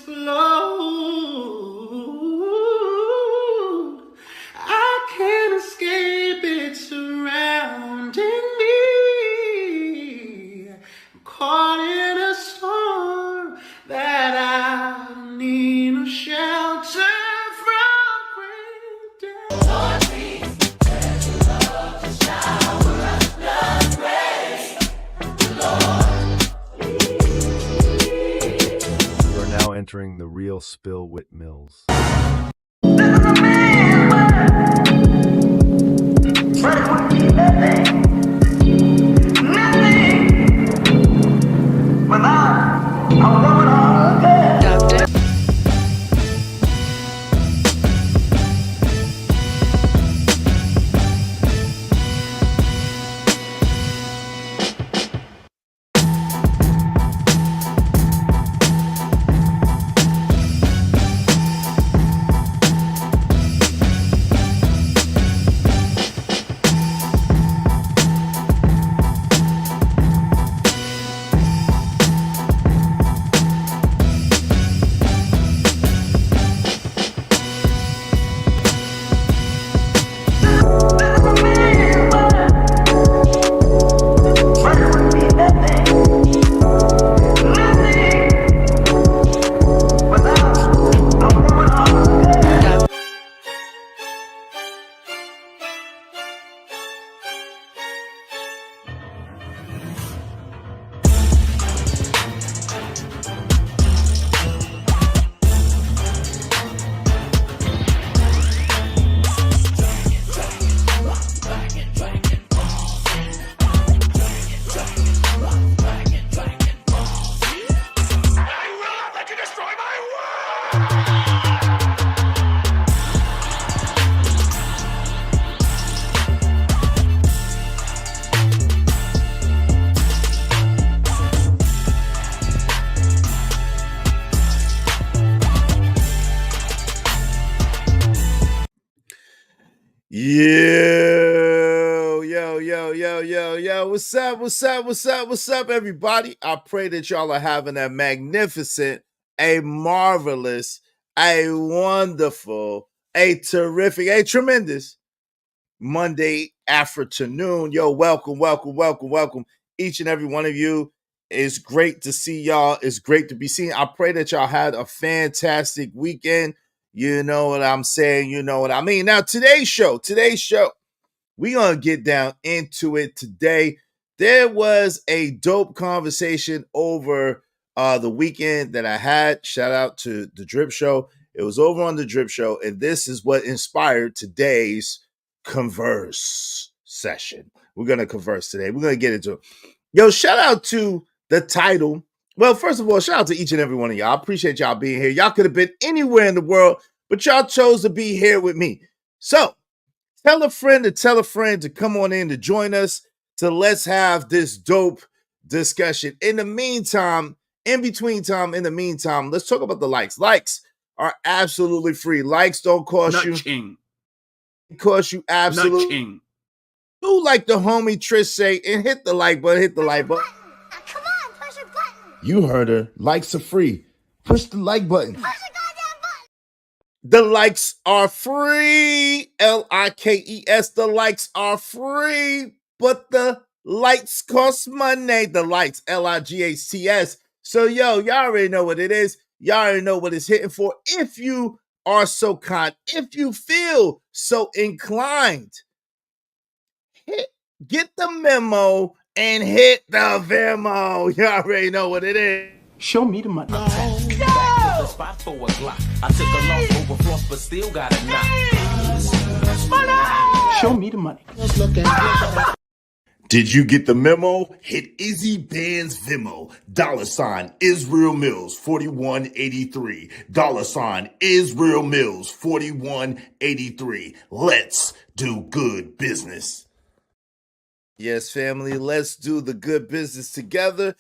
explode. I can't escape it surrounding me. I'm caught in a storm that I need no shelter from rain. You are now entering the real Spill Wit Mills. Yo. What's up, everybody? I pray that y'all are having a magnificent, a marvelous, a wonderful, a terrific, a tremendous Monday afternoon. Yo, welcome. Each and every one of you. It's great to see y'all. It's great to be seen. I pray that y'all had a fantastic weekend. You know what I'm saying? You know what I mean? Now, today's show, we're going to get down into it today. There was a dope conversation over the weekend that I had. Shout out to the Drip Show. It was over on the Drip Show, and this is what inspired today's converse session. We're going to converse today. We're going to get into it. Yo, shout out to the title. Well, first of all, shout out to each and every one of y'all. I appreciate y'all being here. Y'all could have been anywhere in the world, but y'all chose to be here with me. So, tell a friend to come on in to join us, to let's have this dope discussion. In the meantime, let's talk about the likes. Likes are absolutely free. Likes don't cost you. It costs you absolutely. Do like the homie Trish say and hit the like button. Come on, push a button. You heard her. Likes are free. Push the like button. Push a goddamn button. The likes are free. Likes. The likes are free. But the likes cost money. The likes. Lights. So, yo, y'all already know what it is. Y'all already know what it's hitting for. If you are so kind, if you feel so inclined, get the memo and hit the Venmo. Y'all already know what it is. Show me the money. No! Spot for a Glock. I took a loss over floss, but still got a knock. Money! Show me the money. Did you get the memo? Hit Izzy Band's Venmo. $ Israel Mills 4183. $ Israel Mills 4183. Let's do good business. Yes, family, let's do the good business together.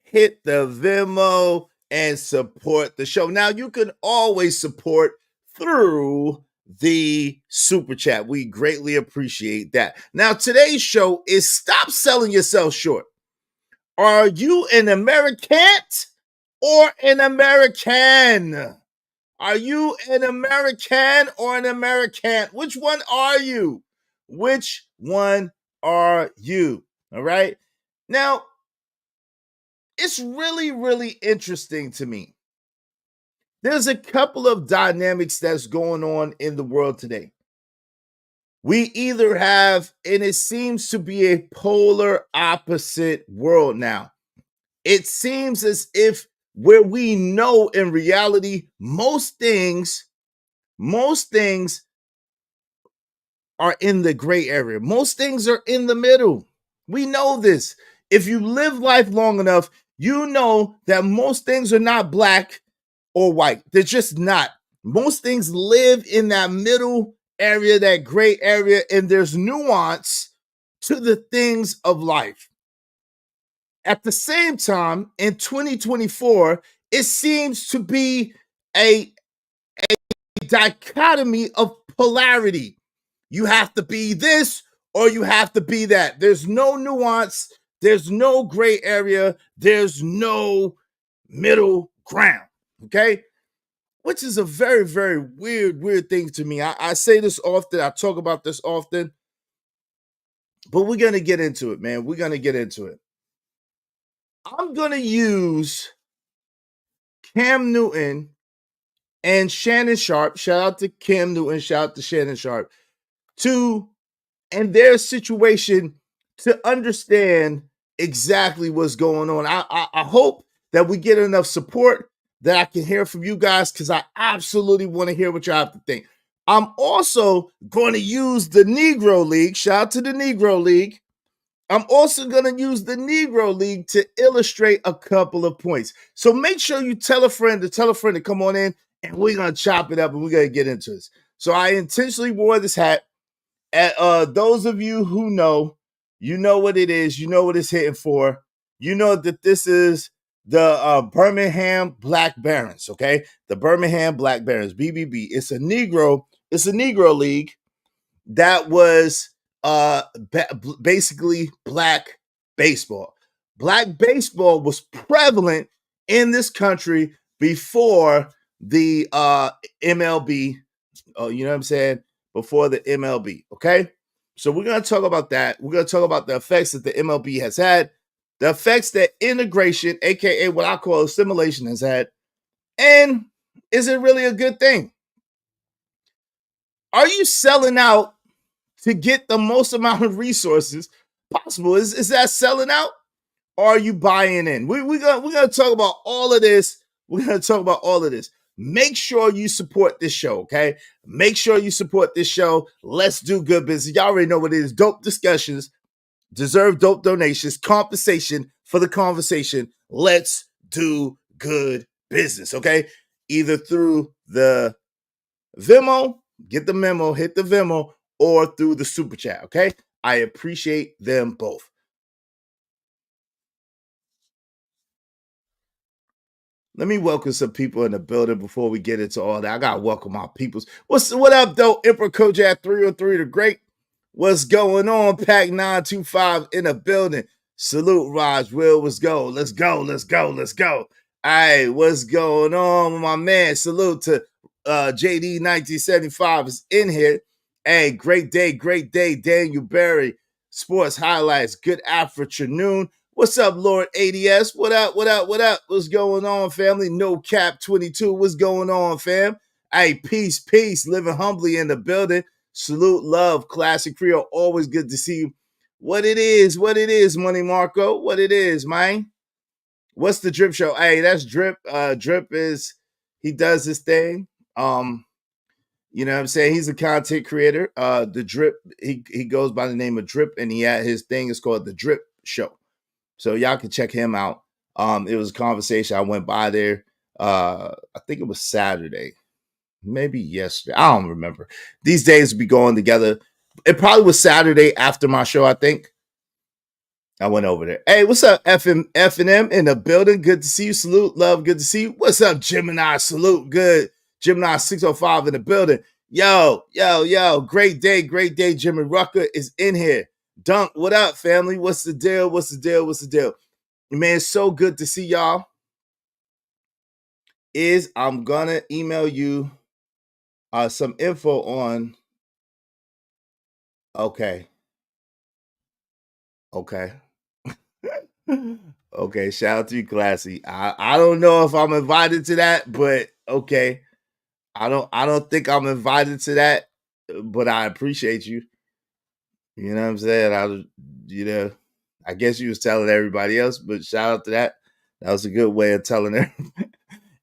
Hit the Venmo and support the show. Now, you can always support through the super chat. We greatly appreciate that. Now, today's show is Stop Selling Yourself Short. Are you an AmeriCAN'T or an American? Are you an American or an AmeriCAN'T? Which one are you? Which one are you? All right. Now, it's really, really interesting to me. There's a couple of dynamics that's going on in the world today. We either have, and it seems to be a polar opposite world now. It seems as if where we know in reality, most things are in the gray area. Most things are in the middle. We know this. If you live life long enough, you know that most things are not black or white. They're just not. Most things live in that middle area, that gray area, and there's nuance to the things of life. At the same time, in 2024, it seems to be a dichotomy of polarity. You have to be this or you have to be that. There's no nuance, there's no gray area, there's no middle ground. Okay. Which is a very, very weird thing to me. I say this often, I talk about this often, but we're going to get into it, man. We're going to get into it. I'm going to use Cam Newton and Shannon Sharp. Shout out to Cam Newton, shout out to Shannon Sharp, and their situation to understand exactly what's going on. I hope that we get enough support that I can hear from you guys, because I absolutely want to hear what y'all have to think. I'm also going to use the Negro League. Shout out to the Negro League. I'm also going to use the Negro League to illustrate a couple of points. So make sure you tell a friend to come on in, and we're going to chop it up and we're going to get into this. So I intentionally wore this hat. Those of you who know, you know what it is. You know what it's hitting for. You know that this is the Birmingham Black Barons, okay? The Birmingham Black Barons, BBB. It's a Negro League that was basically black baseball. Black baseball was prevalent in this country before the MLB. Oh, you know what I'm saying? Before the MLB, okay? So we're going to talk about that. We're going to talk about the effects that the MLB has had, the effects that integration, aka what I call assimilation, has had, and is it really a good thing? Are you selling out to get the most amount of resources possible? Is that selling out, or are you buying in? We're gonna talk about all of this. We're gonna talk about all of this. Make sure you support this show, okay? Make sure you support this show. Let's do good business. Y'all already know what it is. Dope discussions deserve dope donations, compensation for the conversation. Let's do good business, okay? Either through the Venmo, get the memo, hit the Venmo, or through the super chat, okay? I appreciate them both. Let me welcome some people in the building before we get into all that. I gotta welcome my peoples. What up, though? Emperor Kojak 303 the Great. What's going on? Pack 925 in the building. Salute, Raj. Will, let's go. Let's go. Let's go. Let's go. Hey, what's going on with my man? Salute to JD 1975 is in here. Hey, great day, Daniel Berry. Sports highlights. Good afternoon. What's up, Lord ADS? What up? What's going on, family? No Cap 22. What's going on, fam? Hey, peace. Living humbly in the building. Salute, love, classic Creole. Always good to see you. What it is, Money Marco. What it is, man. What's the Drip Show? Hey, that's Drip. Drip is, he does his thing. You know what I'm saying? He's a content creator. The Drip, he goes by the name of Drip, and he had his thing is called the Drip Show. So y'all can check him out. It was a conversation. I went by there. I think it was Saturday, maybe yesterday. I don't remember. These days be going together. It probably was Saturday after my show, I think. I went over there. Hey, what's up, F&M in the building? Good to see you. Salute, love, good to see you. What's up, Gemini? Salute, good. Gemini 605 in the building. Yo. Great day. Jimmy Rucker is in here. Dunk, what up, family? What's the deal? Man, it's so good to see y'all. is I'm gonna email you some info on. Okay. Okay, shout out to you, Classy. I don't know if I'm invited to that, but okay. I don't think I'm invited to that, but I appreciate you. You know what I'm saying? I guess you was telling everybody else, but shout out to that. That was a good way of telling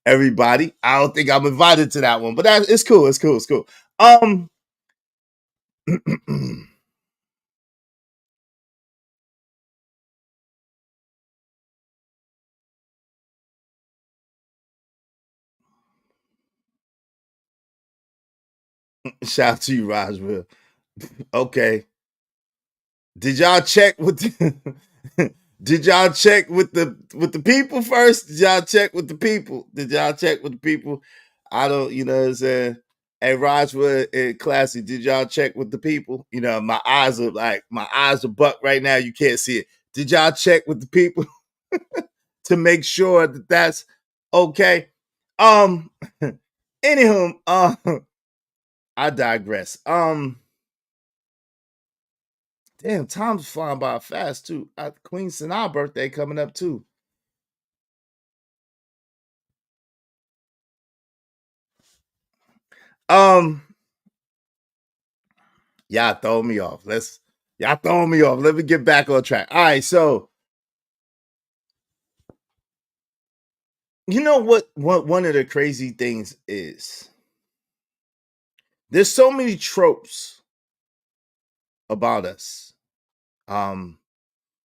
everybody. I don't think I'm invited to that one, but it's cool. It's cool. It's cool. Shout out to you, Roswell. Okay. Did y'all check with did y'all check with the people first? Did y'all check with the people? Did y'all check with the people? I don't, you know what I'm saying? Hey, Roswell and Classy, did y'all check with the people? You know, my eyes are buck right now. You can't see it. Did y'all check with the people to make sure that that's okay? Anywho, I digress. Damn, time's flying by fast too. Queen Sanaa birthday coming up too. Um, y'all throw me off. Y'all throwing me off. Let me get back on track. All right, so you know what one of the crazy things is? There's so many tropes about us.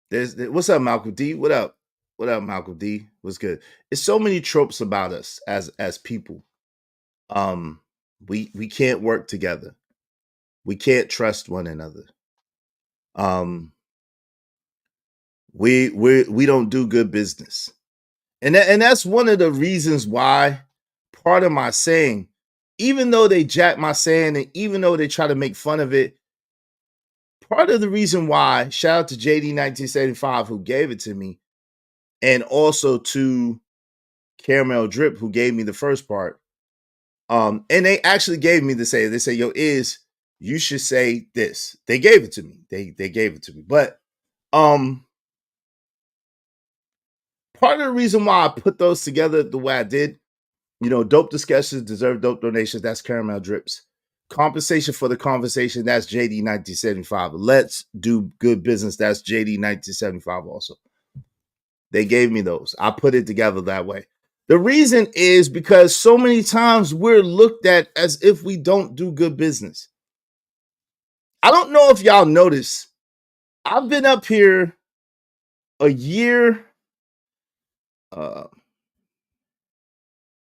There's what's up, Malcolm D? What up? What up, Malcolm D? What's good? There's so many tropes about us as people. We can't work together. We can't trust one another. We don't do good business. And that's one of the reasons why part of my saying, even though they jack my saying and even though they try to make fun of it, part of the reason why, shout out to JD 1975 who gave it to me, and also to Caramel Drip who gave me the first part. And they actually gave me the say, they say, yo, you should say this. They gave it to me. They gave it to me. But part of the reason why I put those together the way I did, you know, dope discussions deserve dope donations. That's Caramel Drips. Compensation for the conversation. That's JD 1975. Let's do good business. That's JD 1975 also. They gave me those. I put it together that way. The reason is because so many times we're looked at as if we don't do good business. I don't know if y'all notice. I've been up here a year,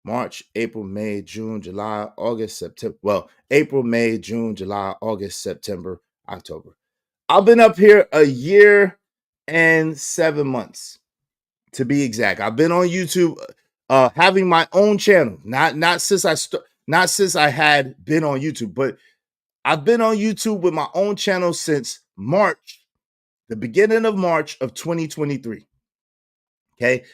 March, April, May, June, July, August, September. Well, April, May, June, July, August, September, October. I've been up here a year and 7 months, to be exact. I've been on YouTube, having my own channel. Not since I had been on YouTube, but I've been on YouTube with my own channel since March, the beginning of March of 2023. Okay.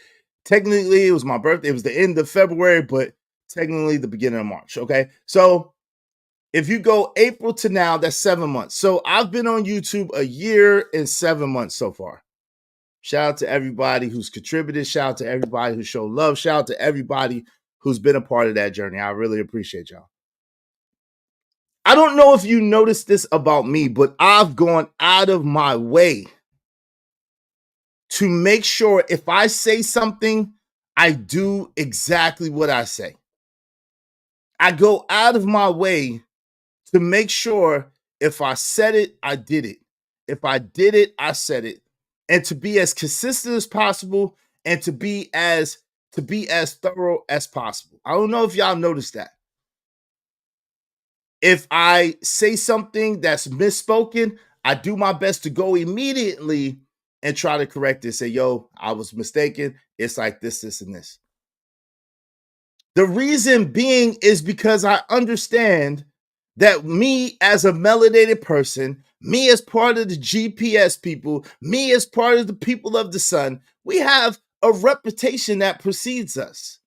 Technically, it was my birthday. It was the end of February, but technically the beginning of March. Okay. So if you go April to now, that's 7 months. So I've been on YouTube a year and 7 months so far. Shout out to everybody who's contributed. Shout out to everybody who showed love. Shout out to everybody who's been a part of that journey. I really appreciate y'all. I don't know if you noticed this about me, but I've gone out of my way to make sure if I say something, I do exactly what I say. I go out of my way to make sure if I said it, I did it. If I did it, I said it. And to be as consistent as possible and to be as thorough as possible. I don't know if y'all noticed that. If I say something that's misspoken, I do my best to go immediately and try to correct it. Say, yo, I was mistaken. It's like this, and this. The reason being is because I understand that me as a melanated person, me as part of the GPS people, me as part of the people of the sun, we have a reputation that precedes us.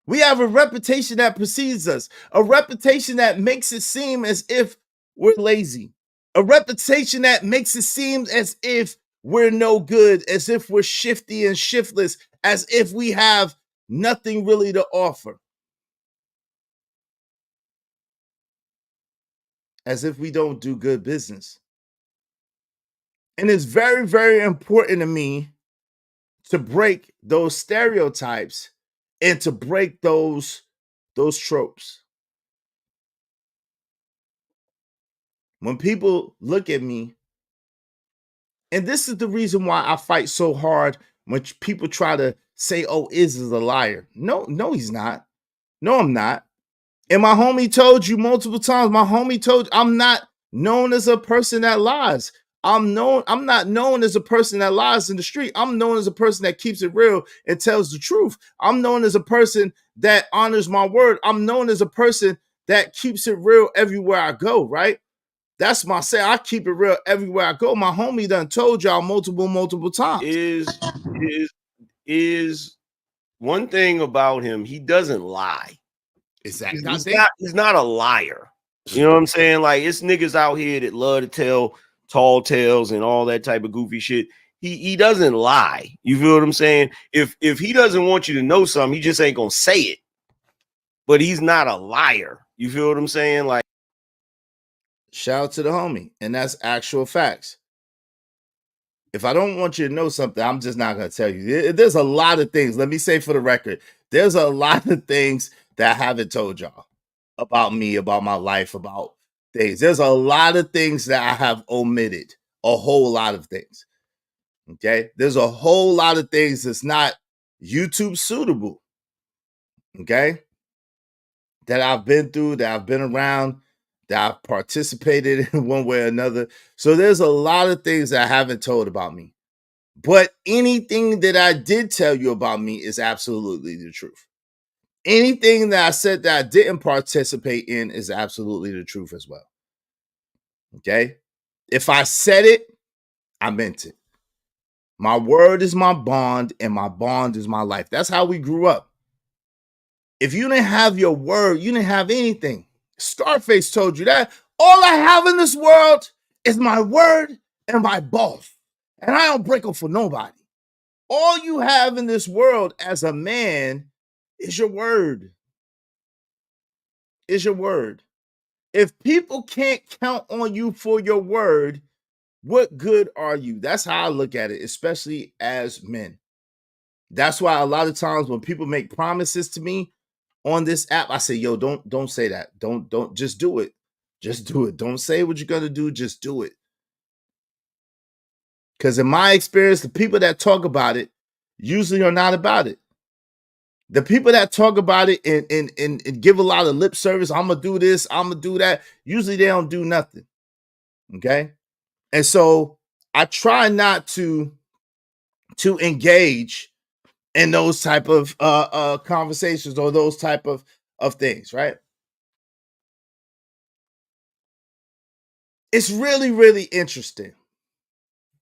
We have a reputation that precedes us, a reputation that makes it seem as if we're lazy, a reputation that makes it seem as if we're no good, as if we're shifty and shiftless, as if we have nothing really to offer, as if we don't do good business. And it's very, very important to me to break those stereotypes and to break those tropes. When people look at me, and this is the reason why I fight so hard when people try to say, oh, Iz is a liar. No, he's not. No, I'm not. And my homie told you multiple times, I'm not known as a person that lies. I'm not known as a person that lies in the street. I'm known as a person that keeps it real and tells the truth. I'm known as a person that honors my word. I'm known as a person that keeps it real everywhere I go, right? That's my say. I keep it real everywhere I go. My homie done told y'all multiple times. Is one thing about him, he doesn't lie. Exactly. He's not a liar. You know what I'm saying? Like, it's niggas out here that love to tell tall tales and all that type of goofy shit. He doesn't lie. You feel what I'm saying? If he doesn't want you to know something, he just ain't gonna say it. But he's not a liar. You feel what I'm saying? Like, shout out to the homie, and that's actual facts. If I don't want you to know something, I'm just not going to tell you. There's a lot of things. Let me say for the record, there's a lot of things that I haven't told y'all about me, about my life, about things. There's a lot of things that I have omitted, a whole lot of things. Okay? There's a whole lot of things that's not YouTube suitable. Okay? That I've been through, that I've been around, that I've participated in one way or another. So there's a lot of things that I haven't told about me. But anything that I did tell you about me is absolutely the truth. Anything that I said that I didn't participate in is absolutely the truth as well. Okay? If I said it, I meant it. My word is my bond, and my bond is my life. That's how we grew up. If you didn't have your word, you didn't have anything. Scarface told you that. All I have in this world is my word and my boss. And I don't break them for nobody. All you have in this world as a man is your word. Is your word. If people can't count on you for your word, what good are you? That's how I look at it, especially as men. That's why a lot of times when people make promises to me on this app, I say, yo, don't say that. Don't just do it. Just do it. Don't say what you're gonna do, just do it. Because in my experience, the people that talk about it usually are not about it. The people that talk about it and give a lot of lip service, I'm gonna do this, I'm gonna do that, usually they don't do nothing. Okay. And so I try not to engage in those type of conversations or those type of things, right? It's really, really interesting.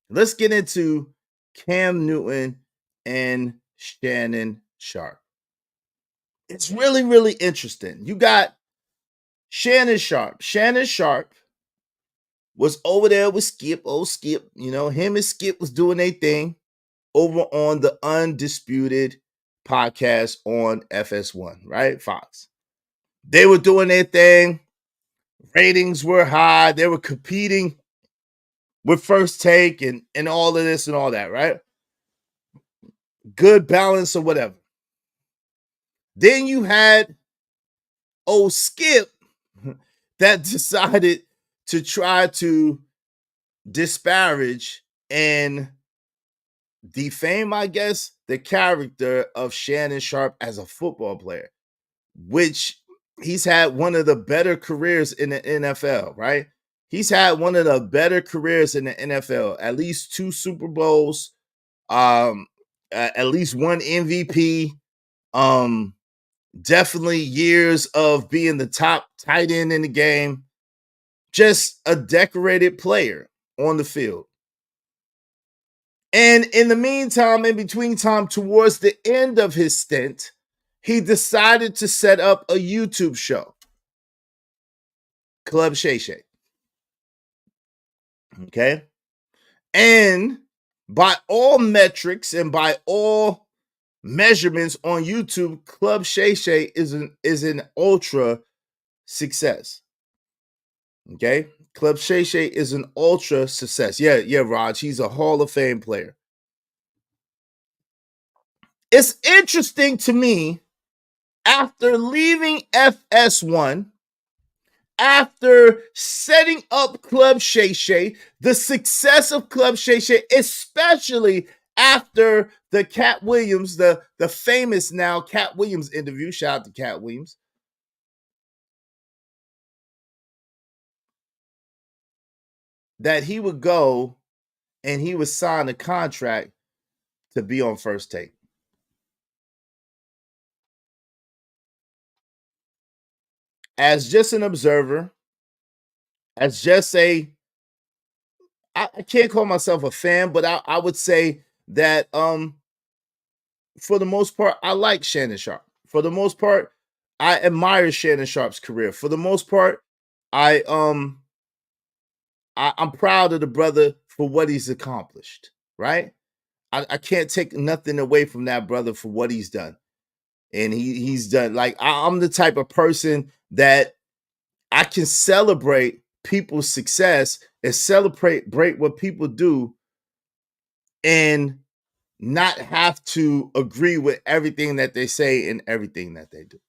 Let's get into Cam Newton and Shannon Sharpe. It's really, really interesting. You got Shannon Sharpe. Shannon Sharpe was over there with Skip. Oh, Skip, you know, him and Skip was doing their thing over on the Undisputed podcast on FS1, right? Fox. They were doing their thing. Ratings were high. They were competing with First Take and all of this and all that, right? Good balance or whatever. Then you had old Skip that decided to try to disparage and defame, I guess, the character of Shannon Sharpe as a football player, which he's had one of the better careers in the NFL, right? He's had one of the better careers in the NFL, at least 2 Super Bowls, at least 1 MVP, definitely years of being the top tight end in the game, just a decorated player on the field. And in the meantime, in between time, towards the end of his stint, he decided to set up a YouTube show, Club Shay Shay. Okay. And by all metrics and by all measurements on YouTube, Club Shay Shay is an ultra success. Okay. Club Shay Shay is an ultra success. Yeah, Raj. He's a Hall of Fame player. It's interesting to me, after leaving FS1, after setting up Club Shay Shay, the success of Club Shay Shay, especially after the Cat Williams, the famous now Cat Williams interview, shout out to Cat Williams, that he would go and he would sign a contract to be on First Take. As just an observer, as just I can't call myself a fan, but I would say that for the most part, I like Shannon Sharpe. For the most part, I admire Shannon Sharpe's career. For the most part, I'm proud of the brother for what he's accomplished, right? I can't take nothing away from that brother for what he's done. And he's done, like, I'm the type of person that I can celebrate people's success and celebrate what people do and not have to agree with everything that they say and everything that they do.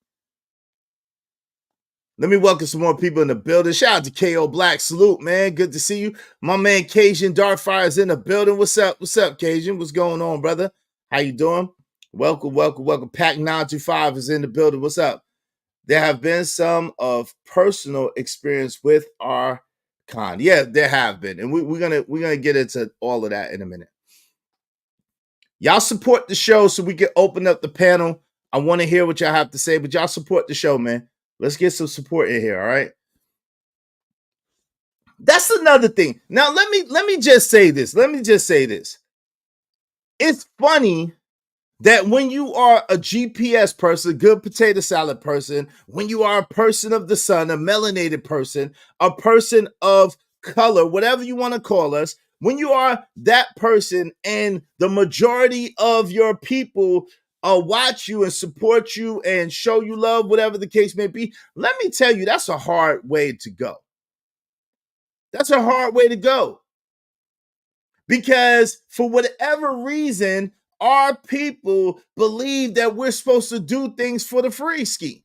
Let me welcome some more people in the building. Shout out to KO Black. Salute, man. Good to see you. My man Cajun Darkfire is in the building. What's up? What's up, Cajun? What's going on, brother? How you doing? Welcome. Pack 925 is in the building. What's up? There have been some of personal experience with our con. Yeah, there have been. And we're gonna get into all of that in a minute. Y'all support the show so we can open up the panel. I want to hear what y'all have to say, but y'all support the show, man. Let's get some support in here, all right? That's another thing. Now, let me just say this. It's funny that when you are a GPS person, good potato salad person, when you are a person of the sun, a melanated person, a person of color, whatever you want to call us, when you are that person and the majority of your people watch you and support you and show you love, whatever the case may be, let me tell you, that's a hard way to go. That's a hard way to go. Because for whatever reason, our people believe that we're supposed to do things for the free ski.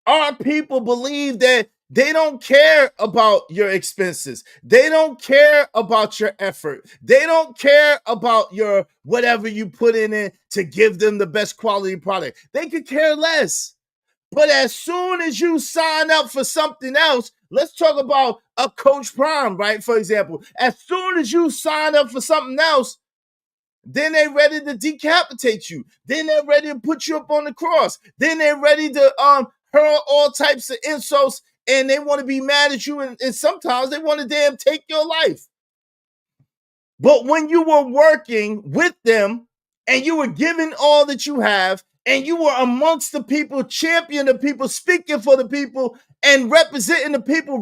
Our people believe that they don't care about your expenses. They don't care about your effort. They don't care about your whatever you put in it to give them the best quality product. They could care less. But as soon as you sign up for something else, let's talk about a Coach Prime, right? For example, as soon as you sign up for something else, then they're ready to decapitate you. Then they're ready to put you up on the cross. Then they're ready to hurl all types of insults, and they want to be mad at you, and sometimes they want to damn take your life. But when you were working with them and you were giving all that you have, and you were amongst the people, championing the people, speaking for the people, and representing the people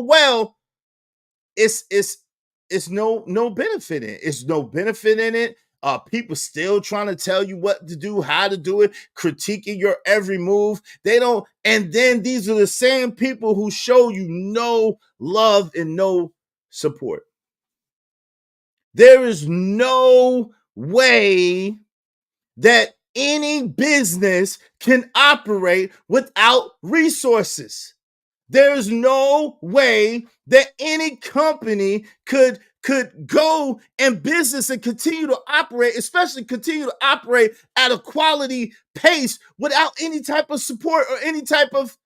well, it's no benefit in it. It's no benefit in it. People still trying to tell you what to do, how to do it, critiquing your every move. They don't. And then these are the same people who show you no love and no support. There is no way that any business can operate without resources. There's no way that any company could go in business and continue to operate, especially continue to operate at a quality pace without any type of support or any type of.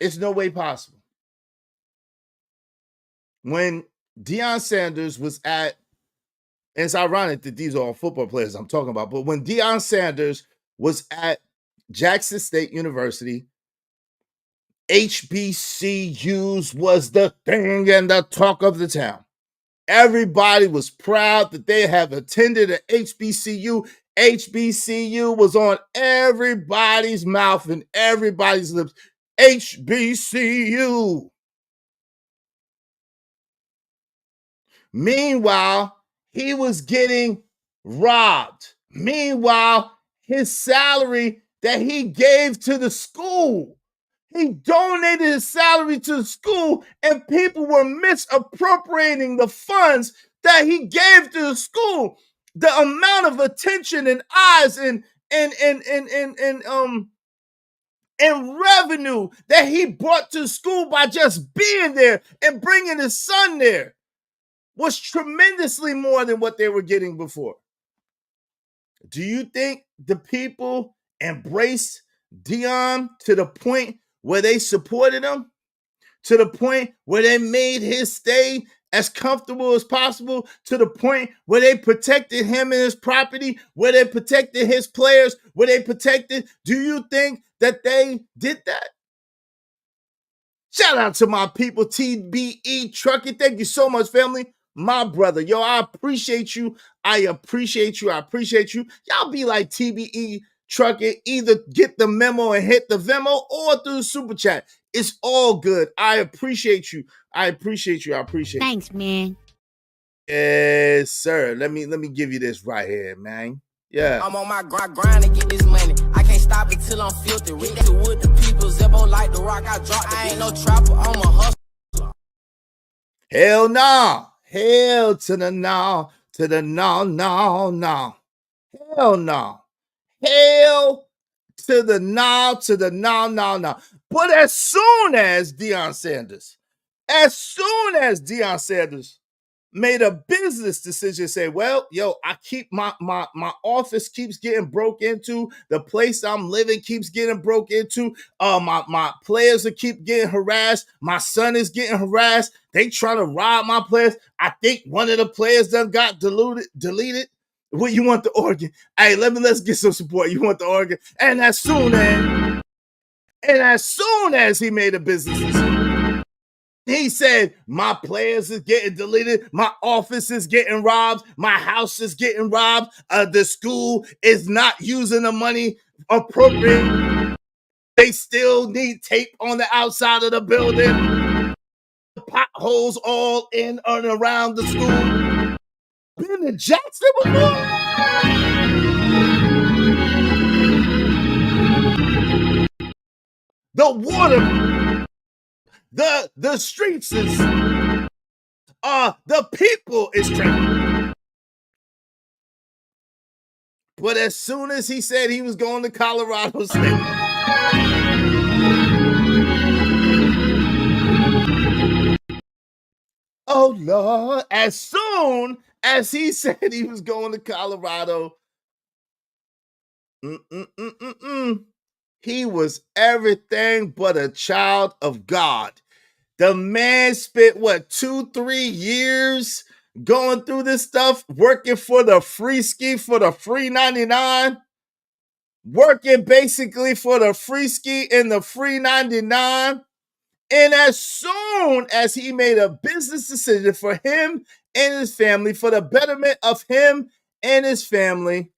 It's no way possible. When Deion Sanders was at, and it's ironic that these are all football players I'm talking about, but when Deion Sanders was at Jackson State University, HBCUs was the thing and the talk of the town. Everybody was proud that they have attended an HBCU. HBCU was on everybody's mouth and everybody's lips. HBCU. Meanwhile, he was getting robbed. Meanwhile, his salary that he gave to the school, he donated his salary to the school, and people were misappropriating the funds that he gave to the school. The amount of attention and eyes and revenue that he brought to the school by just being there and bringing his son there was tremendously more than what they were getting before. Do you think the people embraced Deion to the point where they supported him? To the point where they made his stay as comfortable as possible? To the point where they protected him and his property? Where they protected his players? Where they protected? Do you think that they did that? Shout out to my people, TBE Trucking. Thank you so much, family. My brother, yo, I appreciate you. I appreciate you. I appreciate you. Y'all be like TBE Trucking. Either get the memo and hit the Venmo or through the super chat. It's all good. I appreciate you. I appreciate you. I appreciate you. Thanks, man. Yes, sir. Let me give you this right here, man. Yeah. I'm on my grind to get this money. I can't stop until I'm filthy. With the people, Zebo like the rock. I drop. I ain't no trapper. I'm a hustler. Hell no. Hell to the no. To the no. Hell no. Hell to the no. But as soon as Deion Sanders made a business decision, say, well, yo, I keep my office keeps getting broke into, the place I'm living keeps getting broke into, my players keep getting harassed, my son is getting harassed, they trying to rob my players. I think one of the players done got deleted. What, you want the organ? Hey, let's get some support. You want the organ? And as soon as he made a business decision, he said, my players is getting deleted, my office is getting robbed, my house is getting robbed, the school is not using the money appropriate. They still need tape on the outside of the building. Potholes all in and around the school. Been to Jackson before? The water, the streets is, the people is trending. But as soon as he said he was going to Colorado State, oh Lord, as soon as he said he was going to Colorado, he was everything but a child of God. The man spent, 2-3 years going through this stuff, working for the free ski, for the free 99, working basically for the free ski and the free 99. And as soon as he made a business decision for him and his family, for the betterment of him and his family,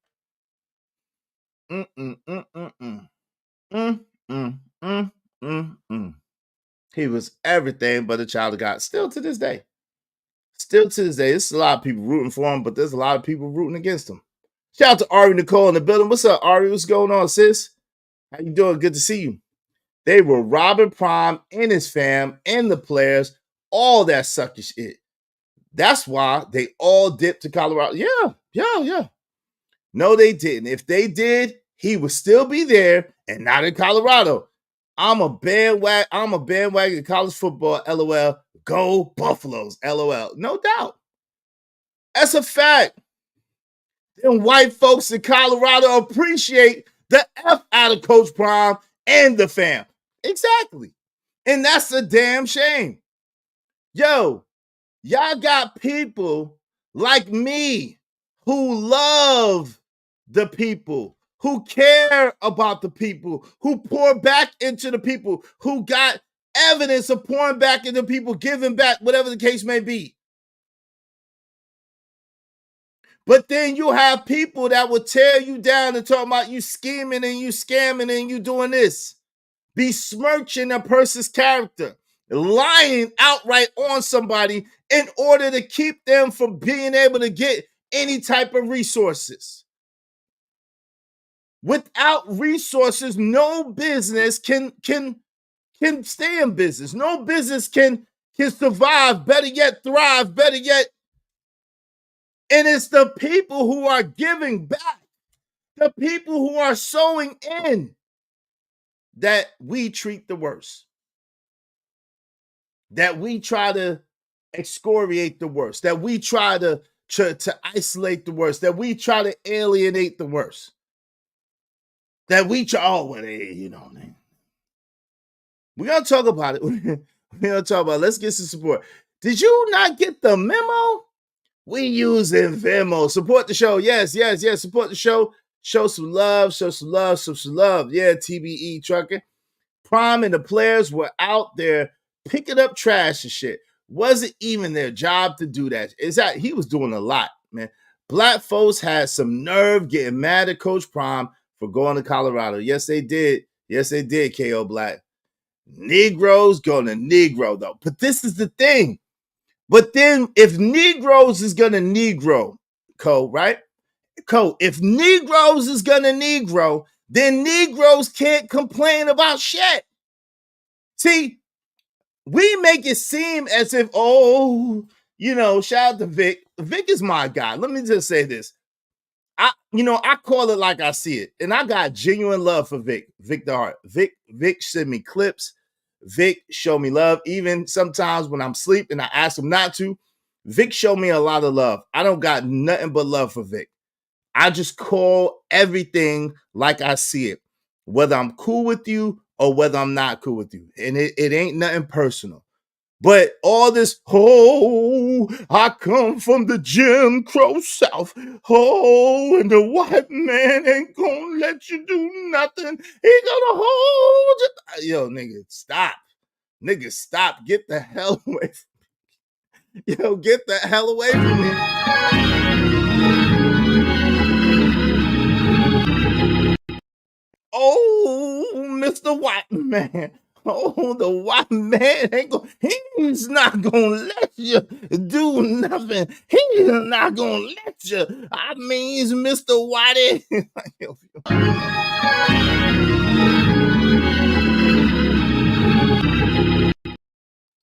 he was everything but a child of God. Still to this day. There's a lot of people rooting for him, but there's a lot of people rooting against him. Shout out to Ari Nicole in the building. What's up, Ari? What's going on, sis? How you doing? Good to see you. They were robbing Prime and his fam and the players, all that suckish shit. That's why they all dipped to Colorado. Yeah. No, they didn't. If they did, he would still be there and not in Colorado. I'm a bandwagon college football, LOL. Go Buffaloes, LOL. No doubt. That's a fact. And white folks in Colorado appreciate the F out of Coach Prime and the fam. Exactly. And that's a damn shame. Yo, y'all got people like me who love the people, who care about the people, who pour back into the people, who got evidence of pouring back into people, giving back, whatever the case may be. But then you have people that will tear you down and talk about you scheming and you scamming and you doing this, besmirching a person's character, lying outright on somebody in order to keep them from being able to get any type of resources. Without resources, no business can stay in business. No business can survive, better yet thrive, better yet. And it's the people who are giving back, the people who are sowing in, that we treat the worst, that we try to excoriate the worst, that we try to isolate the worst, that we try to alienate the worst, that we try, we're going to talk about it. We're going to talk about it. Let's get some support. Did you not get the memo? We using Venmo. Support the show. Yes. Support the show. Show some love. Show some love. Yeah, TBE Trucking. Prime and the players were out there picking up trash and shit. Wasn't even their job to do that. He was doing a lot, man. Black folks had some nerve getting mad at Coach Prime for going to Colorado. Yes, they did. KO Black. Negroes going to Negro, though. But this is the thing. But then if Negroes is going to Negro, right? If Negroes is going to Negro, then Negroes can't complain about shit. See, we make it seem as if, shout out to Vic. Vic is my guy. Let me just say this. I call it like I see it. And I got genuine love for Vic the Heart. Vic send me clips. Vic show me love. Even sometimes when I'm asleep and I ask him not to, Vic show me a lot of love. I don't got nothing but love for Vic. I just call everything like I see it, whether I'm cool with you or whether I'm not cool with you. And it ain't nothing personal. But all this, I come from the Jim Crow South. And the white man ain't gonna let you do nothing. He gonna hold you. Yo, nigga, stop. Get the hell away from me. Yo, get the hell away from me. Mr. White Man. The white man he's not gonna let you do nothing. He's not gonna let you. I mean, he's Mr. Whitey.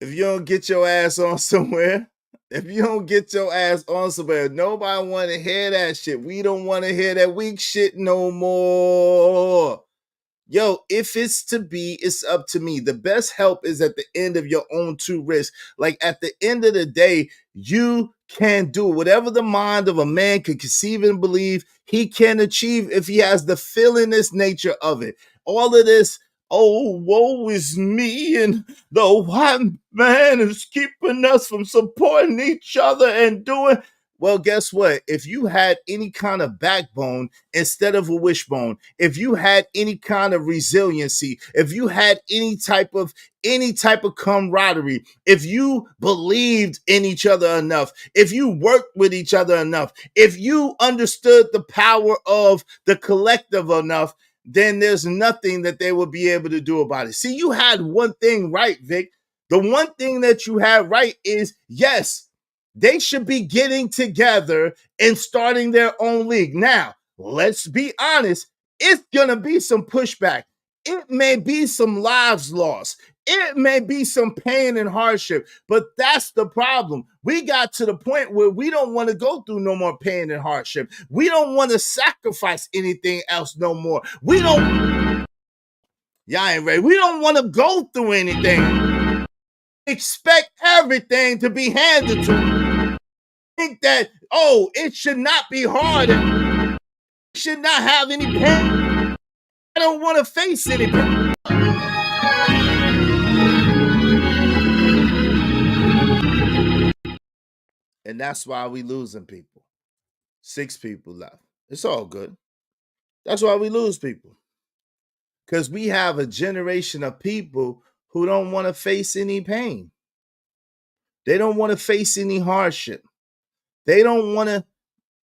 If you don't get your ass on somewhere, nobody want to hear that shit. We don't want to hear that weak shit no more. Yo, if it's to be, it's up to me. The best help is at the end of your own two risks. Like at the end of the day, you can do whatever the mind of a man can conceive and believe he can achieve if he has the feelingness nature of it. All of this, woe is me, and the white man is keeping us from supporting each other and doing. Well, guess what? If you had any kind of backbone instead of a wishbone, if you had any kind of resiliency, if you had any type of camaraderie, if you believed in each other enough, if you worked with each other enough, if you understood the power of the collective enough, then there's nothing that they would be able to do about it. See, you had one thing right, Vic. The one thing that you had right is, yes, they should be getting together and starting their own league. Now, let's be honest. It's going to be some pushback. It may be some lives lost. It may be some pain and hardship, but that's the problem. We got to the point where we don't want to go through no more pain and hardship. We don't want to sacrifice anything else no more. Y'all ain't ready. We don't want to go through anything. Expect everything to be handed to us. Think that, it should not be hard. It should not have any pain. I don't want to face any pain. And that's why we losing people. 6 people left. It's all good. That's why we lose people. Because we have a generation of people who don't want to face any pain. They don't want to face any hardship. They don't want to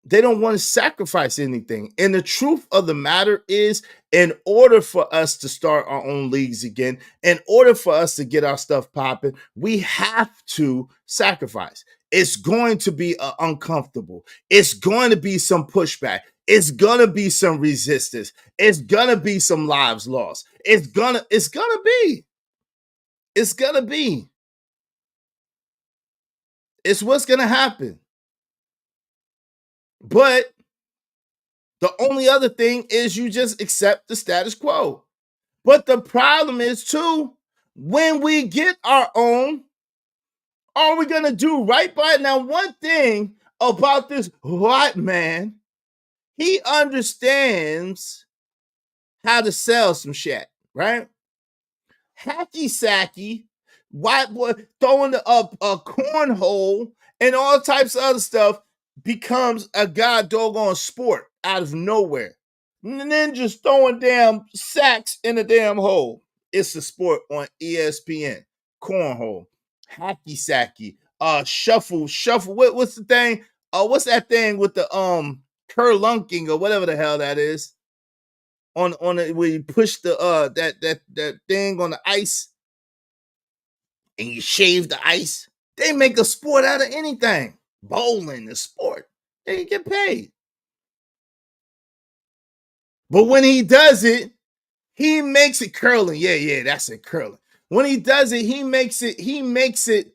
They don't want to sacrifice anything. And the truth of the matter is, in order for us to start our own leagues again, in order for us to get our stuff popping, we have to sacrifice. It's going to be uncomfortable. It's going to be some pushback. It's going to be some resistance. It's going to be some lives lost. It's going to be. It's going to be. It's what's going to happen. But the only other thing is you just accept the status quo. But the problem is, too, when we get our own, are we going to do right by it? Now, one thing about this white man, he understands how to sell some shit, right? Hacky sacky, white boy throwing a cornhole and all types of other stuff becomes a god doggone sport out of nowhere. Ninjas throwing damn sacks in a damn hole. It's a sport on ESPN. Cornhole, hacky sacky, shuffle. What's the thing? What's that thing with the curlunking or whatever the hell that is? On it where you push the that thing on the ice and you shave the ice. They make a sport out of anything. Bowling, the sport. They get paid. But when he does it, he makes it curling. Yeah, that's it, curling. When he does it, he makes it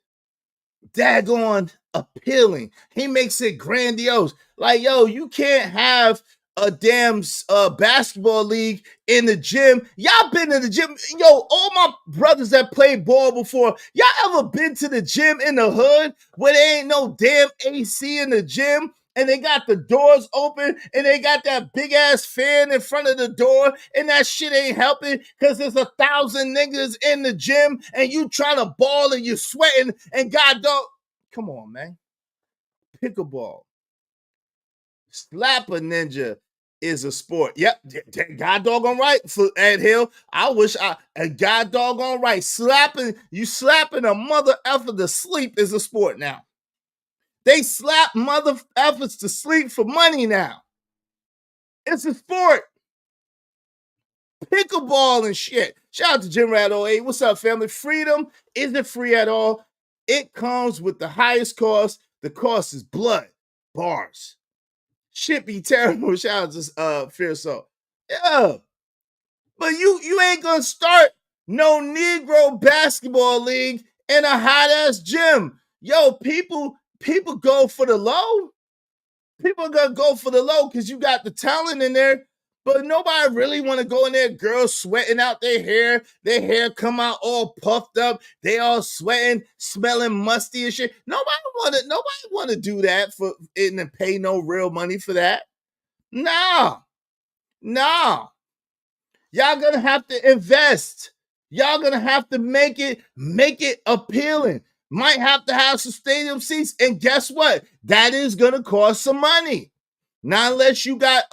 daggone appealing. He makes it grandiose. Like, yo, you can't have a damn basketball league in the gym. Y'all been in the gym. Yo, all my brothers that played ball before, y'all ever been to the gym in the hood where there ain't no damn AC in the gym and they got the doors open and they got that big ass fan in front of the door and that shit ain't helping because there's 1,000 niggas in the gym and you trying to ball and you sweating and God dog. Come on, man. Pick a ball. Slap a ninja is a sport. Yep, God doggone right. For Ed Hill, I wish God doggone right. You slapping a mother effer to sleep is a sport now. They slap mother effers to sleep for money now. It's a sport. Pickleball and shit. Shout out to Jim Rat 08. What's up, family? Freedom isn't free at all. It comes with the highest cost. The cost is blood, bars. Shit be terrible. Shout out to Fierce Soul. Yeah. But you ain't gonna start no Negro basketball league in a hot ass gym. Yo, people go for the low. People are gonna go for the low because you got the talent in there. But nobody really want to go in there. Girls sweating out their hair come out all puffed up. They all sweating, smelling musty and shit. Nobody want to do that for it and pay no real money for that. No. Y'all gonna have to invest. Y'all gonna have to make it appealing. Might have to have some stadium seats, and guess what? That is gonna cost some money. Not unless you got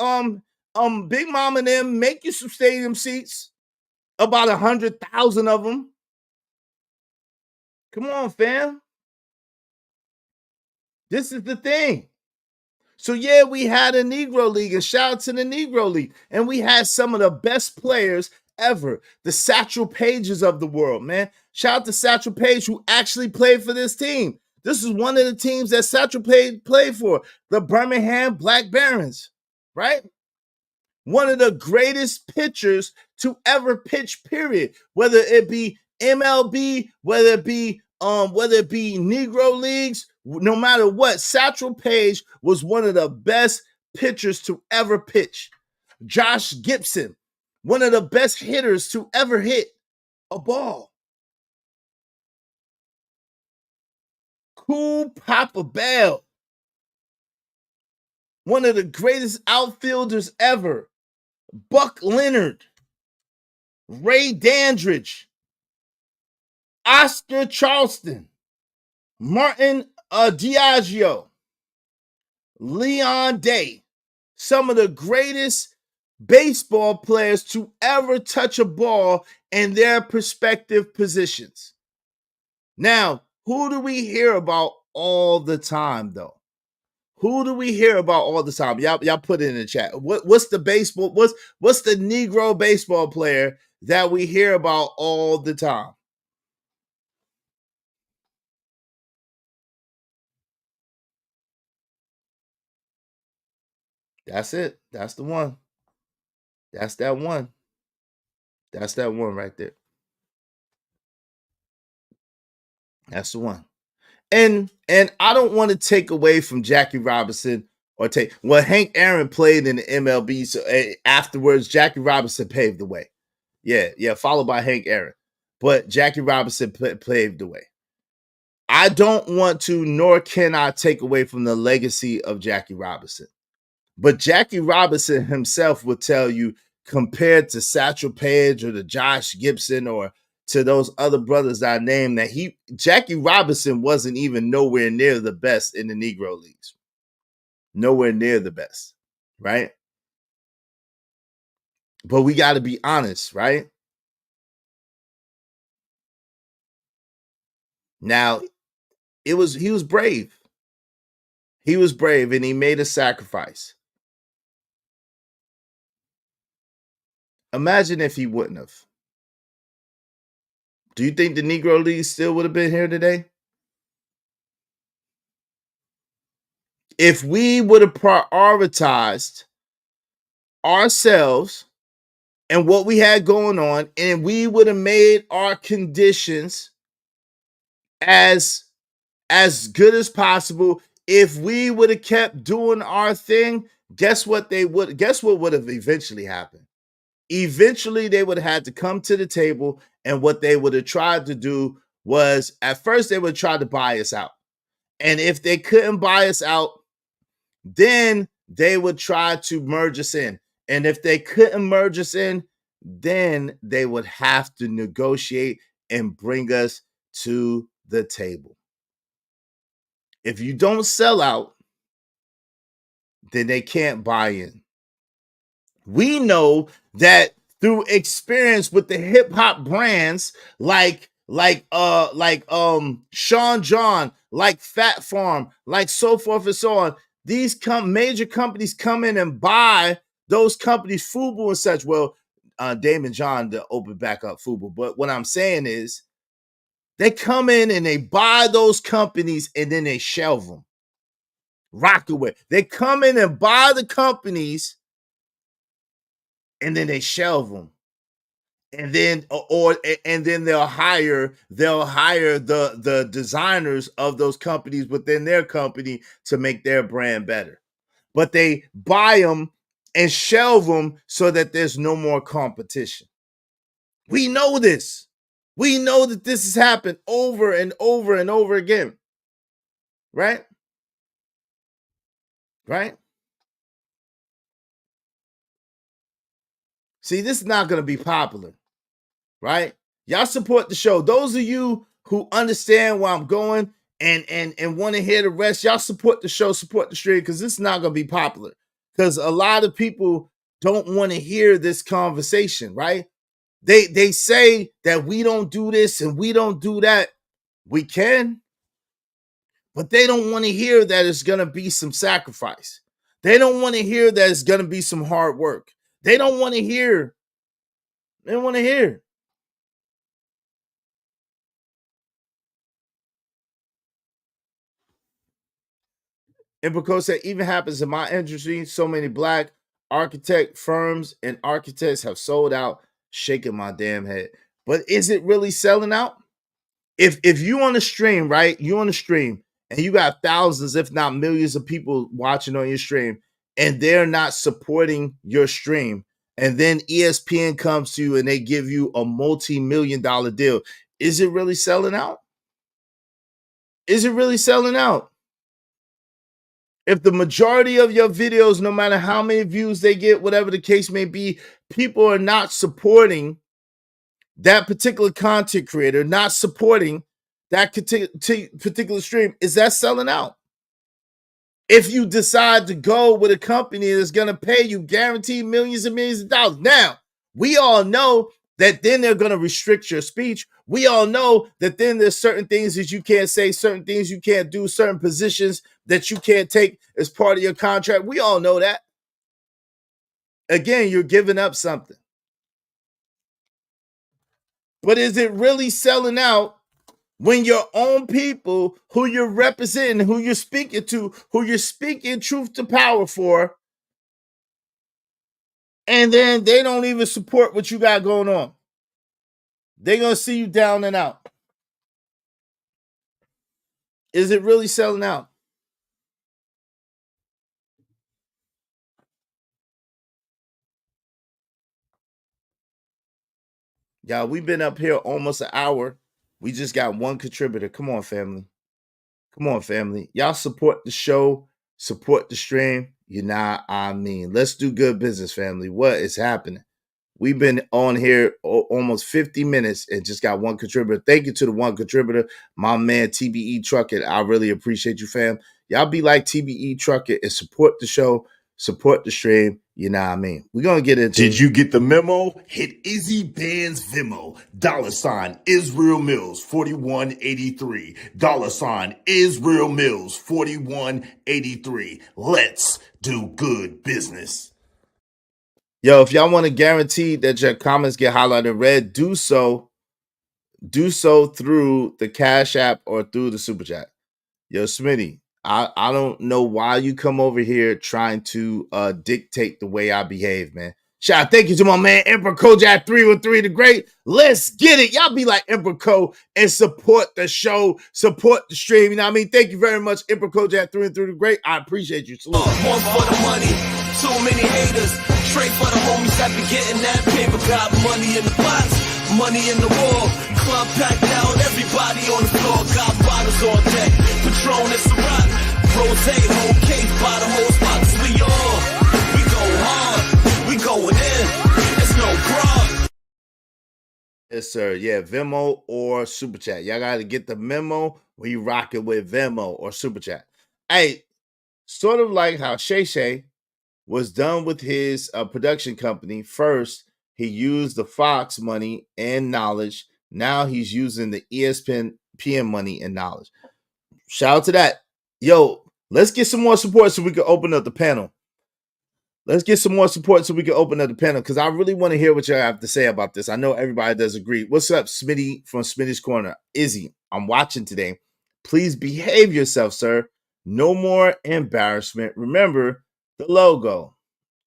Big Mom and them make you some stadium seats, about 100,000 of them. Come on, fam. This is the thing. So yeah, we had a Negro League, and shout out to the Negro League, and we had some of the best players ever, the Satchel Pages of the world, man. Shout out to Satchel Paige, who actually played for this team. This is one of the teams that Satchel Paige played for, the Birmingham Black Barons, right? One of the greatest pitchers to ever pitch, period. Whether it be MLB, whether it be Negro Leagues, no matter what, Satchel Paige was one of the best pitchers to ever pitch. Josh Gibson, one of the best hitters to ever hit a ball. Cool Papa Bell, one of the greatest outfielders ever. Buck Leonard, Ray Dandridge, Oscar Charleston, Martin Diageo, Leon Day, some of the greatest baseball players to ever touch a ball in their respective positions. Now, who do we hear about all the time, though? Who do we hear about all the time? Y'all put it in the chat. What's the baseball? What's the Negro baseball player that we hear about all the time? That's it. That's the one. That's that one. That's that one right there. That's the one. And I don't want to take away from Jackie Robinson or take Hank Aaron played in the MLB. So afterwards, Jackie Robinson paved the way. Yeah, followed by Hank Aaron. But Jackie Robinson paved the way. I don't want to, nor can I take away from the legacy of Jackie Robinson. But Jackie Robinson himself will tell you, compared to Satchel Paige or to Josh Gibson or to those other brothers I named, that Jackie Robinson wasn't even nowhere near the best in the Negro Leagues. Nowhere near the best, right? But we got to be honest, right? Now, he was brave. He was brave and he made a sacrifice. Imagine if he wouldn't have. Do you think the Negro League still would have been here today? If we would have prioritized ourselves and what we had going on, and we would have made our conditions as good as possible, if we would have kept doing our thing, guess what would have eventually happened? Eventually, they would have had to come to the table, and what they would have tried to do was, at first, they would try to buy us out. And if they couldn't buy us out, then they would try to merge us in. And if they couldn't merge us in, then they would have to negotiate and bring us to the table. If you don't sell out, then they can't buy in. We know that through experience with the hip hop brands like Sean John, like Fat Farm, like so forth and so on, these major companies come in and buy those companies, FUBU and such. Well, Damon John to open back up FUBU, but what I'm saying is they come in and they buy those companies and then they shelve them. Rockaway. They come in and buy the companies and then they shelve them. And then they'll hire the designers of those companies within their company to make their brand better. But they buy them and shelve them so that there's no more competition. We know this. We know that this has happened over and over and over again. Right? Right? See, this is not going to be popular. Right? Y'all support the show. Those of you who understand where I'm going and want to hear the rest, y'all support the show, support the stream, because this is not going to be popular. Because a lot of people don't want to hear this conversation, right? They say that we don't do this and we don't do that. We can, but they don't want to hear that it's going to be some sacrifice. They don't want to hear that it's going to be some hard work. They don't want to hear. They don't want to hear. And because that even happens in my industry, so many black architect firms and architects have sold out, shaking my damn head. But is it really selling out? If you on the stream, right? You on the stream and you got thousands, if not millions of people watching on your stream, and they're not supporting your stream, and then ESPN comes to you and they give you a multi-million-dollar deal, is it really selling out? Is it really selling out? If the majority of your videos, no matter how many views they get, whatever the case may be, people are not supporting that particular content creator, not supporting that particular stream, is that selling out? If you decide to go with a company that's going to pay you guaranteed millions and millions of dollars. Now, we all know that then they're going to restrict your speech. We all know that then there's certain things that you can't say, certain things you can't do, certain positions that you can't take as part of your contract. We all know that. Again, you're giving up something. But is it really selling out when your own people who you're representing, who you're speaking to, who you're speaking truth to power for, and then they don't even support what you got going on? They're going to see you down and out. Is it really selling out? Y'all, we've been up here almost an hour. We just got one contributor. Come on, family. Come on, family. Y'all support the show, support the stream. You know what I mean? Let's do good business, family. What is happening? We've been on here almost 50 minutes and just got one contributor. Thank you to the one contributor, my man TBE Truckett. I really appreciate you, fam. Y'all be like TBE Truckett and support the show, support the stream. You know what I mean? We're going to get into Did you get the memo? Hit Izzy Band's Vimo. $ Israel Mills 4183. $ Israel Mills 4183. Let's do good business. Yo, if y'all want to guarantee that your comments get highlighted red, do so through the Cash App or through the Super Chat. Yo, Smitty, I don't know why you come over here trying to dictate the way I behave, man. Shout out, thank you to my man Emperor Kojak 313 the Great. Let's get it. Y'all be like Emperor Ko and support the show, support the stream. You know what I mean? Thank you very much, Emperor Kojak 313 the Great. I appreciate you. Salute. One for the money, too many haters. Straight for the homies that be getting that paper. Got money in the box, money in the wall. Club packed out, everybody on the floor. Got bottles on deck, Patron and Ciroc. Rosé, whole cake, by the whole spot. We all, we go hard, we going in. It's no problem. Yes, sir. Yeah, Venmo or Super Chat. Y'all got to get the memo. We rock it with Venmo or Super Chat. Hey, sort of like how Shay Shay was done with his production company. First, he used the Fox money and knowledge. Now he's using the ESPN money and knowledge. Shout out to that. Yo, let's get some more support so we can open up the panel. Let's get some more support so we can open up the panel because I really want to hear what y'all have to say about this. I know everybody does agree. What's up, Smitty from Smitty's Corner? Izzy, I'm watching today. Please behave yourself, sir. No more embarrassment. Remember the logo,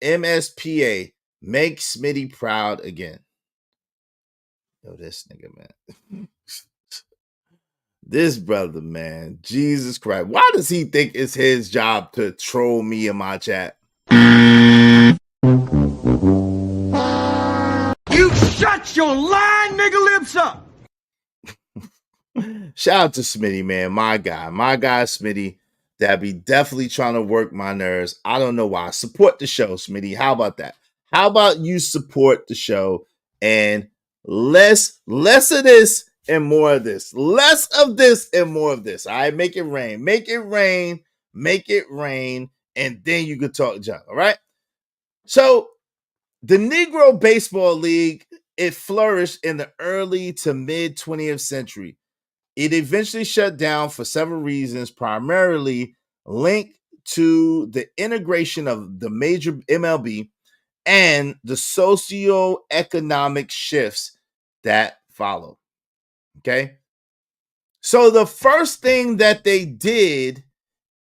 MSPA, make Smitty proud again. Yo, this nigga, man. This brother, man. Jesus Christ. Why does he think it's his job to troll me in my chat? You shut your lying nigga lips up. Shout out to Smitty, man. My guy, Smitty. That be definitely trying to work my nerves. I don't know why. Support the show, Smitty. How about that? How about you support the show and less of this and more of this. Less of this and more of this. All right, make it rain. Make it rain. Make it rain. And then you can talk junk. All right. So the Negro Baseball League, it flourished in the early to mid 20th century. It eventually shut down for several reasons, primarily linked to the integration of the major MLB and the socio-economic shifts that followed. Okay. So the first thing that they did,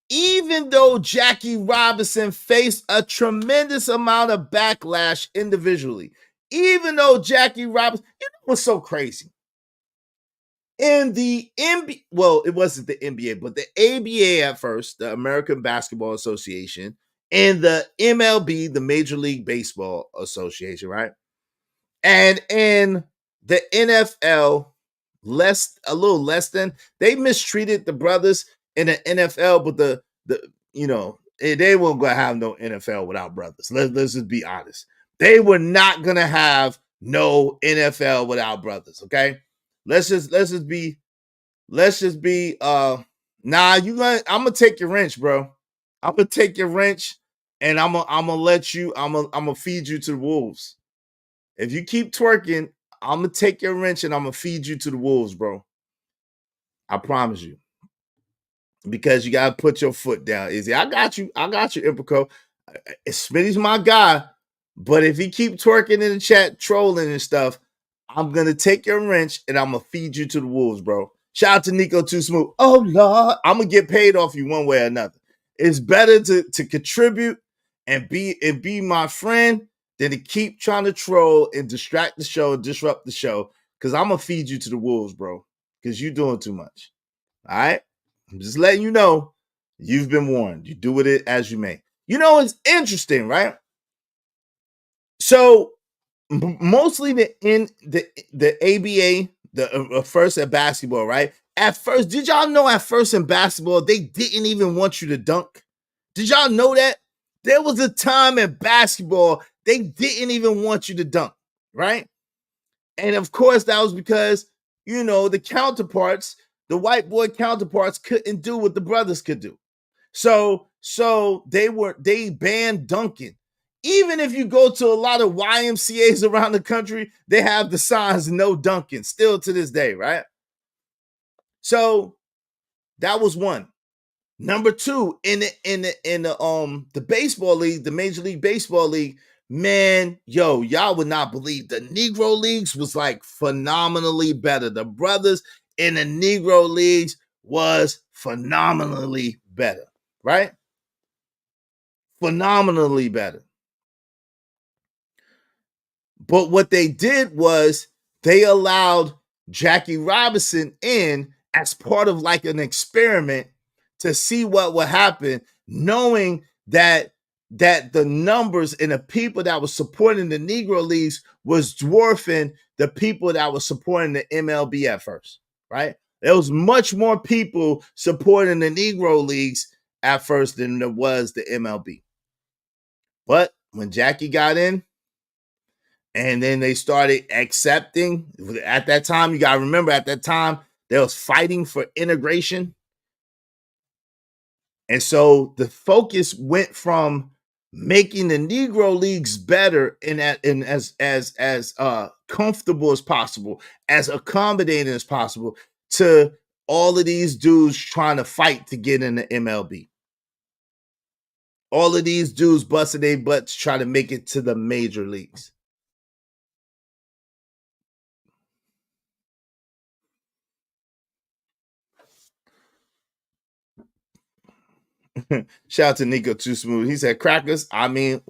even though Jackie Robinson faced a tremendous amount of backlash individually, even though Jackie Robinson, you know what's so crazy? In the NBA, well, it wasn't the NBA, but the ABA at first, the American Basketball Association, and the MLB, the Major League Baseball Association, right? And in the NFL, a little less than, they mistreated the brothers in the NFL, but the they weren't gonna have no NFL without brothers. Let's just be honest. They were not gonna have no NFL without brothers. Okay. Let's just be I'm gonna take your wrench, bro. I'm gonna take your wrench and I'm gonna feed you to the wolves. If you keep twerking, I'm gonna take your wrench and I'm gonna feed you to the wolves, bro. I promise you. Because you gotta put your foot down, Izzy. I got you, Impico. Smitty's my guy, but if he keep twerking in the chat, trolling and stuff, I'm gonna take your wrench and I'm gonna feed you to the wolves, bro. Shout out to Nico Too Smooth. Oh Lord, I'm gonna get paid off you one way or another. It's better to contribute and be my friend than to keep trying to troll and distract the show, disrupt the show. Cause I'm gonna feed you to the wolves, bro. Cause you're doing too much. All right. I'm just letting you know you've been warned. You do with it as you may. You know, it's interesting, right? So mostly the ABA, the first at basketball, right? At first, did y'all know at first in basketball, they didn't even want you to dunk? Did y'all know that? There was a time in basketball, they didn't even want you to dunk, right? And of course, that was because, you know, the counterparts, the white boy counterparts couldn't do what the brothers could do. So they banned dunking. Even if you go to a lot of YMCAs around the country, they have the signs no dunking still to this day, right? So that was one. Number two, in the baseball league, the Major League Baseball League, man, yo, y'all would not believe the Negro leagues was like phenomenally better. The brothers in the Negro leagues was phenomenally better, right? Phenomenally better. But what they did was they allowed Jackie Robinson in as part of like an experiment to see what would happen, knowing that the numbers and the people that was supporting the Negro Leagues was dwarfing the people that was supporting the MLB at first, right? There was much more people supporting the Negro Leagues at first than there was the MLB. But when Jackie got in, and then they started accepting, at that time, you got to remember, at that time, there was fighting for integration. And so the focus went from making the Negro leagues better and as comfortable as possible, as accommodating as possible, to all of these dudes trying to fight to get in the MLB. All of these dudes busting their butts trying to make it to the major leagues. Shout out to Nico Too Smooth. He said, crackers, I mean,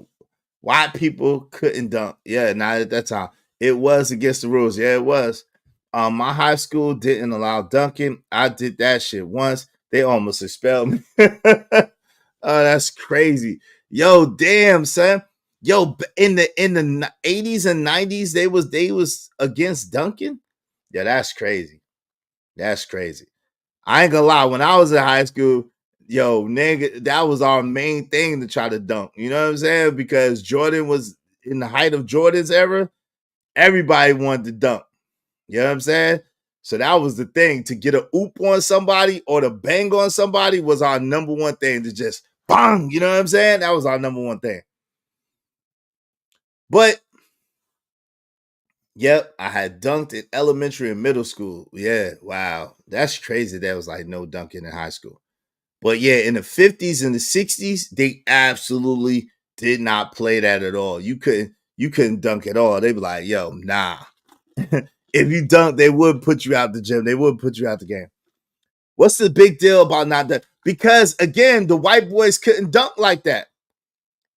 white people couldn't dunk. Yeah, not at that time. It was against the rules. Yeah, it was. My high school didn't allow dunking. I did that shit once. They almost expelled me. Oh, that's crazy. Yo, damn, son. Yo, in the 80s and 90s, they was against dunking. Yeah, that's crazy. That's crazy. I ain't gonna lie. When I was in high school, yo, nigga, that was our main thing to try to dunk. You know what I'm saying? Because Jordan was in the height of Jordan's era. Everybody wanted to dunk. You know what I'm saying? So that was the thing. To get a oop on somebody or to bang on somebody was our number one thing. To just bang, you know what I'm saying? That was our number one thing. But yep, I had dunked in elementary and middle school. Yeah, wow. That's crazy. That was like no dunking in high school. But yeah, in the 50s and the 60s, they absolutely did not play that at all. You couldn't dunk at all. They'd be like, yo, nah. If you dunk, they would put you out the gym. They would put you out the game. What's the big deal about not dunking? Because again, the white boys couldn't dunk like that.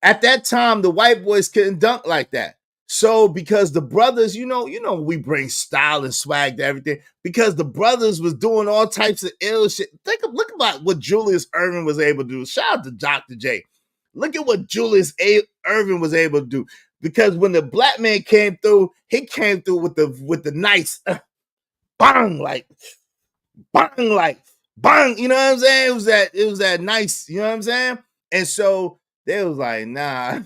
At that time, the white boys couldn't dunk like that. So because the brothers, you know, we bring style and swag to everything. Because the brothers was doing all types of ill shit. Look about what Julius Erving was able to do. Shout out to Dr. J. Look at what Julius Erving was able to do. Because when the black man came through, he came through with the nice bang, like bang. You know what I'm saying? It was that nice. You know what I'm saying? And so they was like, nah,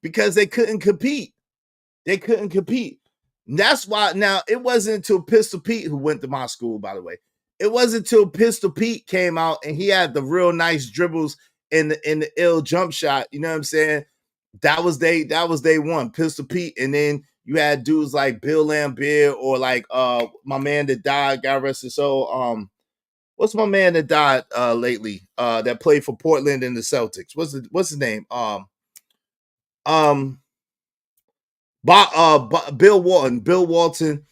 because they couldn't compete. They couldn't compete. And that's why now it wasn't until Pistol Pete, who went to my school, by the way. It wasn't until Pistol Pete came out and he had the real nice dribbles in the ill jump shot. You know what I'm saying? That was day one, Pistol Pete. And then You had dudes like Bill Laimbeer or like my man that died, God rest his soul. What's my man that died lately? That played for Portland and the Celtics. What's his name? Bill Walton,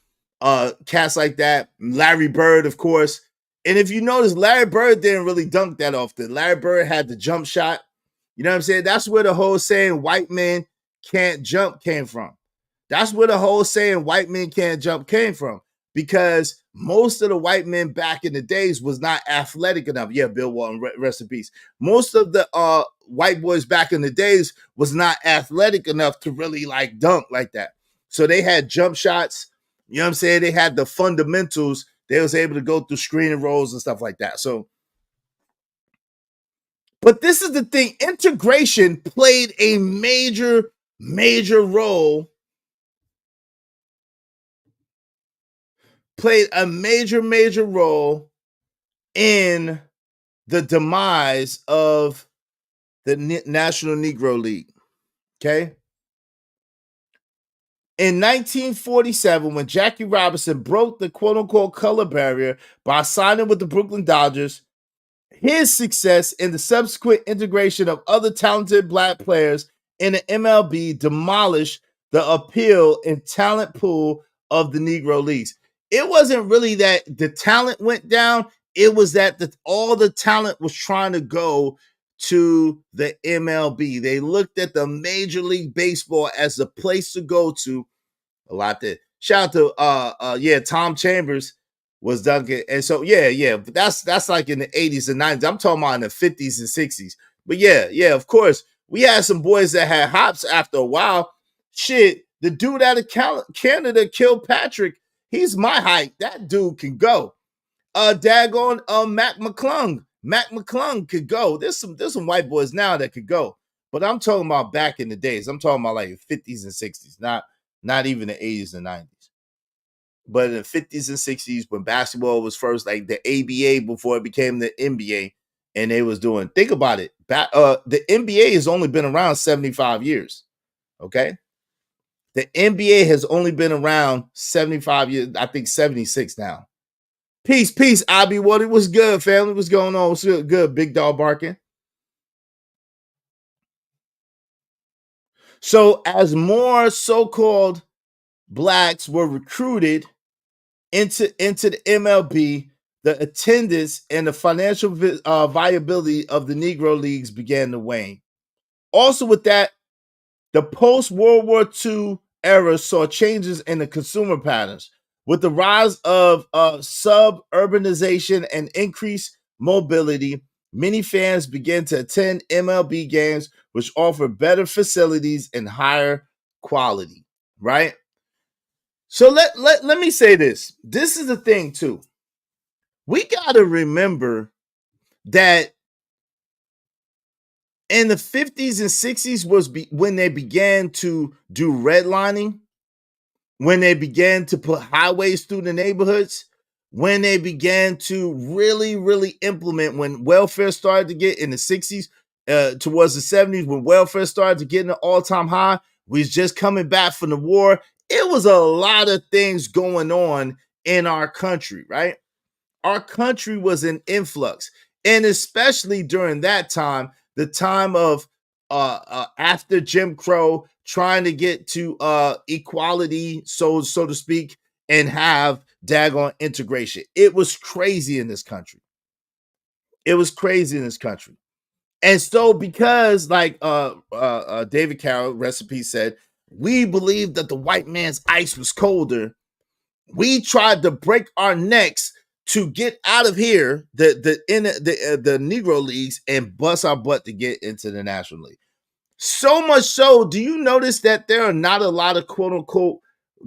cats like that. Larry Bird, of course. And if you notice, Larry Bird didn't really dunk that often. Larry Bird had the jump shot. You know what I'm saying? That's where the whole saying white men can't jump came from. That's where the whole saying white men can't jump came from. Because most of the white men back in the days was not athletic enough. Yeah, Bill Walton, rest in peace. Most of the white boys back in the days was not athletic enough to really like dunk like that. So they had jump shots. You know what I'm saying? They had the fundamentals. They was able to go through screen and rolls and stuff like that. So, but this is the thing. Integration played a major role. Played a major role in the demise of the National Negro League. Okay. In 1947, when Jackie Robinson broke the quote-unquote color barrier by signing with the Brooklyn Dodgers, his success in the subsequent integration of other talented black players in the MLB demolished the appeal and talent pool of the Negro Leagues. It wasn't really that the talent went down. It was that all the talent was trying to go to the MLB. They looked at the Major League Baseball as the place to go to. A lot there. Shout out to Tom Chambers was dunking. And so but that's like in the 80s and 90s. I'm talking about in the 50s and 60s. But yeah, of course. We had some boys that had hops after a while. Shit, the dude out of Canada, Kilpatrick, he's my height. That dude can go. Daggone Mac McClung. Mac McClung could go. There's some white boys now that could go. But I'm talking about back in the days. I'm talking about like 50s and 60s, not even the 80s and 90s. But in the 50s and 60s, when basketball was first, like the ABA before it became the NBA, and they was doing, think about it. The NBA has only been around 75 years. Okay. The NBA has only been around 75 years. I think 76 now. Peace, Abby. What was good, family? What's going on? What's good? Big dog barking. So as more so-called blacks were recruited into the MLB, the attendance and the financial viability of the Negro Leagues began to wane. Also with that, the post-World War II era saw changes in the consumer patterns. With the rise of suburbanization and increased mobility, many fans began to attend MLB games, which offer better facilities and higher quality, right? So let me say this. This is the thing, too. We got to remember that in the 50s and 60s was when they began to do redlining, when they began to put highways through the neighborhoods, when they began to really implement, when welfare started to get in the 60s, towards the 70s, when welfare started to get in an all-time high, we was just coming back from the war. It was a lot of things going on in our country, right? Our country was in influx. And especially during that time, the time of after Jim Crow, trying to get to equality, so to speak, and have daggone integration. It was crazy in this country. It was crazy in this country. And so because like David Carroll, recipe said, we believed that the white man's ice was colder. We tried to break our necks to get out of here, the Negro Leagues, and bust our butt to get into the National League. So much so, do you notice that there are not a lot of quote unquote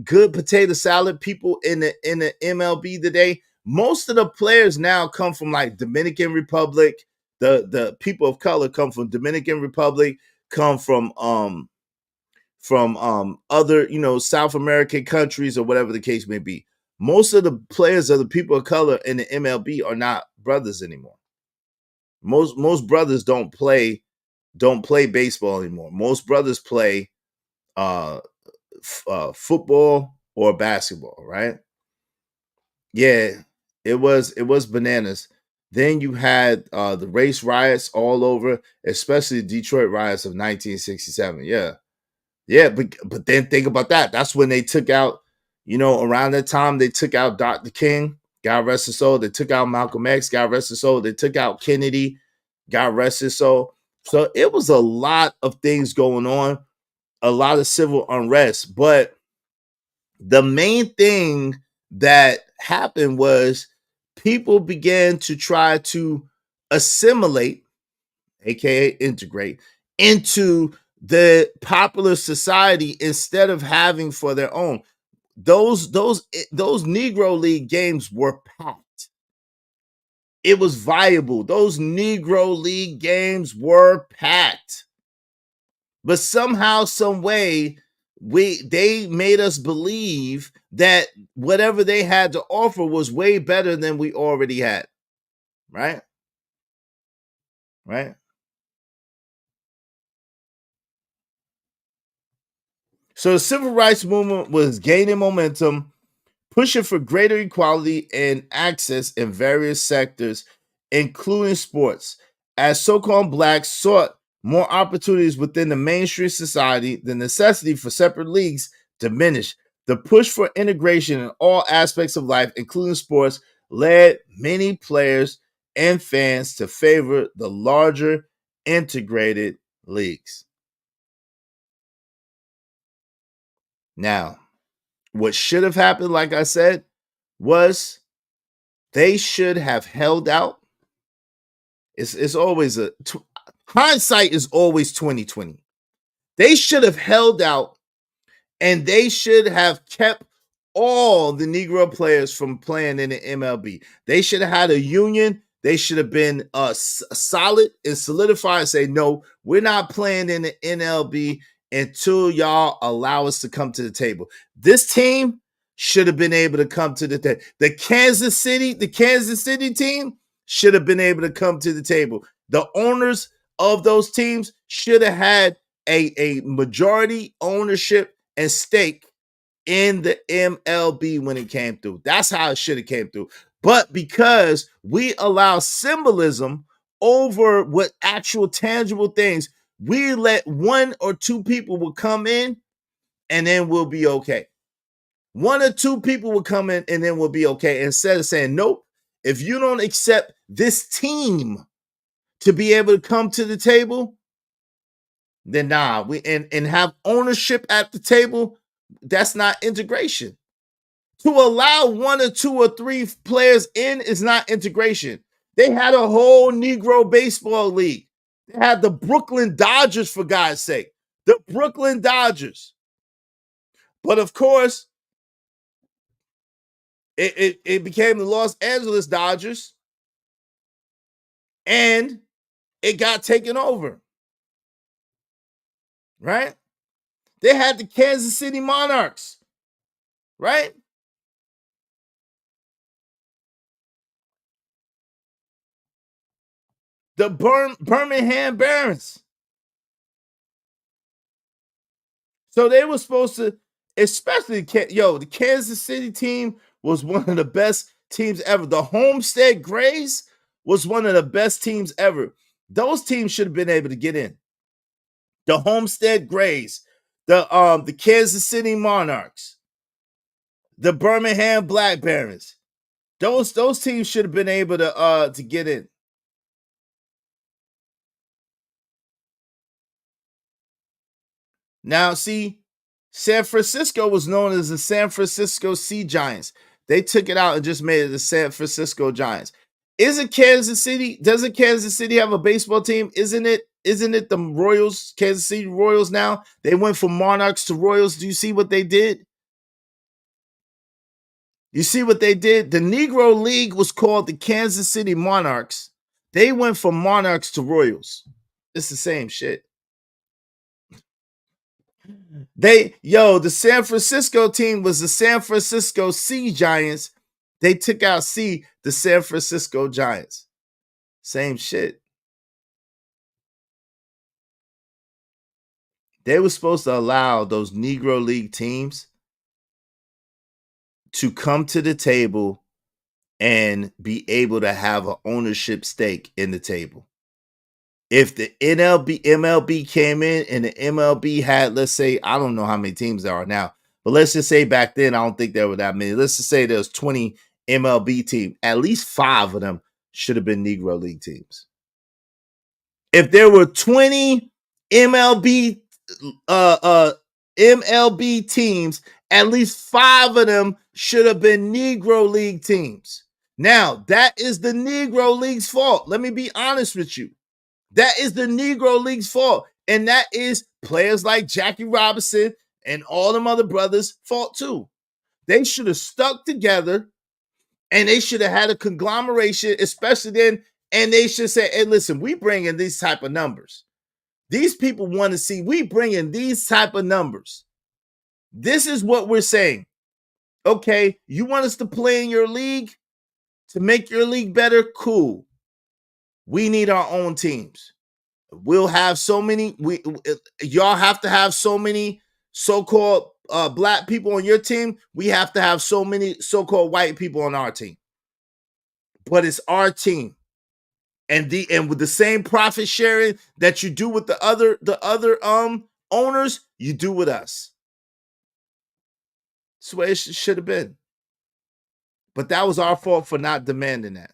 good potato salad people in the MLB today? Most of the players now come from like Dominican Republic. The people of color come from Dominican Republic, come from other, South American countries or whatever the case may be. Most of the players of the people of color in the MLB are not brothers anymore. Most brothers don't play baseball anymore. Most brothers play football or basketball, right? Yeah, it was bananas. Then you had the race riots all over, especially the Detroit riots of 1967. Yeah. Yeah, but then think about that. That's when they took out, around that time they took out Dr. King, God rest his soul. They took out Malcolm X, God rest his soul. They took out Kennedy, God rest his soul. So it was a lot of things going on, a lot of civil unrest. But the main thing that happened was people began to try to assimilate, aka integrate, into the popular society instead of having for their own. Those Negro League games were packed. It was viable. Those Negro League games were packed. But somehow, some way, they made us believe that whatever they had to offer was way better than we already had. Right? Right? So the civil rights movement was gaining momentum, pushing for greater equality and access in various sectors, including sports. As so-called blacks sought more opportunities within the mainstream society, the necessity for separate leagues diminished. The push for integration in all aspects of life, including sports, led many players and fans to favor the larger integrated leagues. Now, what should have happened, like I said, was they should have held out. It's always hindsight is always 2020. They should have held out, and they should have kept all the Negro players from playing in the MLB. They should have had a union. They should have been solid and solidified and say, no, we're not playing in the NLB until y'all allow us to come to the table. This team should have been able to come to the table. The Kansas City team should have been able to come to the table. The owners of those teams should have had a majority ownership and stake in the MLB when it came through. That's how it should have came through. But because we allow symbolism over what actual tangible things, we let one or two people will come in and then we'll be okay. One or two people will come in and then we'll be okay. Instead of saying, nope, if you don't accept this team to be able to come to the table, then nah, and have ownership at the table, that's not integration. To allow one or two or three players in is not integration. They had a whole Negro baseball league. They had the Brooklyn Dodgers, for God's sake. The Brooklyn Dodgers. But of course, it became the Los Angeles Dodgers, and it got taken over. Right? They had the Kansas City Monarchs. Right? The Birmingham Barons. So they were supposed to, especially the Kansas City team was one of the best teams ever. The Homestead Grays was one of the best teams ever. Those teams should have been able to get in. The Homestead Grays, the Kansas City Monarchs, the Birmingham Black Barons. Those teams should have been able to get in. Now, see, San Francisco was known as the San Francisco Sea Giants. They took it out and just made it the San Francisco Giants. Doesn't Kansas City have a baseball team? Isn't it the Royals, Kansas City Royals now? They went from Monarchs to Royals. Do you see what they did? You see what they did? The Negro League was called the Kansas City Monarchs. They went from Monarchs to Royals. It's the same shit. The San Francisco team was the San Francisco Sea Giants. They took out the San Francisco Giants. Same shit. They were supposed to allow those Negro League teams to come to the table and be able to have an ownership stake in the table. If the MLB came in and the MLB had, let's say, I don't know how many teams there are now, but let's just say back then, I don't think there were that many. Let's just say there's 20 MLB teams. At least 5 of them should have been Negro League teams. If there were 20 MLB teams, at least 5 of them should have been Negro League teams. Now, that is the Negro League's fault. Let me be honest with you. That is the Negro League's fault. And that is players like Jackie Robinson and all them other brothers' fault too. They should have stuck together and they should have had a conglomeration, especially then, and they should say, hey, listen, we bring in these type of numbers. These people want to see, we bring in these type of numbers. This is what we're saying. Okay, you want us to play in your league to make your league better? Cool. We need our own teams. We'll have so many, y'all have to have so many so-called black people on your team. We have to have so many so-called white people on our team. But it's our team. And with the same profit sharing that you do with the other owners, you do with us. That's the way it should have been. But that was our fault for not demanding that.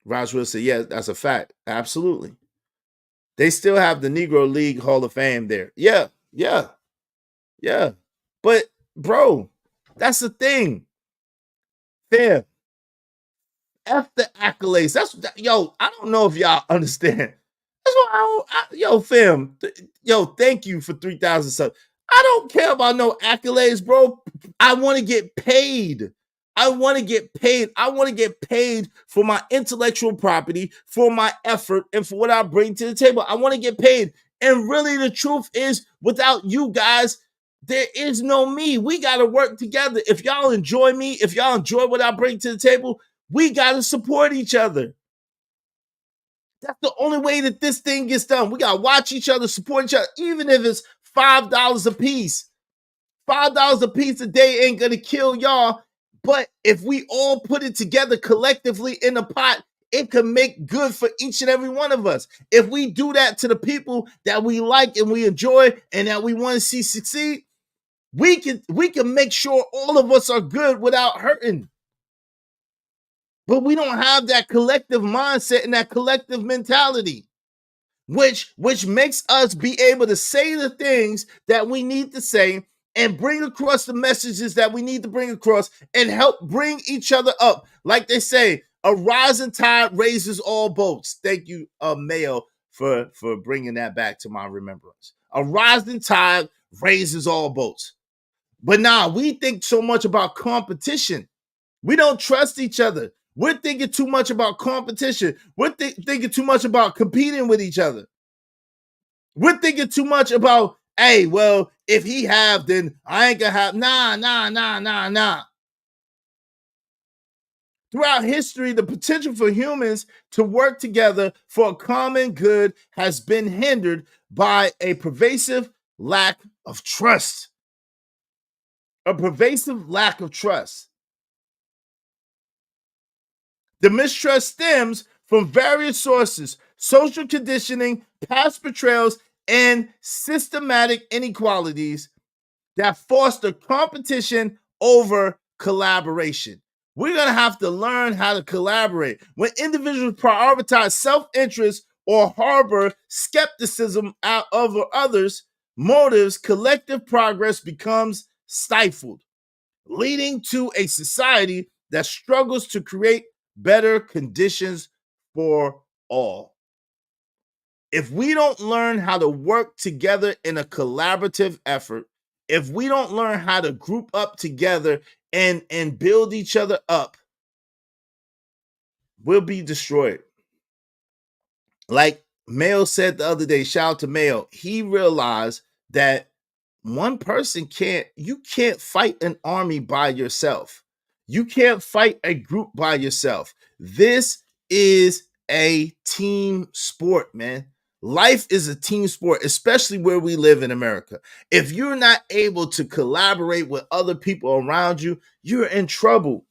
Raj will say, yeah, that's a fact. Absolutely. They still have the Negro League Hall of Fame there. Yeah. But, bro, that's the thing. Fam, F the accolades. Yo, I don't know if y'all understand. That's why fam, thank you for 3,000 subs. I don't care about no accolades, bro. I want to get paid. I want to get paid for my intellectual property, for my effort, and for what I bring to the table. I want to get paid. And really, the truth is, without you guys, there is no me. We got to work together. If y'all enjoy me, if y'all enjoy what I bring to the table, we got to support each other. That's the only way that this thing gets done. We got to watch each other, support each other, even if it's $5 a piece. $5 a piece a day ain't going to kill y'all. But if we all put it together collectively in a pot, it can make good for each and every one of us. If we do that to the people that we like and we enjoy and that we want to see succeed, we can make sure all of us are good without hurting. But we don't have that collective mindset and that collective mentality, which makes us be able to say the things that we need to say and bring across the messages that we need to bring across and help bring each other up. Like they say, a rising tide raises all boats. Thank you, Mayo, for bringing that back to my remembrance. A rising tide raises all boats. But now we think so much about competition. We don't trust each other. We're thinking too much about competition. We're thinking too much about competing with each other. We're thinking too much about, hey, well, if he have, then I ain't gonna have. Nah. Throughout history, the potential for humans to work together for a common good has been hindered by a pervasive lack of trust. A pervasive lack of trust. The mistrust stems from various sources: social conditioning, past betrayals, and systematic inequalities that foster competition over collaboration. We're going to have to learn how to collaborate. When individuals prioritize self-interest or harbor skepticism over others' motives, collective progress becomes stifled, leading to a society that struggles to create better conditions for all. If we don't learn how to work together in a collaborative effort, if we don't learn how to group up together and build each other up, we'll be destroyed. Like Mayo said the other day, shout out to Mayo, he realized that one person you can't fight an army by yourself. You can't fight a group by yourself. This is a team sport, man. Life is a team sport, especially where we live in America. If you're not able to collaborate with other people around you, you're in trouble.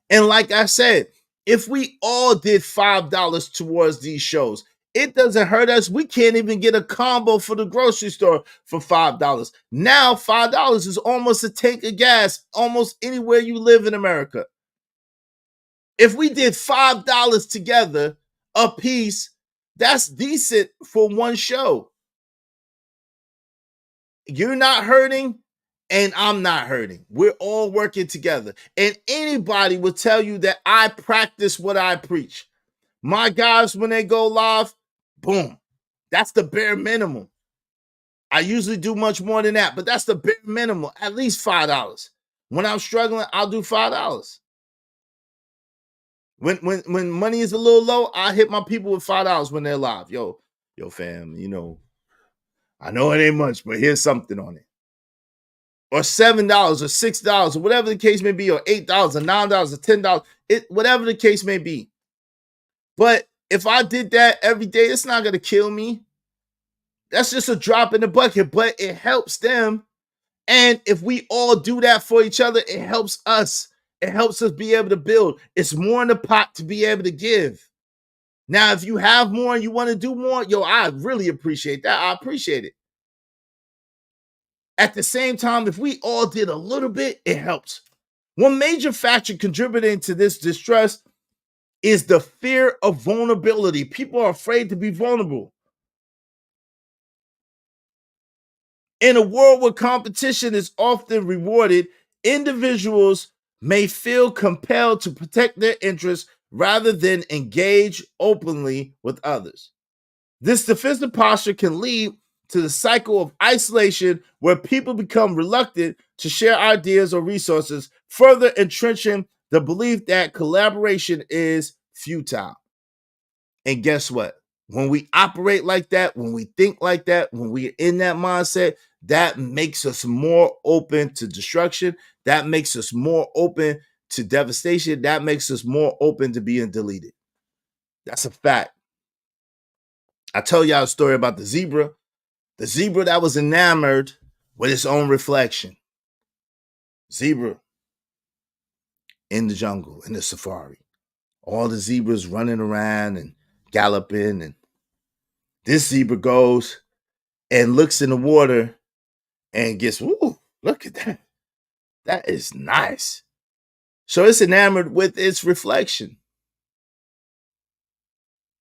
And like I said, if we all did $5 towards these shows, it doesn't hurt us. We can't even get a combo for the grocery store for $5. Now, $5 is almost a tank of gas almost anywhere you live in America. If we did $5 together a piece, that's decent for one show. You're not hurting, and I'm not hurting. We're all working together. And anybody will tell you that I practice what I preach. My guys, when they go live, boom. That's the bare minimum. I usually do much more than that, but that's the bare minimum, at least $5. When I'm struggling, I'll do $5. When money is a little low, I hit my people with $5 when they're live. Yo, fam, I know it ain't much, but here's something on it. Or $7 or $6 or whatever the case may be, or $8 or $9 or $10, whatever the case may be. But if I did that every day, it's not going to kill me. That's just a drop in the bucket, but it helps them. And if we all do that for each other, it helps us. It helps us be able to build. It's more in the pot to be able to give. Now, if you have more and you want to do more, I really appreciate that. I appreciate it. At the same time, if we all did a little bit, it helps. One major factor contributing to this distrust is the fear of vulnerability. People are afraid to be vulnerable. In a world where competition is often rewarded, individuals may feel compelled to protect their interests rather than engage openly with others. This defensive posture can lead to the cycle of isolation where people become reluctant to share ideas or resources, further entrenching the belief that collaboration is futile. And guess what? When we operate like that, when we think like that, when we're in that mindset, that makes us more open to destruction. That makes us more open to devastation. That makes us more open to being deleted. That's a fact. I tell y'all a story about the zebra that was enamored with its own reflection. Zebra in the jungle, in the safari. All the zebras running around and galloping. And this zebra goes and looks in the water and gets, ooh, look at that. That is nice. So it's enamored with its reflection.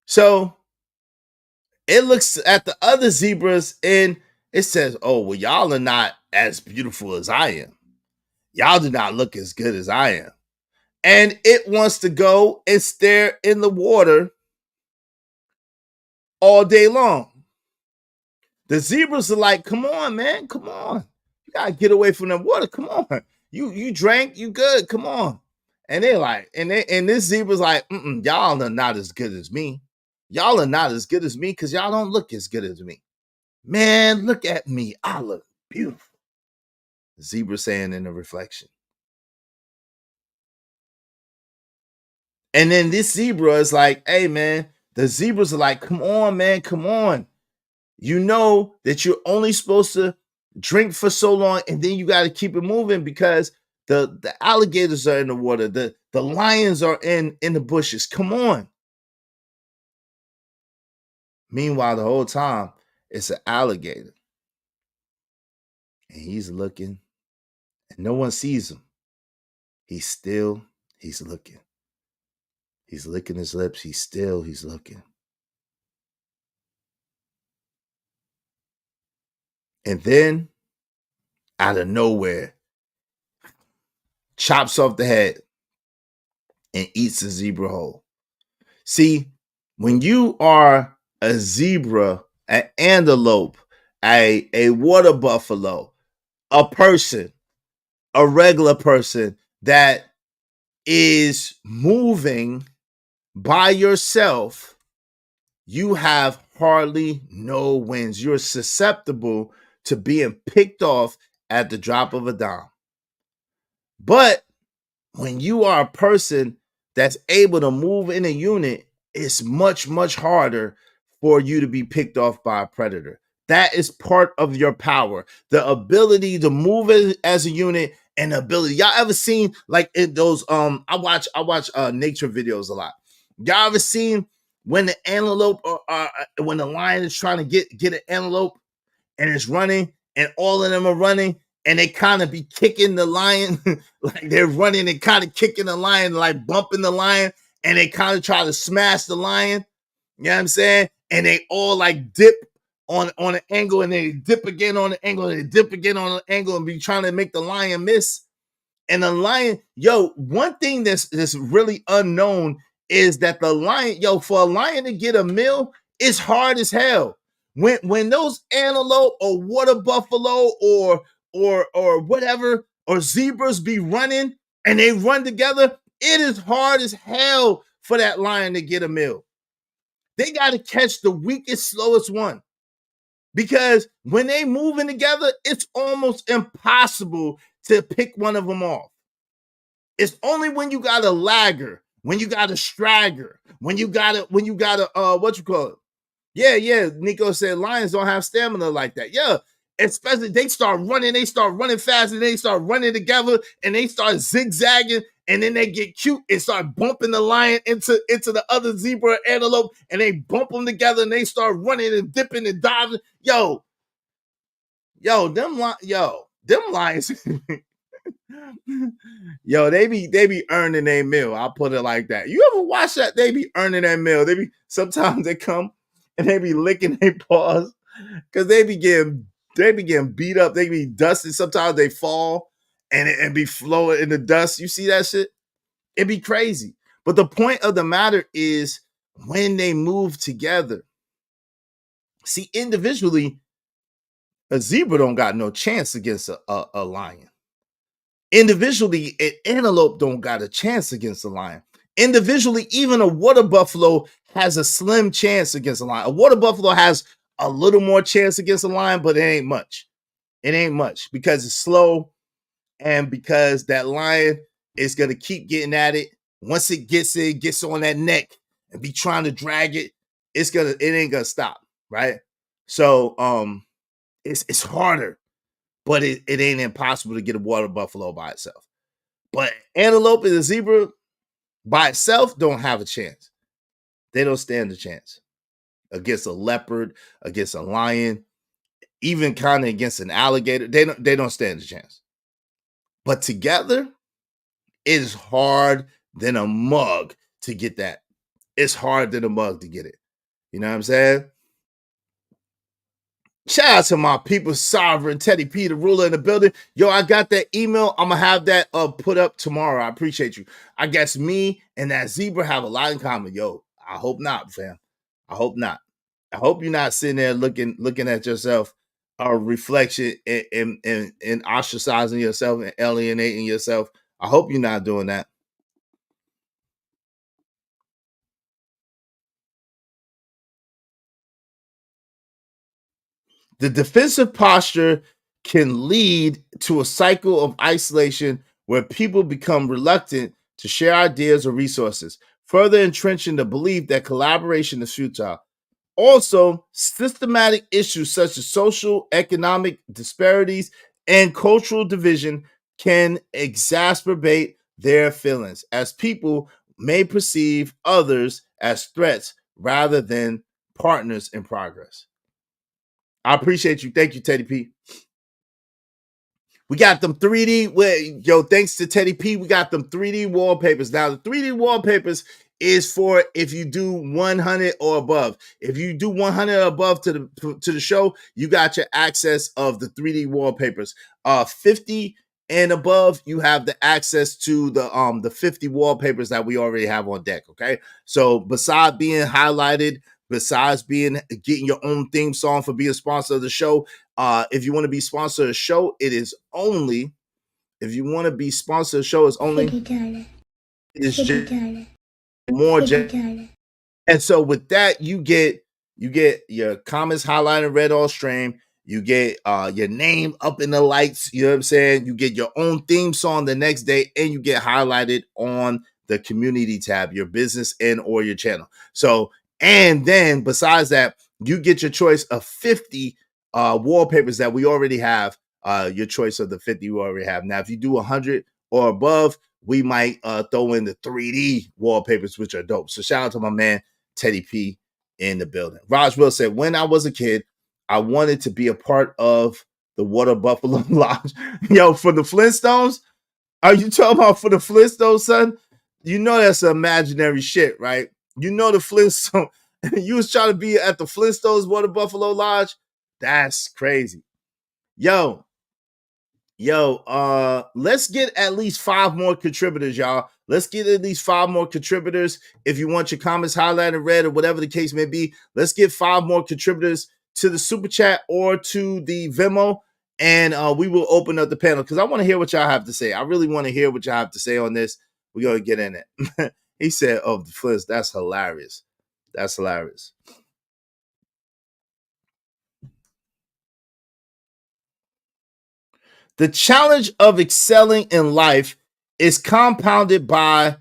So it looks at the other zebras and it says, oh, well, y'all are not as beautiful as I am. Y'all do not look as good as I am. And it wants to go and stare in the water all day long. The zebras are like, come on, man, come on. You gotta get away from the water. Come on. You drank, you good, come on. And they're like, and this zebra's like, y'all are not as good as me. Y'all are not as good as me because y'all don't look as good as me. Man, look at me. I look beautiful. The zebra saying in the reflection. And then this zebra is like, hey, man, the zebras are like, come on, man, come on. You know that you're only supposed to drink for so long and then you got to keep it moving because the alligators are in the water. The lions are in the bushes. Come on. Meanwhile, the whole time, it's an alligator. And he's looking and no one sees him. He's looking. He's licking his lips. He's looking. And then, out of nowhere, chops off the head and eats the zebra whole. See, when you are a zebra, an antelope, a water buffalo, a person, a regular person that is moving by yourself, you have hardly no wins. You're susceptible to being picked off at the drop of a dime. But when you are a person that's able to move in a unit, it's much, much harder for you to be picked off by a predator. That is part of your power. The ability to move as a unit and the ability. Y'all ever seen like in those I watch nature videos a lot. Y'all ever seen when the antelope or when the lion is trying to get an antelope and it's running and all of them are running and they kind of be kicking the lion like they're running and kind of kicking the lion, like bumping the lion, and they kind of try to smash the lion. You know what I'm saying? And they all like dip on an angle and they dip again on the angle and they dip again on the angle and be trying to make the lion miss. And the lion, one thing that's really unknown is that the lion, for a lion to get a meal, it's hard as hell. When those antelope or water buffalo or whatever or zebras be running and they run together, it is hard as hell for that lion to get a meal. They got to catch the weakest, slowest one. Because when they moving together, it's almost impossible to pick one of them off. It's only when you got a lagger, when you got a stragger, when you got a what you call it? Yeah. Nico said lions don't have stamina like that. Yeah, especially they start running fast, and they start running together, and they start zigzagging, and then they get cute and start bumping the lion into the other zebra or antelope, and they bump them together, and they start running and dipping and diving. Them lions. They be earning their meal. I'll put it like that. You ever watch that? They be earning their meal. Sometimes they come and they be licking their paws because they be getting beat up. They be dusted. Sometimes they fall and be flowing in the dust. You see that shit? It'd be crazy. But the point of the matter is when they move together. See, individually, a zebra don't got no chance against a lion. Individually, an antelope don't got a chance against a lion. Individually, even a water buffalo has a slim chance against a lion. A water buffalo has a little more chance against a lion, but it ain't much. It ain't much because it's slow and because that lion is going to keep getting at it. Once it gets on that neck and be trying to drag it, it ain't going to stop, right? So it's harder. But it ain't impossible to get a water buffalo by itself. But antelope and a zebra by itself don't have a chance. They don't stand a chance against a leopard, against a lion, even kind of against an alligator. They don't stand a chance. But together, it is hard than a mug to get that. It's hard than a mug to get it. You know what I'm saying? Shout out to my people, Sovereign, Teddy P, the ruler in the building. I got that email. I'm going to have that put up tomorrow. I appreciate you. I guess me and that zebra have a lot in common. I hope not, fam. I hope not. I hope you're not sitting there looking at yourself, a reflection and ostracizing yourself and alienating yourself. I hope you're not doing that. The defensive posture can lead to a cycle of isolation where people become reluctant to share ideas or resources, further entrenching the belief that collaboration is futile. Also, systematic issues such as social, economic disparities, and cultural division can exacerbate their feelings, as people may perceive others as threats rather than partners in progress. I appreciate you. Thank you, Teddy P. We got them 3D. Thanks to Teddy P, we got them 3D wallpapers. Now, the 3D wallpapers is for if you do 100 or above. If you do 100 or above to the show, you got your access of the 3D wallpapers. 50 and above, you have the access to the 50 wallpapers that we already have on deck. Okay, so besides being highlighted, besides getting your own theme song for being a sponsor of the show, if you want to be sponsor of the show, it is only. If you want to be sponsor of the show, it's only. It's just more. And so with that, you get your comments highlighted red all stream. You get your name up in the lights. You know what I'm saying? You get your own theme song the next day, and you get highlighted on the community tab, your business and or your channel. So And then besides that, you get your choice of 50 wallpapers that we already have. Your choice of the 50 we already have. Now, if you do 100 or above, we might throw in the 3D wallpapers, which are dope. So shout out to my man Teddy P in the building. Raj Will said, when I was a kid, I wanted to be a part of the Water Buffalo Lodge. Yo, for the Flintstones? Are you talking about for the Flintstones, son? You know that's imaginary shit, right? You know the Flintstones. You was trying to be at the Flintstones Water Buffalo Lodge? That's crazy. Yo, let's get at least 5 more contributors, y'all. Let's get at least 5 more contributors. If you want your comments highlighted red or whatever the case may be, let's get 5 more contributors to the super chat or to the Venmo, and we will open up the panel because I want to hear what y'all have to say. I really want to hear what y'all have to say on this. We're gonna get in it. He said, "Oh, the Flintstones. That's hilarious. That's hilarious." The challenge of excelling in life is compounded by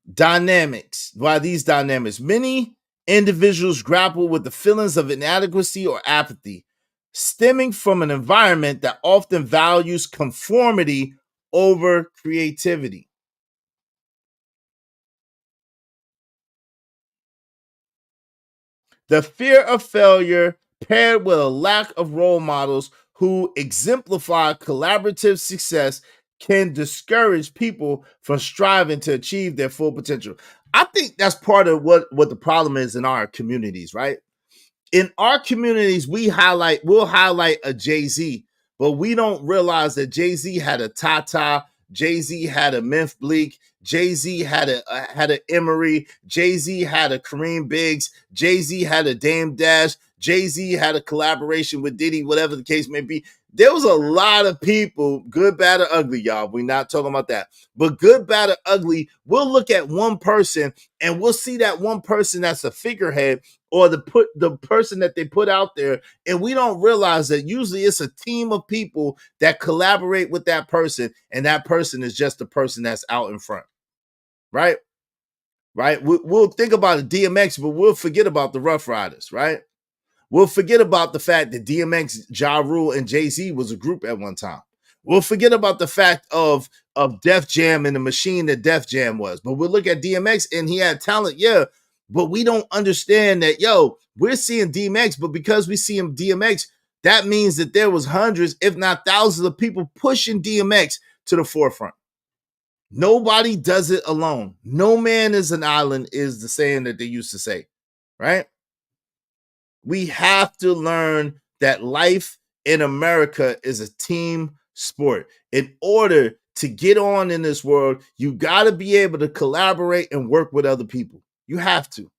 these dynamics. Many individuals grapple with the feelings of inadequacy or apathy, stemming from an environment that often values conformity over creativity. The fear of failure, paired with a lack of role models who exemplify collaborative success, can discourage people from striving to achieve their full potential. I think that's part of what the problem is in our communities, right? In our communities, we'll highlight a Jay-Z, but we don't realize that Jay-Z had a Tata, Jay-Z had a Memphis Bleak, Jay-Z had a Emery, Jay-Z had a Kareem Biggs, Jay-Z had a Dame Dash, Jay-Z had a collaboration with Diddy, whatever the case may be. There was a lot of people, good, bad, or ugly, y'all. We're not talking about that. But good, bad, or ugly, we'll look at one person and we'll see that one person that's a figurehead or the person that they put out there, and we don't realize that usually it's a team of people that collaborate with that person, and that person is just the person that's out in front, right? Right? We'll think about a DMX, but we'll forget about the Rough Riders, right? We'll forget about the fact that DMX, Ja Rule, and Jay-Z was a group at one time. We'll forget about the fact of Def Jam and the machine that Def Jam was. But we'll look at DMX and he had talent, yeah. But we don't understand that, we're seeing DMX, but because we see him DMX, that means that there was hundreds, if not thousands of people pushing DMX to the forefront. Nobody does it alone. No man is an island is the saying that they used to say, right? We have to learn that life in America is a team sport. In order to get on in this world, you got to be able to collaborate and work with other people. You have to.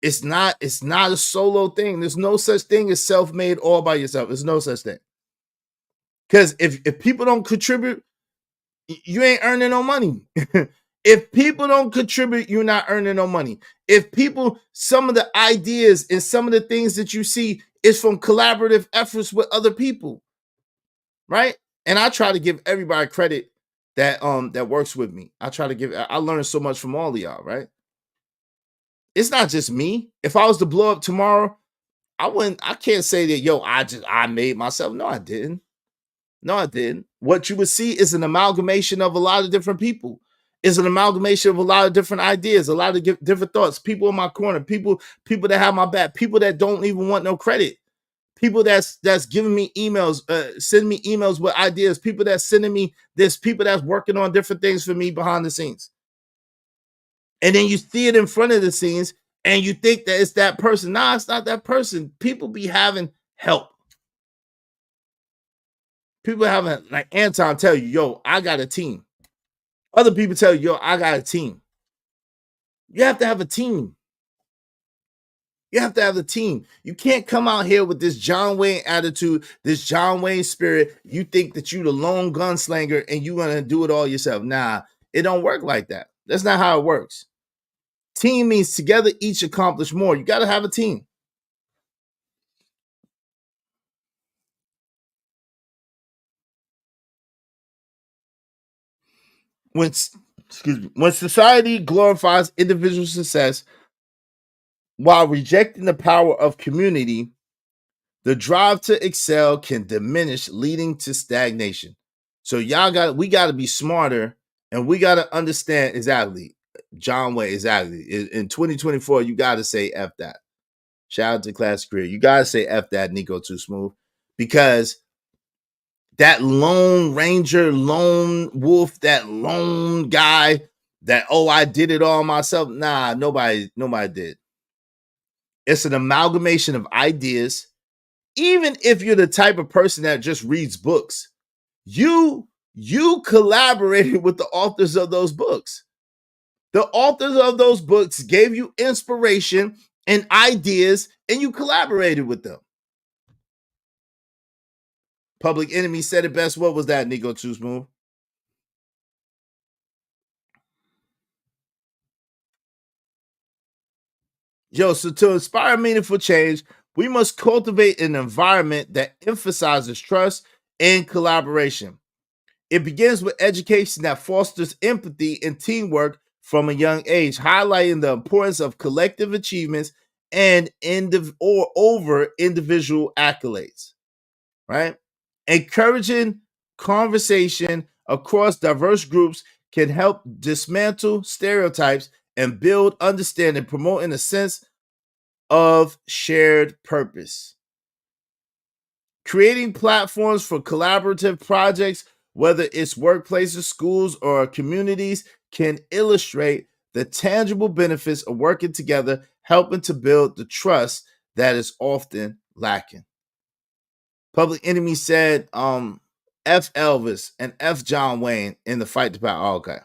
It's not a solo thing. There's no such thing as self-made all by yourself. There's no such thing. Because if people don't contribute, you ain't earning no money. If people don't contribute, you're not earning no money. If some of the ideas and some of the things that you see is from collaborative efforts with other people, right? And I try to give everybody credit that works with me. I learned so much from all of y'all, right? It's not just me. If I was to blow up tomorrow, I can't say that, I made myself. No, I didn't. What you would see is an amalgamation of a lot of different people. It's an amalgamation of a lot of different ideas, a lot of different thoughts, people in my corner, people that have my back, people that don't even want no credit, people that's giving me emails, sending me emails with ideas, people that's sending me this, people that's working on different things for me behind the scenes. And then you see it in front of the scenes and you think that it's that person. Nah, it's not that person. People be having help. People having, like Anton tell you, I got a team. Other people tell you, I got a team. You have to have a team. You have to have a team. You can't come out here with this John Wayne attitude, this John Wayne spirit. You think that you the lone gunslinger and you're going to do it all yourself. Nah, it don't work like that. That's not how it works. Team means together each accomplish more. You got to have a team. When society glorifies individual success, while rejecting the power of community, the drive to excel can diminish, leading to stagnation. So we got to be smarter, and we got to understand exactly, John Wayne, exactly. In 2024, you got to say F that. Shout out to Class Career. You got to say F that, Nico Too Smooth, because that lone ranger, lone wolf, that lone guy that, oh, I did it all myself. Nah, nobody did. It's an amalgamation of ideas. Even if you're the type of person that just reads books, you collaborated with the authors of those books. The authors of those books gave you inspiration and ideas, and you collaborated with them. Public Enemy said it best. What was that, Nico Too Smooth? Yo, so to inspire meaningful change, we must cultivate an environment that emphasizes trust and collaboration. It begins with education that fosters empathy and teamwork from a young age, highlighting the importance of collective achievements and over individual accolades, right? Encouraging conversation across diverse groups can help dismantle stereotypes and build understanding, promoting a sense of shared purpose. Creating platforms for collaborative projects, whether it's workplaces, schools, or communities, can illustrate the tangible benefits of working together, helping to build the trust that is often lacking. Public Enemy said, F Elvis and F John Wayne in the fight to power. Oh, okay.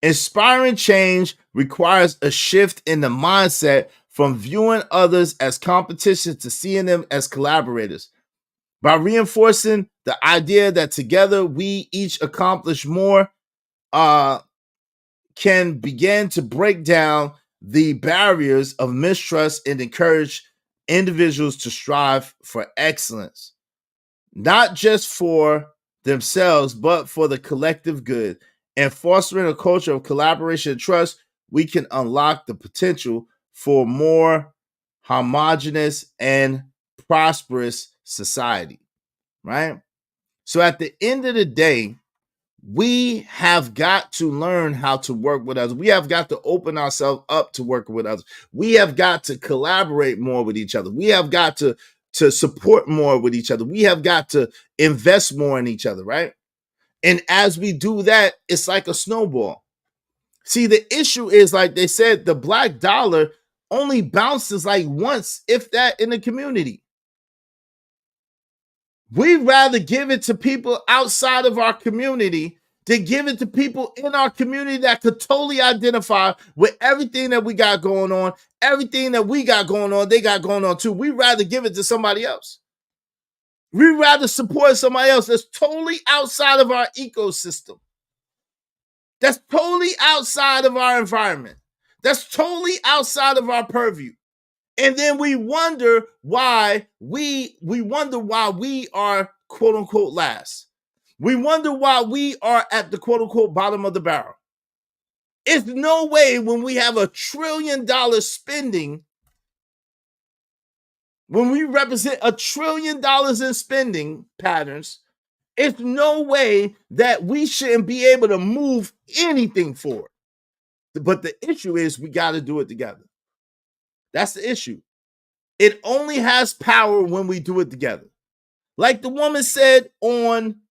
Inspiring change requires a shift in the mindset from viewing others as competition to seeing them as collaborators. By reinforcing the idea that together we each accomplish more, can begin to break down the barriers of mistrust and encourage individuals to strive for excellence, not just for themselves, but for the collective good. And fostering a culture of collaboration and trust, we can unlock the potential for more homogeneous and prosperous society, right? So at the end of the day, we have got to learn how to work with others. We have got to open ourselves up to working with others. We have got to collaborate more with each other. We have got to support more with each other. We have got to invest more in each other, right? And as we do that, it's like a snowball. See, the issue is, like they said, the black dollar only bounces like once, if that, in the community. We'd rather give it to people outside of our community than give it to people in our community that could totally identify with everything that we got going on. Everything that we got going on, they got going on too. We'd rather give it to somebody else. We'd rather support somebody else that's totally outside of our ecosystem. That's totally outside of our environment. That's totally outside of our purview. And then we wonder why we are quote unquote last. We wonder why we are at the quote unquote bottom of the barrel. It's no way when we have $1 trillion spending, when we represent $1 trillion in spending patterns, it's no way that we shouldn't be able to move anything forward. But the issue is we got to do it together. That's the issue. It only has power when we do it together. Like the woman said on,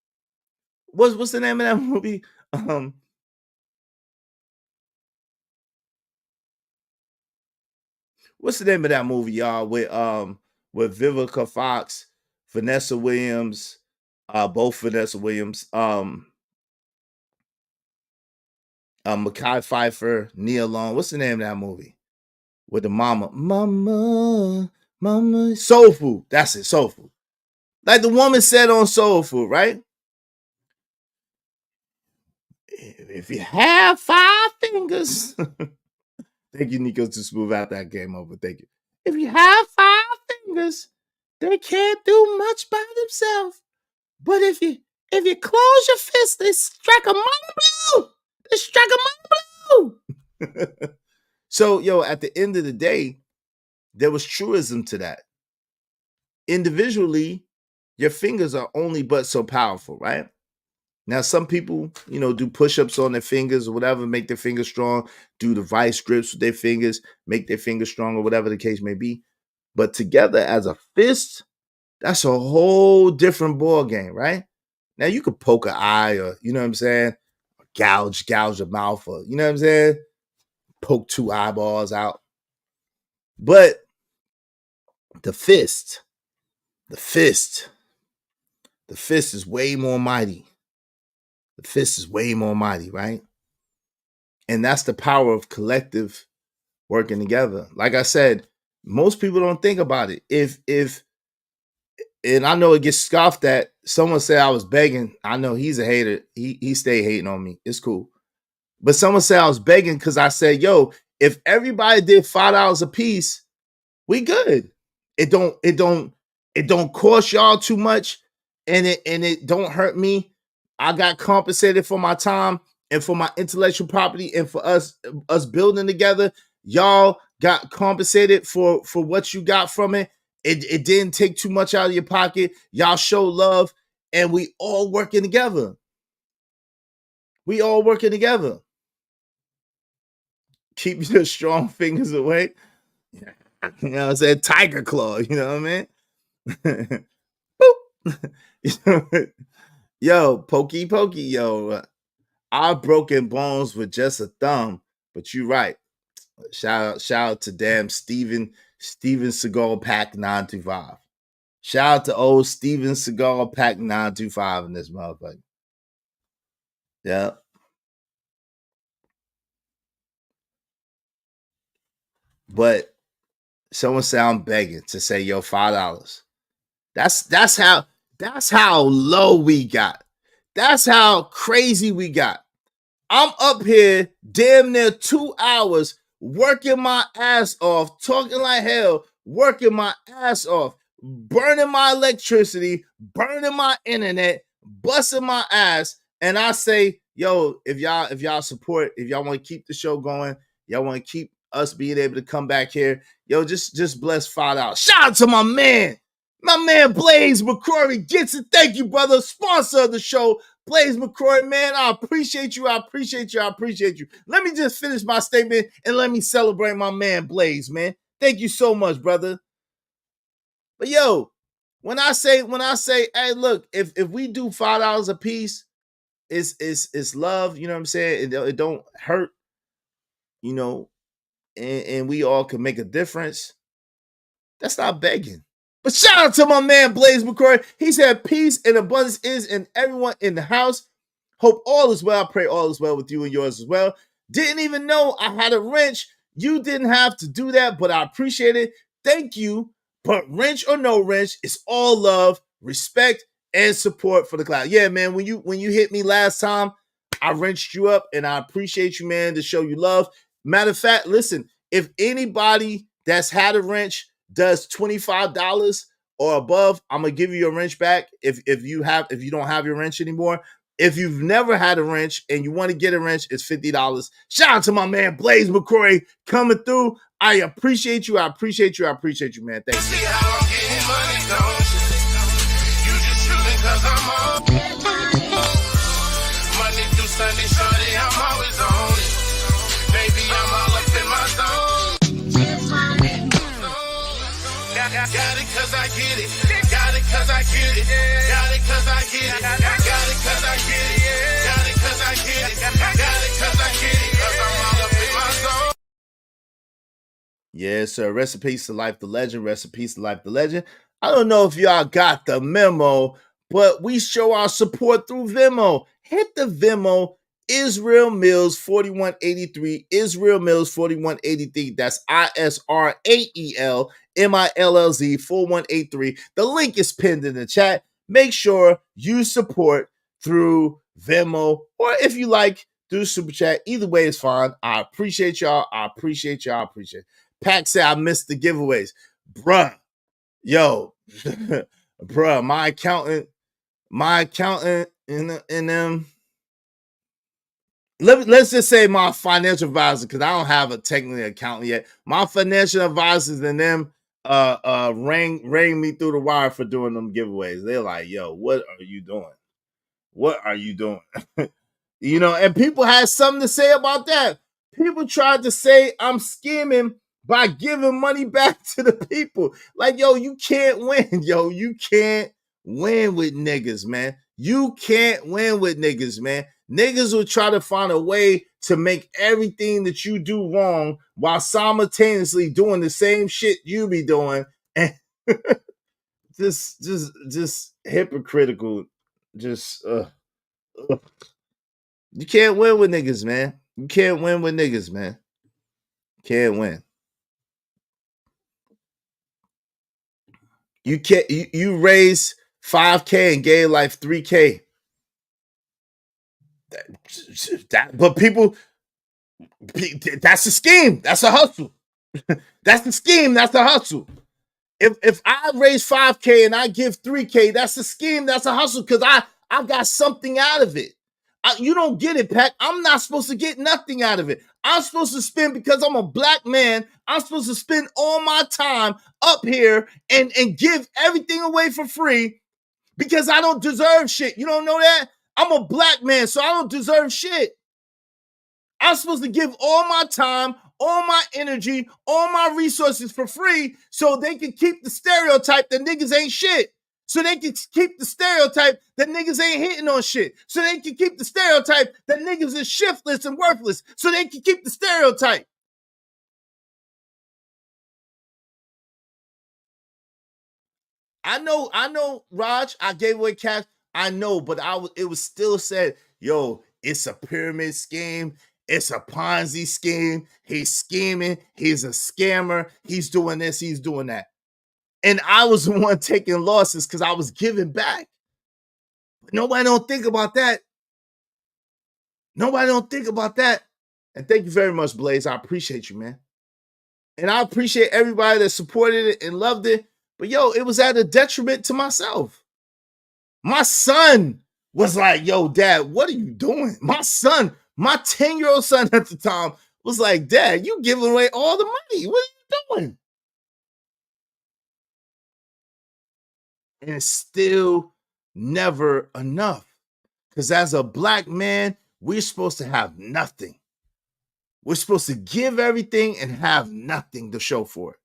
what's the name of that movie? What's the name of that movie, y'all? With Vivica Fox, Vanessa Williams, both Vanessa Williams, Mekhi Phifer, Nia Long. What's the name of that movie? With the mama, Soul Food. That's it, Soul Food. Like the woman said on Soul Food, right? If you have 5 fingers, thank you, Nico, to smooth out that game over. Thank you. If you have 5 fingers, they can't do much by themselves. But if you close your fist, they strike a money blow. They strike a money blow. So, yo, at the end of the day, there was truism to that. Individually, your fingers are only but so powerful, right? Now, some people, do push-ups on their fingers or whatever, make their fingers strong, do the vice grips with their fingers, make their fingers strong or whatever the case may be. But together as a fist, that's a whole different ball game, right? Now, you could poke an eye or, you know what I'm saying, gouge a mouth or, you know what I'm saying, poke two eyeballs out. But the fist is way more mighty. The fist is way more mighty, right? And that's the power of collective working together. Like I said, most people don't think about it. If and I know it gets scoffed at. Someone said I was begging. I know he's a hater. He stayed hating on me. It's cool. But someone said I was begging because I said, yo, if everybody did $5 a piece, we good. It don't cost y'all too much, and it don't hurt me. I got compensated for my time and for my intellectual property and for us building together. Y'all got compensated for what you got from it. It didn't take too much out of your pocket. Y'all show love, and we all working together. We all working together. Keep your strong fingers away. You know what I'm saying? Tiger claw, you know what I mean? Boop. Yo, pokey, yo. I've broken bones with just a thumb, but you're right. Shout out to damn Steven Seagal Pack 925. Shout out to old Steven Seagal Pack 925 in this motherfucker. Yeah. But someone said I'm begging to say, yo, $5. That's how low we got. That's how crazy we got. I'm up here damn near 2 hours working my ass off, talking like hell, working my ass off, burning my electricity, burning my internet, busting my ass. And I say, yo, if y'all support, if y'all want to keep the show going, y'all want to keep us being able to come back here, yo, just bless $5. Shout out to my man Blaze McCrory gets it. Thank you, brother. Sponsor of the show, Blaze McCrory, man. I appreciate you. Let me just finish my statement and let me celebrate my man Blaze, man. Thank you so much, brother. But yo, when I say, hey, look, if we do $5 a piece, it's love, you know what I'm saying? It don't hurt, and we all can make a difference. That's not begging. But shout out to my man Blaze McCrory. He said peace and abundance is in everyone in the house. Hope all is well. I pray all is well with you and yours as well. Didn't even know I had a wrench. You didn't have to do that, but I appreciate it. Thank you. But wrench or no wrench, it's all love, respect, and support for the cloud. Yeah, man, when you hit me last time, I wrenched you up, and I appreciate you, man, to show you love. Matter of fact, listen, if anybody that's had a wrench does $25 or above, I'm gonna give you your wrench back if you don't have your wrench anymore. If you've never had a wrench and you want to get a wrench, it's $50. Shout out to my man Blaze McCrory coming through. I appreciate you. I appreciate you, man. Thank you. See how I'm getting money, don't you? You just shooting 'cause I'm on. Monday through Sunday, shorty, I'm always on it. Baby, I'm all up in my zone. Got it 'cause I get it. Got it 'cause I get it. Got it 'cause I get it. Got it 'cause I get it. Got it 'cause I get it. Got it 'cause I get it. 'Cause I'm all up in my zone. Yes, sir. Rest in peace to Life the Legend. Rest in peace to Life the Legend. I don't know if y'all got the memo, but we show our support through Venmo. Hit the Venmo, Israel Mills 4183. Israel Mills 4183. That's ISRAEL MILLZ 4183. The link is pinned in the chat. Make sure you support through Venmo, or if you like, through Super Chat. Either way is fine. I appreciate y'all. Pack said I missed the giveaways. Bruh. Yo. Bruh, my accountant in them. let's just say my financial advisor, because I don't have a technically accountant yet. My financial advisors and them rang me through the wire for doing them giveaways. They're like, yo, what are you doing? What are you doing? You know, and people had something to say about that. People tried to say I'm scheming by giving money back to the people. Like, yo, you can't win. Yo, you can't win with niggas, man. You can't win with niggas, man. Niggas will try to find a way to make everything that you do wrong while simultaneously doing the same shit you be doing. And just hypocritical. Just you can't win with niggas, man. You can't win with niggas, man. Can't win. You can't. You raise 5K and gave like 3K. But people, that's a scheme. That's a hustle. That's the scheme. That's the hustle. If I raise 5K and I give 3K, that's a scheme. That's a hustle because I got something out of it. You don't get it, Pat. I'm not supposed to get nothing out of it. I'm supposed to spend, because I'm a black man, I'm supposed to spend all my time up here and give everything away for free because I don't deserve shit. You don't know that? I'm a black man, so I don't deserve shit. I'm supposed to give all my time, all my energy, all my resources for free so they can keep the stereotype that niggas ain't shit. So they can keep the stereotype that niggas ain't hitting on shit. So they can keep the stereotype that niggas is shiftless and worthless. So they can keep the stereotype. I know, Raj, I gave away cash. I know, but it was still said, yo, it's a pyramid scheme. It's a Ponzi scheme. He's scheming. He's a scammer. He's doing this. He's doing that. And I was the one taking losses because I was giving back. But nobody don't think about that. Nobody don't think about that. And thank you very much, Blaze. I appreciate you, man. And I appreciate everybody that supported it and loved it. But yo, it was at a detriment to myself. My son was like, yo, Dad, what are you doing? My son, my 10-year-old son at the time was like, Dad, you giving away all the money. What are you doing? And it's still never enough. Because as a black man, we're supposed to have nothing. We're supposed to give everything and have nothing to show for it.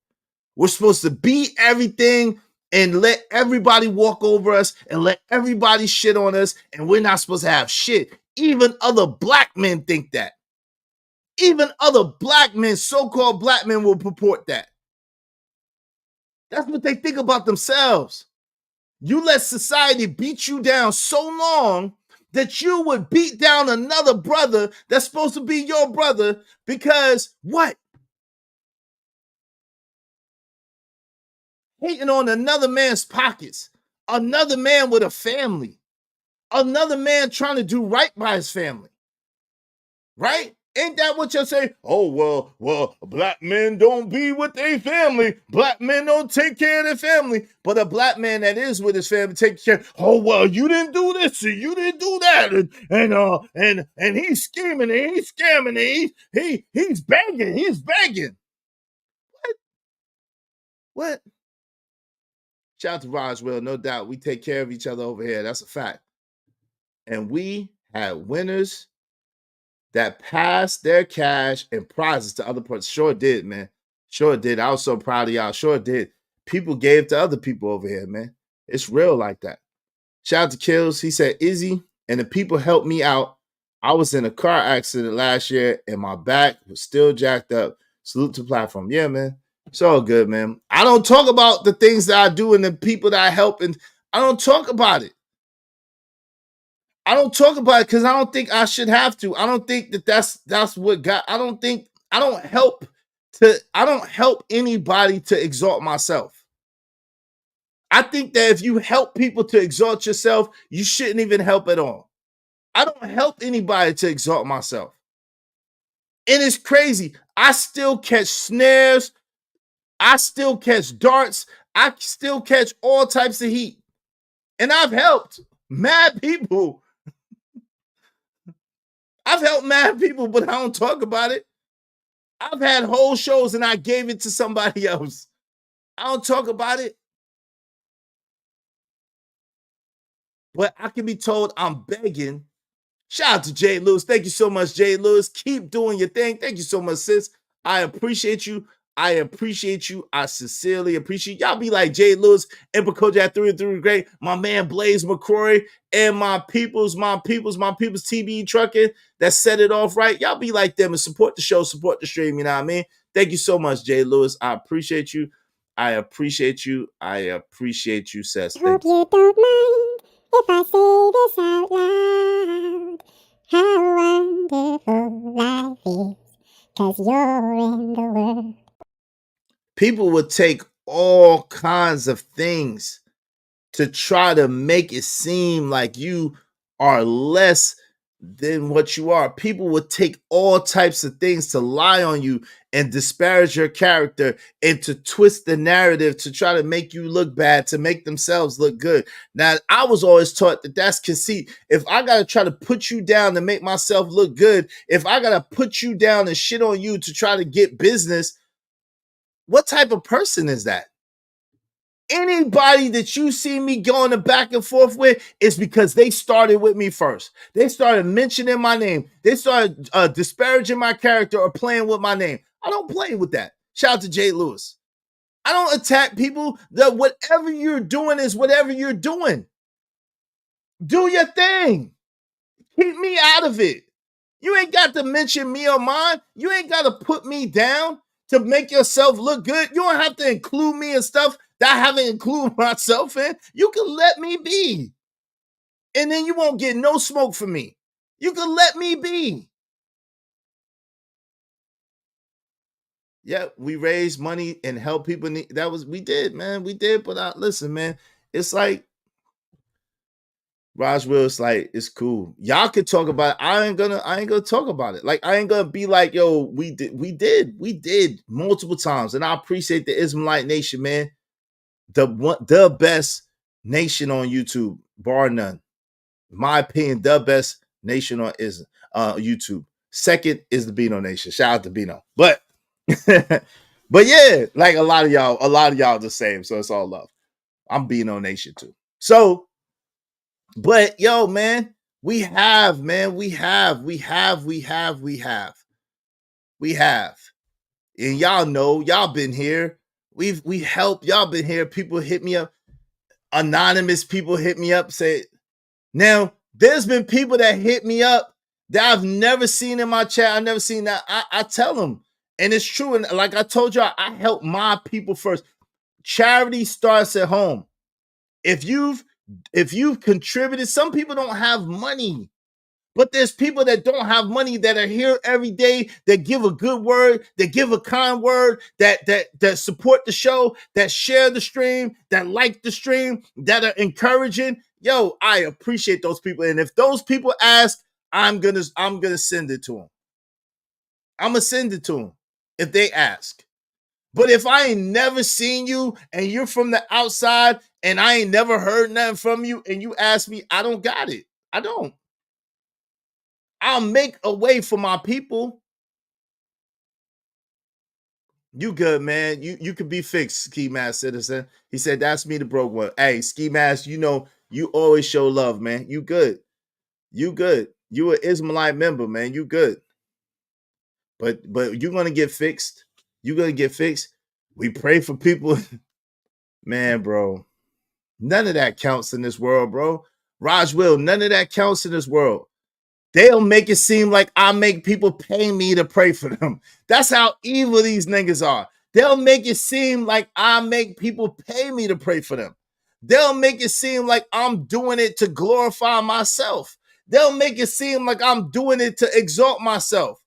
We're supposed to be everything and let everybody walk over us and let everybody shit on us, and we're not supposed to have shit. Even other black men think that. Even other black men, so-called black men, will purport that. That's what they think about themselves. You let society beat you down so long that you would beat down another brother that's supposed to be your brother because what? Hating on another man's pockets, another man with a family, another man trying to do right by his family, right? Ain't that what you're saying? Oh, well, black men don't be with their family. Black men don't take care of their family. But a black man that is with his family take care. Oh, well, you didn't do this and you didn't do that. And he's scheming and he's scamming and he's begging. He's begging. What? Shout out to Roswell, no doubt. We take care of each other over here. That's a fact. And we had winners that passed their cash and prizes to other parts. Sure did, man. Sure did. I was so proud of y'all. Sure did. People gave to other people over here, man. It's real like that. Shout out to Kills. He said, Izzy and the people helped me out. I was in a car accident last year and my back was still jacked up. Salute to the platform. Yeah, man. It's all good, man. I don't talk about the things that I do and the people that I help, and I don't talk about it. I don't talk about it because I don't think I should have to. I don't think that's what God. I don't help anybody to exalt myself. I think that if you help people to exalt yourself, you shouldn't even help at all. I don't help anybody to exalt myself. And it's crazy. I still catch snares. I still catch darts. I still catch all types of heat. And I've helped mad people. I've helped mad people, but I don't talk about it. I've had whole shows and I gave it to somebody else. I don't talk about it. But I can be told I'm begging. Shout out to Jay Lewis. Thank you so much, Jay Lewis. Keep doing your thing. Thank you so much, sis. I appreciate you. I appreciate you. I sincerely appreciate y'all. Be like Jay Lewis, Emperor Kojak 3 and 3 great. My man Blaze McCrory and my people's TBE trucking that set it off right. Y'all be like them and support the show, support the stream. You know what I mean? Thank you so much, Jay Lewis. I appreciate you. I appreciate you. I appreciate you, sis. Hope you don't mind if I say this out loud. How wonderful life is, 'cause you're in the world. People would take all kinds of things to try to make it seem like you are less than what you are. People would take all types of things to lie on you and disparage your character and to twist the narrative to try to make you look bad, to make themselves look good. Now, I was always taught that that's conceit. If I got to try to put you down to make myself look good, if I got to put you down and shit on you to try to get business, what type of person is that? Anybody that you see me going back and forth with is because they started with me first. They started mentioning my name. They started disparaging my character or playing with my name. I don't play with that. Shout out to Jay Lewis. I don't attack people. That whatever you're doing is whatever you're doing. Do your thing. Keep me out of it. You ain't got to mention me or mine. You ain't got to put me down to make yourself look good. You don't have to include me in stuff that I haven't included myself in. You can let me be. And then you won't get no smoke from me. You can let me be. Yeah, we raised money and help people. We did, man. We did. But listen, man, it's like, Raj Will, it's like, it's cool. Y'all could talk about it. I ain't gonna talk about it. Like, I ain't gonna be like, yo, we did multiple times. And I appreciate the Israelite Nation, man. The best nation on YouTube, bar none. In my opinion, the best nation on YouTube. Second is the Beano Nation. Shout out to Beano. But but yeah, like a lot of y'all the same. So it's all love. I'm Beano Nation too. So, but yo, man, we have. And y'all know, y'all been here. We helped. Y'all been here. People hit me up. Anonymous people hit me up. Say, now there's been people that hit me up that I've never seen in my chat. I've never seen that. I tell them, and it's true. And like I told y'all, I help my people first. Charity starts at home. If you've contributed, some people don't have money. But there's people that don't have money that are here every day, that give a good word, that give a kind word, that support the show, that share the stream, that like the stream, that are encouraging. Yo, I appreciate those people. And if those people ask, I'm gonna send it to them. I'm gonna send it to them if they ask. But if I ain't never seen you and you're from the outside and I ain't never heard nothing from you and you ask me, I don't got it. I don't. I'll make a way for my people. You good, man. You can be fixed, Ski Mask Citizen. He said, that's me, the broke one. Hey, Ski Mask, you know, you always show love, man. You good. You good. You an Israelite member, man. You good. But you're going to get fixed. You're going to get fixed. We pray for people. Man, bro. None of that counts in this world, bro. Raj Will, none of that counts in this world. They'll make it seem like I make people pay me to pray for them. That's how evil these niggas are. They'll make it seem like I make people pay me to pray for them. They'll make it seem like I'm doing it to glorify myself. They'll make it seem like I'm doing it to exalt myself.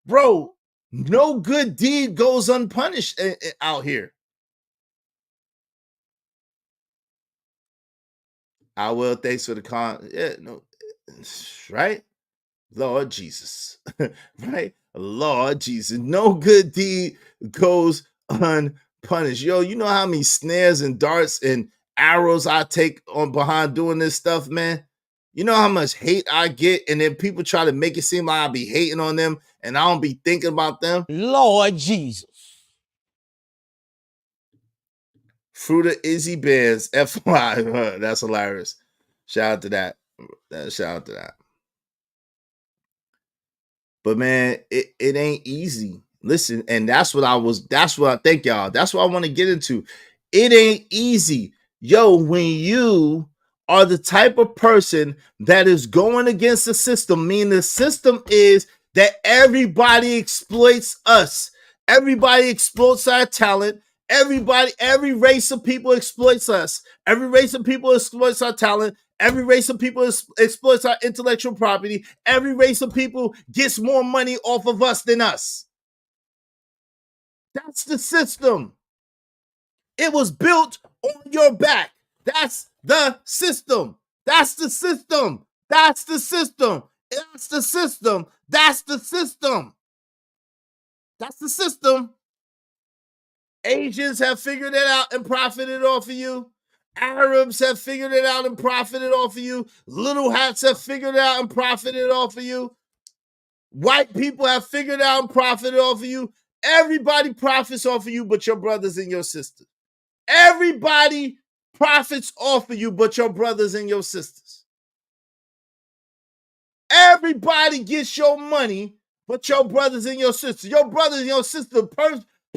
Bro, no good deed goes unpunished out here. I will. Thanks for the con. Yeah, no. Right? Lord Jesus. Right? Lord Jesus. No good deed goes unpunished. Yo, you know how many snares and darts and arrows I take on behind doing this stuff, man? You know how much hate I get, and then people try to make it seem like I be hating on them, and I don't be thinking about them. Lord Jesus. Fruit of Izzy Benz, FY. That's hilarious. Shout out to that. Shout out to that. But man, it ain't easy. Listen, and that's what I think, y'all. That's what I want to get into. It ain't easy. Yo, when you are the type of person that is going against the system, meaning the system is that everybody exploits us. Everybody exploits our talent. Every race of people exploits us. Every race of people exploits our talent. Every race of people exploits our intellectual property. Every race of people gets more money off of us than us. That's the system. It was built on your back. That's the system. That's the system. That's the system. That's the system. That's the system. That's the system. Asians have figured it out and profited off of you. Arabs have figured it out and profited off of you. Little hats have figured it out and profited off of you. White people have figured out and profited off of you. Everybody profits off of you but your brothers and your sisters. Everybody profits off of you but your brothers and your sisters. Everybody gets your money but your brothers and your sisters. Your brothers and your sisters,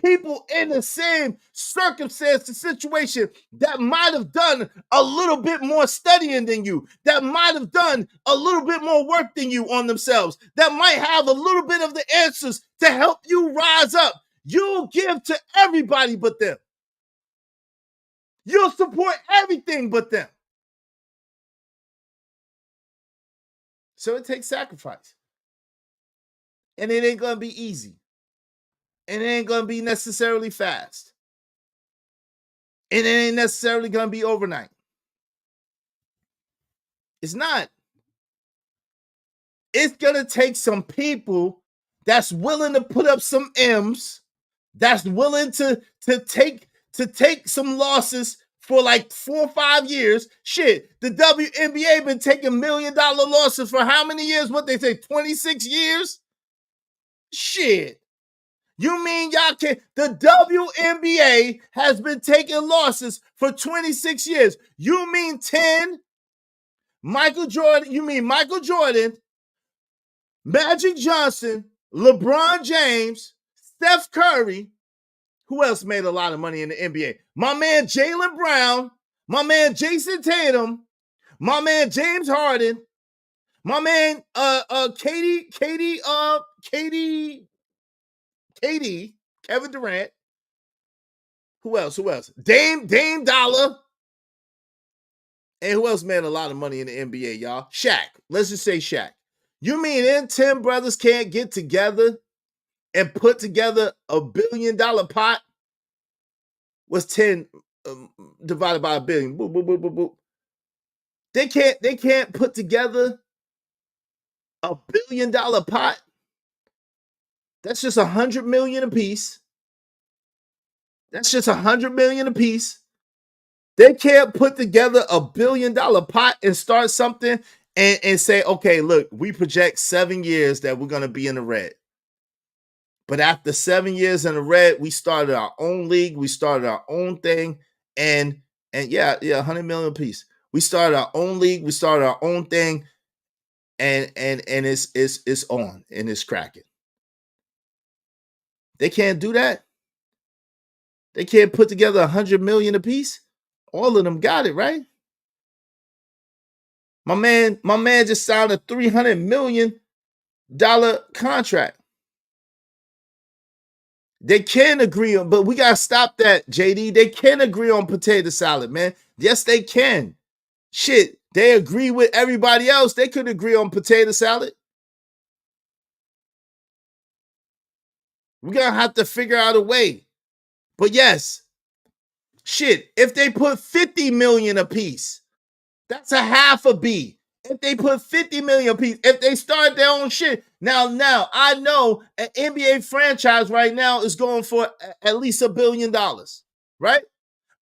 people in the same circumstance and situation that might have done a little bit more studying than you, that might have done a little bit more work than you on themselves, that might have a little bit of the answers to help you rise up. You'll give to everybody but them. You'll support everything but them. So it takes sacrifice. And it ain't going to be easy. And it ain't going to be necessarily fast. And it ain't necessarily going to be overnight. It's not. It's going to take some people that's willing to put up some M's, that's willing to take some losses for like 4 or 5 years. Shit, the WNBA been taking $1 million losses for how many years? What they say, 26 years? Shit. You mean y'all can't? The WNBA has been taking losses for 26 years. You mean 10? Michael Jordan, you mean Michael Jordan, Magic Johnson, LeBron James, Steph Curry. Who else made a lot of money in the NBA? My man Jaylen Brown, my man Jason Tatum, my man James Harden, my man Kevin Durant. Who else? Dame Dollar. And who else made a lot of money in the NBA, y'all? Shaq. Let's just say Shaq. You mean them 10 brothers can't get together and put together $1 billion pot? What's 10 divided by $1 billion? Boop, boop, boop, boop, boop. They can't put together $1 billion pot. That's just 100 million apiece. That's just 100 million apiece. They can't put together $1 billion pot and start something and say, okay, look, we project 7 years that we're going to be in the red. But after 7 years in the red, we started our own league. We started our own thing. And yeah, 100 million apiece. We started our own league. We started our own thing. And it's on and it's cracking. They can't do that. They can't put together 100 million apiece. All of them got it, right? My man just signed a $300 million contract. They can agree on, but we gotta stop that, JD. They can agree on potato salad, man. Yes, they can. Shit, they agree with everybody else. They could agree on potato salad. We're gonna have to figure out a way. But yes, shit, if they put 50 million apiece, that's a half a B. If they put 50 million apiece, if they start their own shit. Now, I know an NBA franchise right now is going for at least $1 billion, right?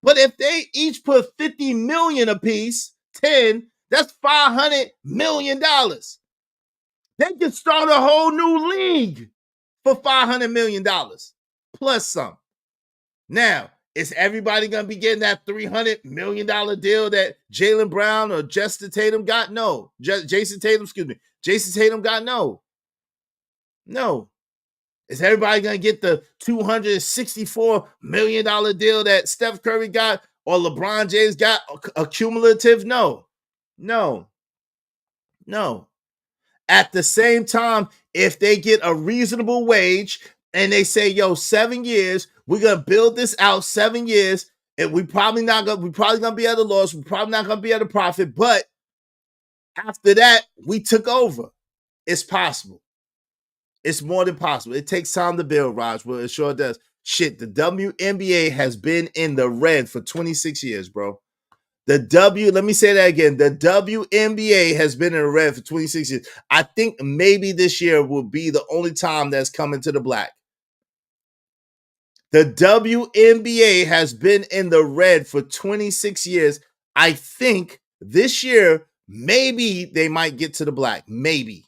But if they each put 50 million apiece, 10, That's $500 million. They can start a whole new league for $500 million plus some. Now, is everybody going to be getting that $300 million deal that Jaylen Brown or Jason Tatum got? No. Jason Tatum got no. No. Is everybody going to get the $264 million deal that Steph Curry got or LeBron James got accumulative? No. No. No. At the same time, if they get a reasonable wage and they say, yo, 7 years, we're going to build this out 7 years, and we're probably going to be at a loss. We're probably not going to be at a profit. But after that, we took over. It's possible. It's more than possible. It takes time to build, Raj. Well, it sure does. Shit, the WNBA has been in the red for 26 years, bro. Let me say that again. The WNBA has been in the red for 26 years. I think maybe this year will be the only time that's coming to the black. The WNBA has been in the red for 26 years. I think this year, maybe they might get to the black. Maybe.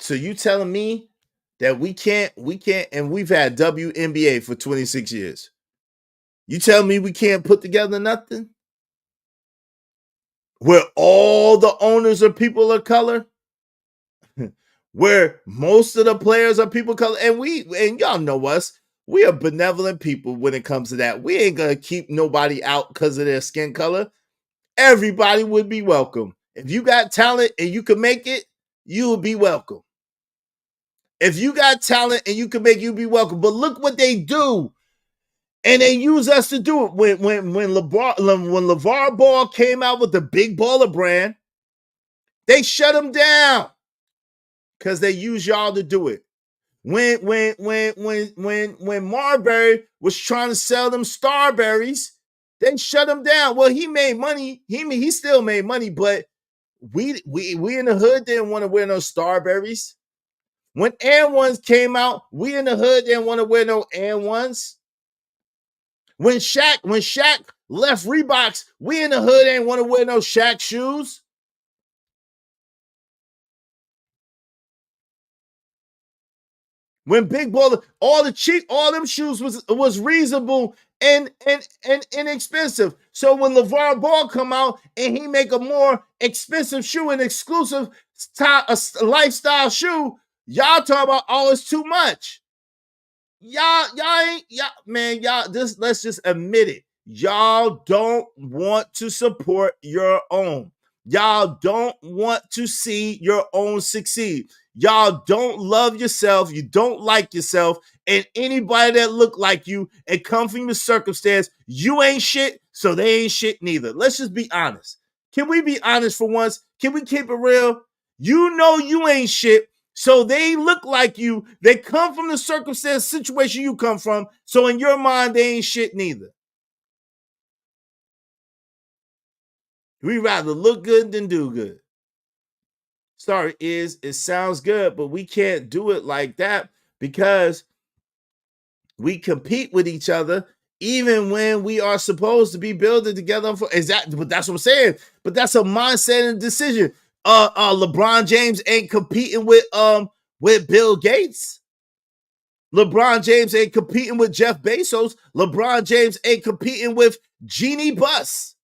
So you telling me that we can't, and we've had WNBA for 26 years. You tell me we can't put together nothing? Where all the owners are people of color? Where most of the players are people of color? And y'all know us. We are benevolent people when it comes to that. We ain't gonna keep nobody out because of their skin color. Everybody would be welcome. If you got talent and you can make it, you will be welcome. If you got talent and you can make it, you'll be welcome. But look what they do. And they use us to do it. When LeVar Ball came out with the Big Baller brand, they shut him down because they use y'all to do it. When Marbury was trying to sell them Starberries, they shut him down. Well, he made money. He still made money, but we in the hood didn't want to wear no Starberries. When Air Ones came out, we in the hood didn't want to wear no Air Ones. When Shaq left Reeboks, we in the hood ain't want to wear no Shaq shoes. When Big Baller, all them shoes was reasonable and inexpensive. So when LeVar Ball come out and he make a more expensive shoe, an exclusive lifestyle shoe, y'all talk about, oh, it's too much. Let's just admit it. Y'all don't want to support your own. Y'all don't want to see your own succeed. Y'all don't love yourself. You don't like yourself. And anybody that look like you and come from the circumstance, you ain't shit, so they ain't shit neither. Let's just be honest. Can we be honest for once? Can we keep it real? You know you ain't shit, so they look like you. They come from the circumstance, situation you come from, so in your mind, they ain't shit neither. We rather look good than do good. Sorry, it sounds good, but we can't do it like that because we compete with each other even when we are supposed to be building together. But that's what I'm saying. But that's a mindset and decision. LeBron James ain't competing with Bill Gates. LeBron James ain't competing with Jeff Bezos. LeBron James ain't competing with Jeannie Buss.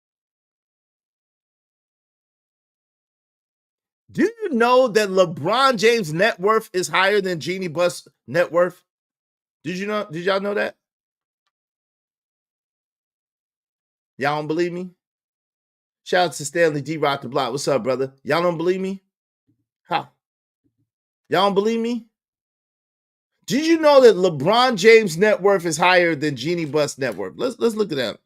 Do you know that LeBron James' net worth is higher than Jeannie Buss' net worth? Did y'all know that? Y'all don't believe me? Shout out to Stanley D. Rock the Block. What's up, brother? Y'all don't believe me? How? Y'all don't believe me? Did you know that LeBron James' net worth is higher than Jeannie Buss' net worth? Let's look at that.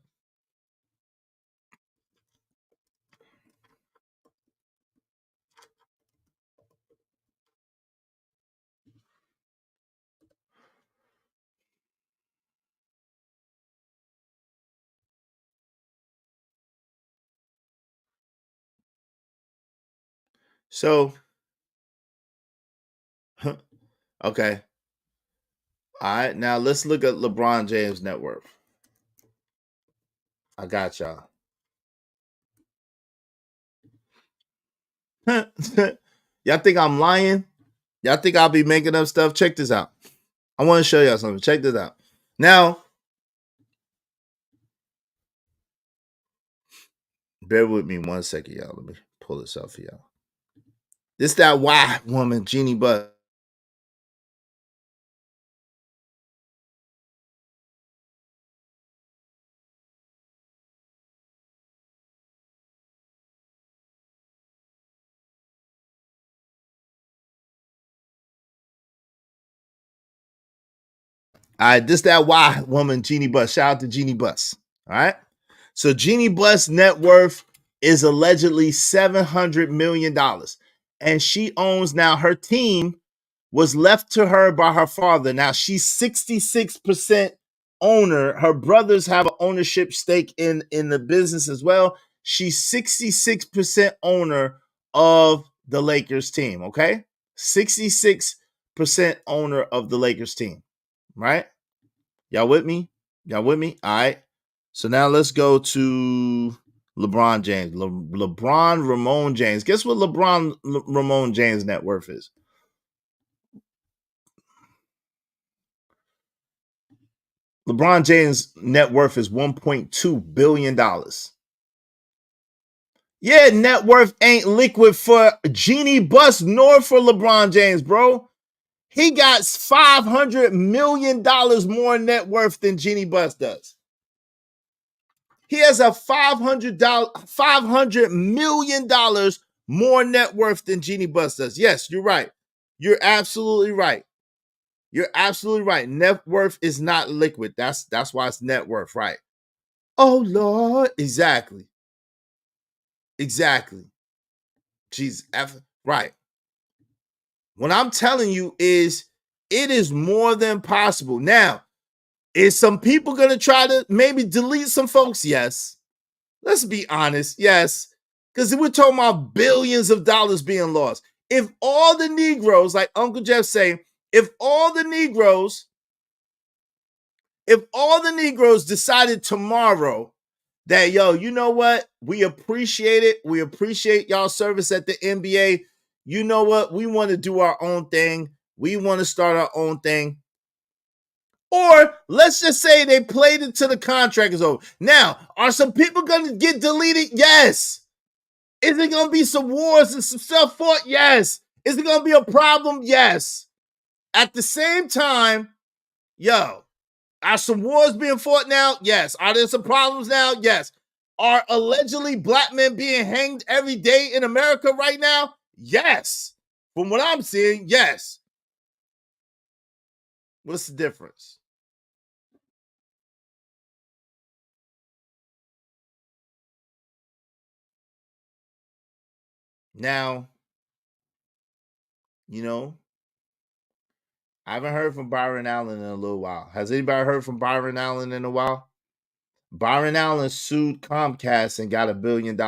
So, okay. All right, now let's look at LeBron James' net worth. I got y'all. Y'all think I'm lying? Y'all think I'll be making up stuff? Check this out. I want to show y'all something. Check this out. Now, bear with me 1 second, y'all. Let me pull this up for y'all. This that white woman, Jeannie Buss. All right, this that white woman, Jeannie Buss. Shout out to Jeannie Buss. All right. So Jeannie Buss' net worth is allegedly $700 million. And she owns now her team was left to her by her father. Now she's 66% owner. Her brothers have an ownership stake in the business as well. She's 66% owner of the Lakers team. Okay. 66% owner of the Lakers team. Right? Y'all with me? Y'all with me? All right. So now let's go to LeBron James. LeBron Ramon James. Guess what LeBron Ramon James' net worth is? LeBron James' net worth is $1.2 billion. Yeah, net worth ain't liquid for Jeannie Buss nor for LeBron James, bro. He got $500 million more net worth than Jeannie Buss does. He has a $500 million more net worth than Jeannie Buss does. Yes, you're right. You're absolutely right. You're absolutely right. Net worth is not liquid. That's why it's net worth, right? Oh Lord, exactly. Jesus, right. What I'm telling you is, it is more than possible. Now, is some people gonna try to maybe delete some folks? Yes. Let's be honest. Yes. Because we're talking about billions of dollars being lost. If all the Negroes, like Uncle Jeff saying, if all the Negroes decided tomorrow that, yo, you know what? We appreciate it. We appreciate y'all service at the NBA. You know what? We want to do our own thing. We want to start our own thing. Or let's just say they played it till the contract is over. Now, are some people going to get deleted? Yes. Is it going to be some wars and some stuff fought? Yes. Is it going to be a problem? Yes. At the same time, yo, are some wars being fought now? Yes. Are there some problems now? Yes. Are allegedly black men being hanged every day in America right now? Yes. From what I'm seeing, yes. What's the difference? Now, you know, I haven't heard from Byron Allen in a little while. Has anybody heard from Byron Allen in a while? Byron Allen sued Comcast and got $1 billion.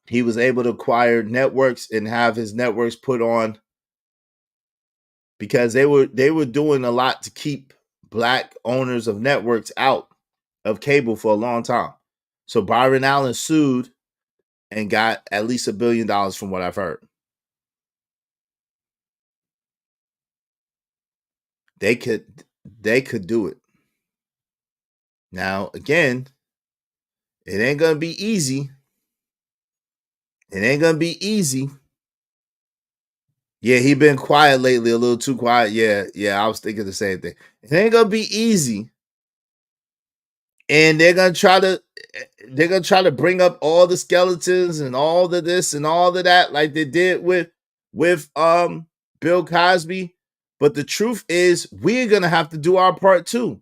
He was able to acquire networks and have his networks put on, because they were doing a lot to keep black owners of networks out of cable for a long time. So Byron Allen sued and got at least $1 billion from what I've heard. They could do it. Now, again, it ain't gonna be easy. It ain't gonna be easy. Yeah, he been quiet lately, a little too quiet. Yeah, I was thinking the same thing. It ain't gonna be easy. And they're gonna try to bring up all the skeletons and all the this and all of that, like they did with Bill Cosby. But the truth is, we're gonna have to do our part too.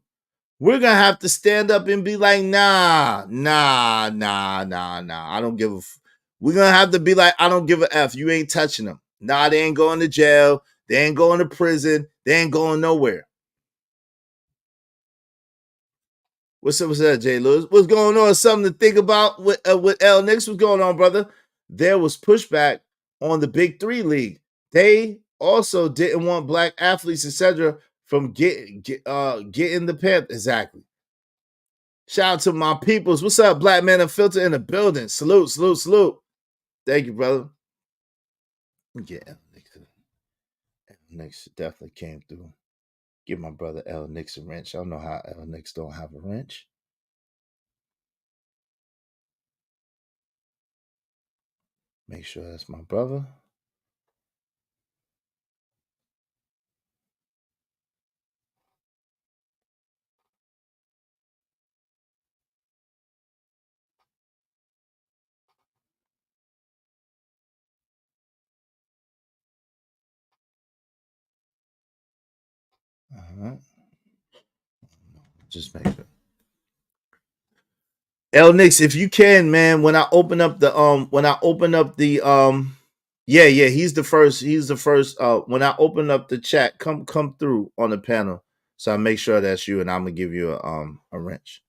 We're gonna have to stand up and be like, nah. I don't give a. We're gonna have to be like, I don't give a F. You ain't touching them. Nah, they ain't going to jail. They ain't going to prison. They ain't going nowhere. What's up, Jay Lewis? What's going on? Something to think about with L. Nix. What's going on, brother? There was pushback on the Big Three League. They also didn't want black athletes, etc., from getting the pimp. Exactly. Shout out to my peoples. What's up, Black Man Unfiltered in the building? Salute, salute, salute. Thank you, brother. Yeah, Nix definitely came through. Give my brother L Nix a wrench. I don't know how L Nix don't have a wrench. Make sure that's my brother. All right. Just make sure. L Nix, if you can, man, when I open up the yeah, he's the first. When I open up the chat, come through on the panel. So I make sure that's you, and I'm gonna give you a wrench.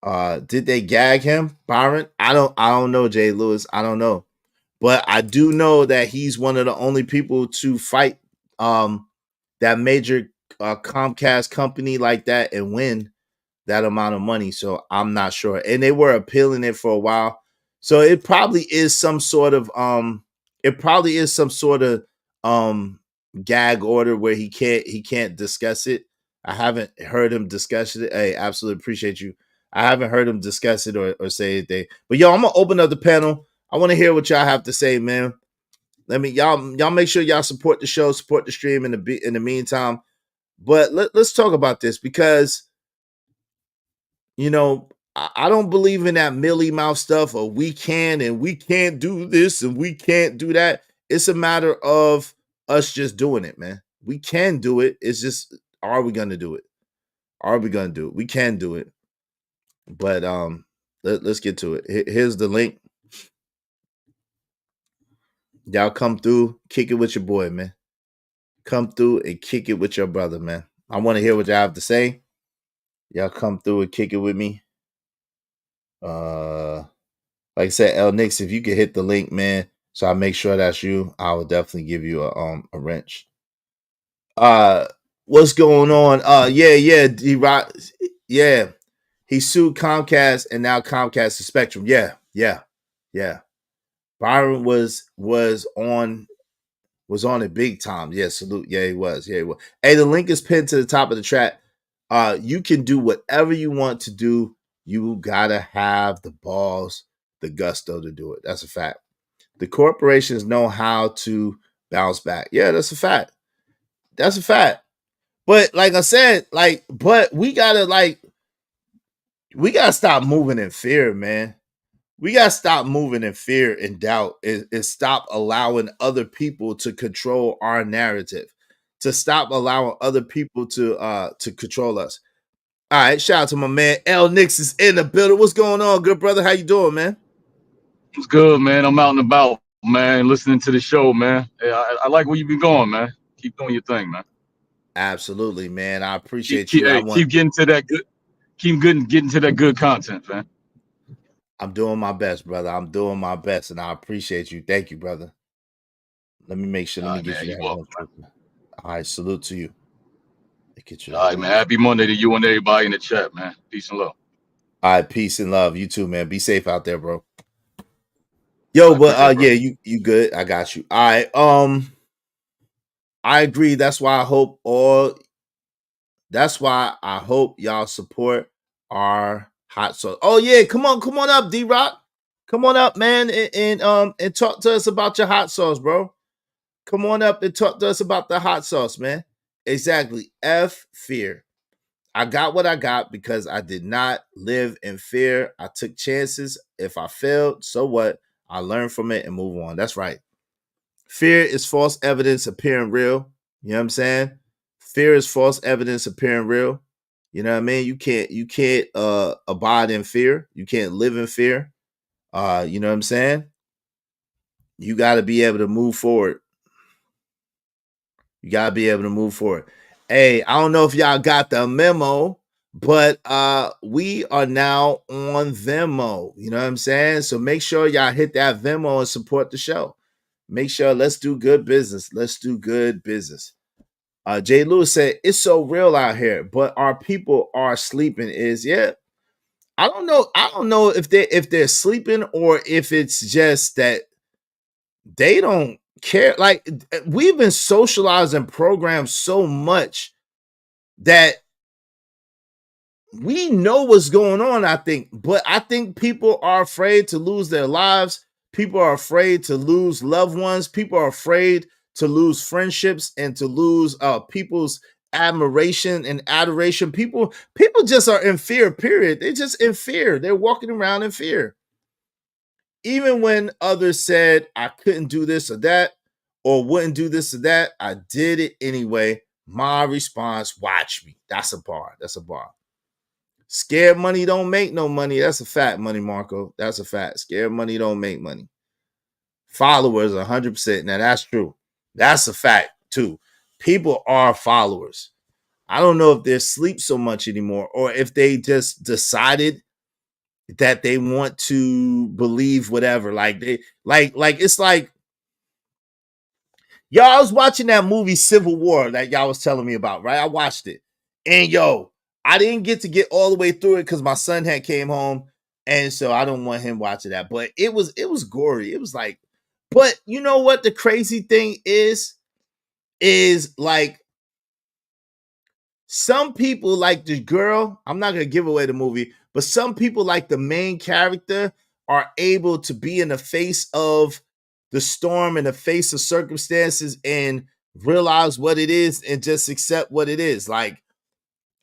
Did they gag him, Byron? I don't know, Jay Lewis. I don't know. But I do know that he's one of the only people to fight that major Comcast company like that and win that amount of money. So I'm not sure. And they were appealing it for a while. So it probably is some sort of gag order where he can't discuss it. I haven't heard him discuss it. Hey, absolutely appreciate you. I haven't heard him discuss it or say anything. But yo, I'm gonna open up the panel. I want to hear what y'all have to say, man. Y'all make sure y'all support the show, support the stream in the meantime. But let's talk about this because you know, I don't believe in that Millie Mouth stuff of we can and we can't do this and we can't do that. It's a matter of us just doing it, man. We can do it. It's just, are we gonna do it? Are we gonna do it? We can do it. But let's get to it. Here's the link. Y'all come through, kick it with your boy, man. Come through and kick it with your brother, man. I want to hear what y'all have to say. Y'all come through and kick it with me. Like I said, L Nix, if you could hit the link, man, so I make sure that's you, I will definitely give you a wrench. What's going on? Yeah, D-Rock. Yeah. He sued Comcast and now Comcast is Spectrum. Yeah. Byron was on it big time. Yeah, salute. Yeah, he was. Hey, the link is pinned to the top of the chat. You can do whatever you want to do. You gotta have the balls, the gusto to do it. That's a fact. The corporations know how to bounce back. Yeah, that's a fact. But like I said, but we gotta stop moving in fear, man. We gotta stop moving in fear and doubt and stop allowing other people to control our narrative. To stop allowing other people to control us. All right, shout out to my man L Nix is in the building. What's going on, good brother? How you doing, man? It's good, man. I'm out and about, man, listening to the show, man. I like where you've been going, man. Keep doing your thing, man. Absolutely, man. I appreciate Keep you. keep getting to that good. Getting to that good content, man. I'm doing my best, brother. I'm doing my best, and I appreciate you. Thank you, brother. Let me make sure. Let me get you that one. All right, salute to you. Get you all right, man. Happy Monday to you and everybody in the chat, man. Peace and love. All right, peace and love. You too, man. Be safe out there, bro. Yo, but yeah, you good. I got you. All right. I agree. That's why I hope y'all support our hot sauce. Oh yeah, come on up, D-Rock. Come on up, man, and talk to us about your hot sauce, bro. Come on up and talk to us about the hot sauce, man. Exactly. F fear. I got what I got because I did not live in fear. I took chances. If I failed, so what? I learned from it and move on. That's right. Fear is false evidence appearing real. You know what I'm saying? Fear is false evidence appearing real. You know what I mean? You can't abide in fear. You can't live in fear. You know what I'm saying? You got to be able to move forward. Hey, I don't know if y'all got the memo, but we are now on Venmo. You know what I'm saying? So make sure y'all hit that Venmo and support the show. Make sure, let's do good business. Jay Lewis said, it's so real out here, but our people are sleeping. Yeah, I don't know. I don't know if they're sleeping or if it's just that they don't care. Like we've been socialized and programmed so much that we know what's going on, I think, but I think people are afraid to lose their lives. People are afraid to lose loved ones. People are afraid to lose friendships and to lose people's admiration and adoration. People just are in fear, period. They're just in fear. They're walking around in fear. Even when others said I couldn't do this or that or wouldn't do this or that, I did it anyway. My response, watch me. That's a bar. That's a bar. Scared money don't make no money. That's a fact, Money Marco. That's a fact. Scared money don't make money. Followers 100%. Now that's true. That's a fact too. People are followers. I don't know if they sleep so much anymore or if they just decided that they want to believe whatever. Like they like it's like y'all, I was watching that movie Civil War that y'all was telling me about, right? I watched it. And yo, I didn't get to get all the way through it because my son had came home. And so I don't want him watching that. But it was gory. It was like, but you know what the crazy thing is like some people like the girl, I'm not gonna give away the movie, but some people like the main character are able to be in the face of the storm, in the face of circumstances, and realize what it is and just accept what it is. Like,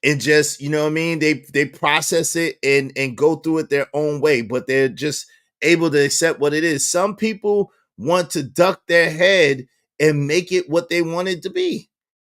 and just, you know what I mean? They process it and go through it their own way, but they're just able to accept what it is. Some people want to duck their head and make it what they want it to be.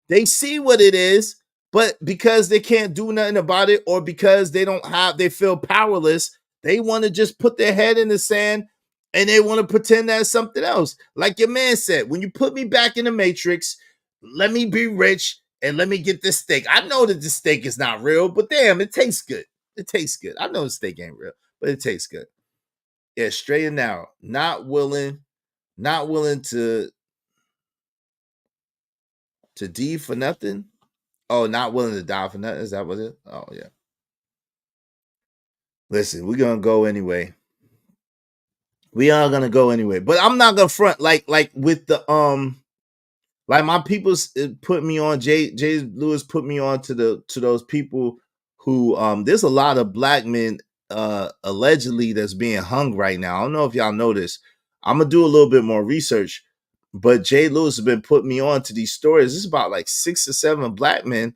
They see what it is, but because they can't do nothing about it or because they feel powerless, they want to just put their head in the sand and they want to pretend that's something else. Like your man said, when you put me back in the Matrix, let me be rich and let me get this steak. I know that this steak is not real, but damn, it tastes good. It tastes good. I know the steak ain't real, but it tastes good. Yeah, straight and narrow. Not willing to D for nothing. Oh, not willing to die for nothing. Is that what it is? Oh, yeah. Listen, we're gonna go anyway. We are gonna go anyway. But I'm not gonna front like with the like my people's put me on. Jay Lewis put me on to those people who there's a lot of black men allegedly that's being hung right now. I don't know if y'all know this. I'm gonna do a little bit more research, but Jay Lewis has been putting me on to these stories. This is about like 6 or 7 black men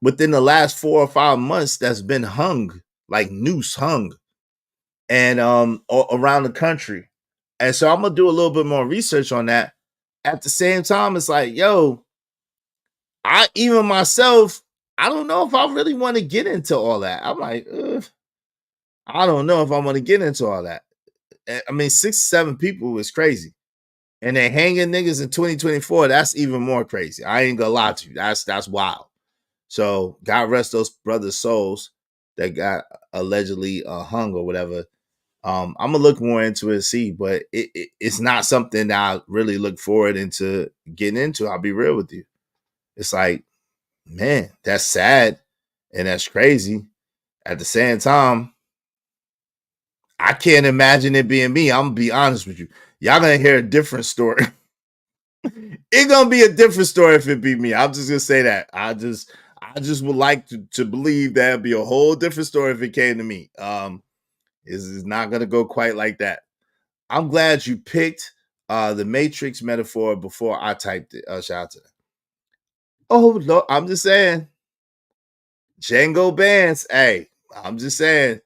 within the last 4 or 5 months that's been hung, like noose hung, and around the country. And so I'm gonna do a little bit more research on that. At the same time, it's like, yo, I even myself, I don't know if I really want to get into all that. I'm like, I don't know if I want to get into all that. I mean, 6 or 7 people is crazy. And they hanging niggas in 2024, that's even more crazy. I ain't gonna lie to you. That's wild. So God rest those brothers' souls that got allegedly hung or whatever. I'm gonna look more into it and see, but it's not something that I really look forward into getting into. I'll be real with you. It's like, man, that's sad and that's crazy. At the same time, I can't imagine it being me. I'm gonna be honest with you. Y'all gonna hear a different story. It's gonna be a different story if it be me. I'm just gonna say that. I just would like to believe that'd be a whole different story if it came to me. It's not gonna go quite like that. I'm glad you picked the Matrix metaphor before I typed it. Shout out to that. Oh no, I'm just saying. Django Bands. Hey, I'm just saying.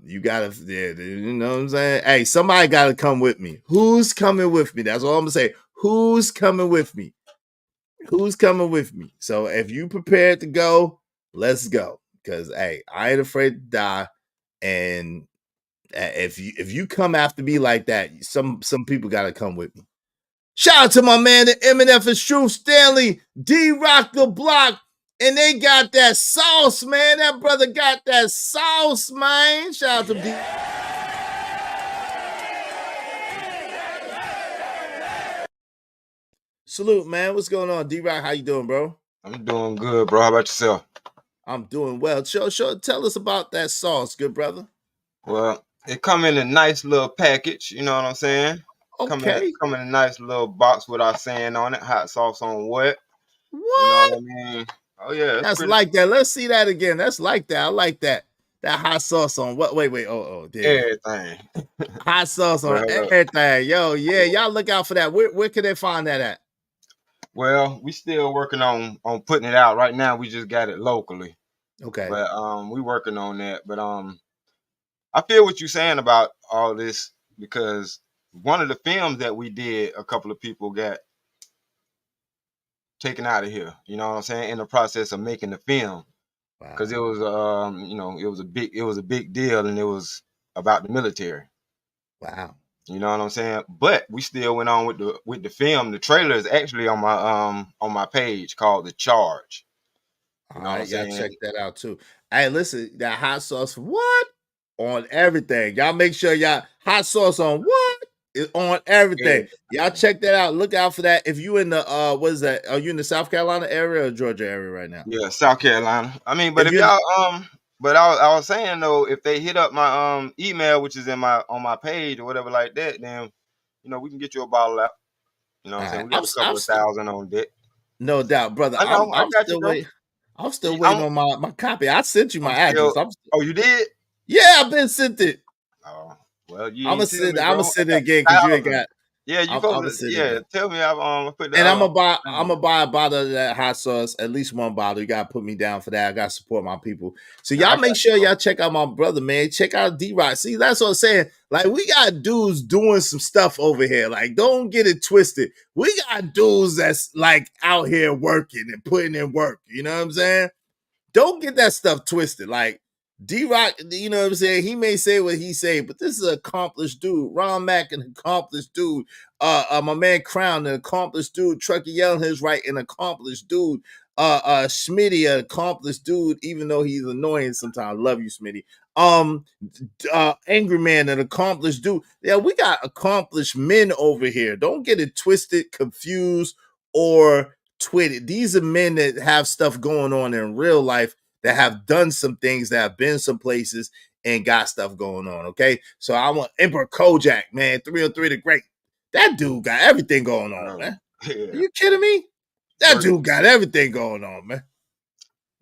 You gotta, you know what I'm saying? Hey, somebody gotta come with me. Who's coming with me? That's all I'm gonna say. Who's coming with me? Who's coming with me? So if you prepared to go, let's go. Because hey, I ain't afraid to die. And if you come after me like that, some people gotta come with me. Shout out to my man, the MNF is Truth, Stanley, D-Rock the Block, and they got that sauce, man. That brother got that sauce, man. Shout out to D. Salute, man. What's going on, D-Rock? How you doing, bro? I'm doing good, bro. How about yourself? I'm doing well. Tell us about that sauce, good brother. Well, it come in a nice little package, you know what I'm saying? Okay. Come in a nice little box with our saying on it, hot sauce on what? You know What? what I mean? Oh yeah, it's That's pretty like that. Let's see that again. That's like that. I like that. That hot sauce on what? Wait. Oh, yeah. everything. Hot sauce on Well, everything. Yo, yeah. Y'all look out for that. Where can they find that at? well, we still working on putting it out. Right now we just got it locally. Okay. But we working on that. But I feel what you're saying about all this because one of the films that we did, a couple of people got taken out of here. You know what I'm saying? In the process of making the film, because it was it was a big deal, and it was about the military. Wow. You know what I'm saying? But we still went on with the film. The trailer is actually on my page called The Charge. You know what I'm Y'all saying? check that out too. Hey, listen, that hot sauce, what? On everything. Y'all make sure y'all hot sauce on what? It's on everything. Y'all check that out. Look out for that. If you in the what is that? Are you in the South Carolina area or Georgia area right now? Yeah, South Carolina. I mean, but If if you're y'all but I was saying though, if they hit up my email, which is on my page or whatever like that, then we can get you a bottle out. You know what I'm saying? We got a couple of thousand on deck. no doubt, brother. I know, I I'm got still you, bro. waiting. I'm still waiting on my copy. I sent you my address. Oh, you did? Yeah, I've been sent it. Oh, well, you I'm ain't tell me, gonna bro. send I it got again because you ain't 1,000. got. Yeah, you I'm supposed gonna to. send it Yeah, again. tell me. I put the. And I'm gonna buy a bottle of that hot sauce, at least one bottle. You gotta put me down for that. I gotta support my people. So I y'all got make sure you, bro. y'all check out my brother, man. Check out D-Rock. See, that's what I'm saying. Like, we got dudes doing some stuff over here. Like, don't get it twisted. We got dudes that's like out here working and putting in work. You know what I'm saying? Don't get that stuff twisted. Like, D-Rock, you know what I'm saying? He may say what he say, but this is an accomplished dude. Ron Mack, an accomplished dude. My man Crown, an accomplished dude. Truckee Yell his right, an accomplished dude. Smitty, an accomplished dude, even though he's annoying sometimes. Love you, Smitty. Angry Man, an accomplished dude. Yeah, we got accomplished men over here. Don't get it twisted, confused, or twitted. These are men that have stuff going on in real life, that have done some things, that have been some places and got stuff going on. Okay. So I want Emperor Kojak, man, 303 the Great. That dude got everything going on, man. Yeah. Are you kidding me? That dude got everything going on, man.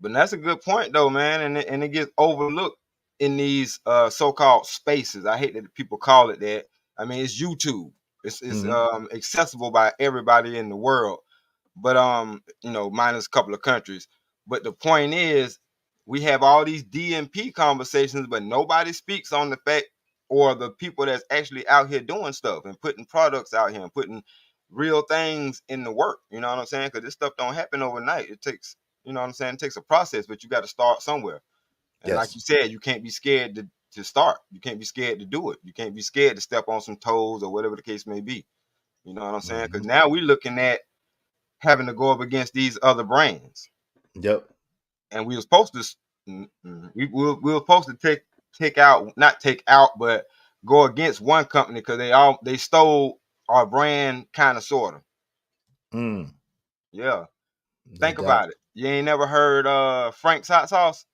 But that's a good point though, man, and it gets overlooked in these so-called spaces. I hate that people call it that. I mean, it's YouTube. It's accessible by everybody in the world, but minus a couple of countries. But the point is, we have all these DMP conversations, but nobody speaks on the fact or the people that's actually out here doing stuff and putting products out here and putting real things in the work. You know what I'm saying? Because this stuff don't happen overnight. It takes, you know what I'm saying? It takes a process, but you got to start somewhere. And like you said, you can't be scared to start. You can't be scared to do it. You can't be scared to step on some toes or whatever the case may be. You know what I'm saying? Because now we're looking at having to go up against these other brands. Yep. And we were supposed to, we were supposed to not take out, but go against one company because they stole our brand, kind of, sort of. Yeah. Think about it. You ain't never heard Frank's hot sauce?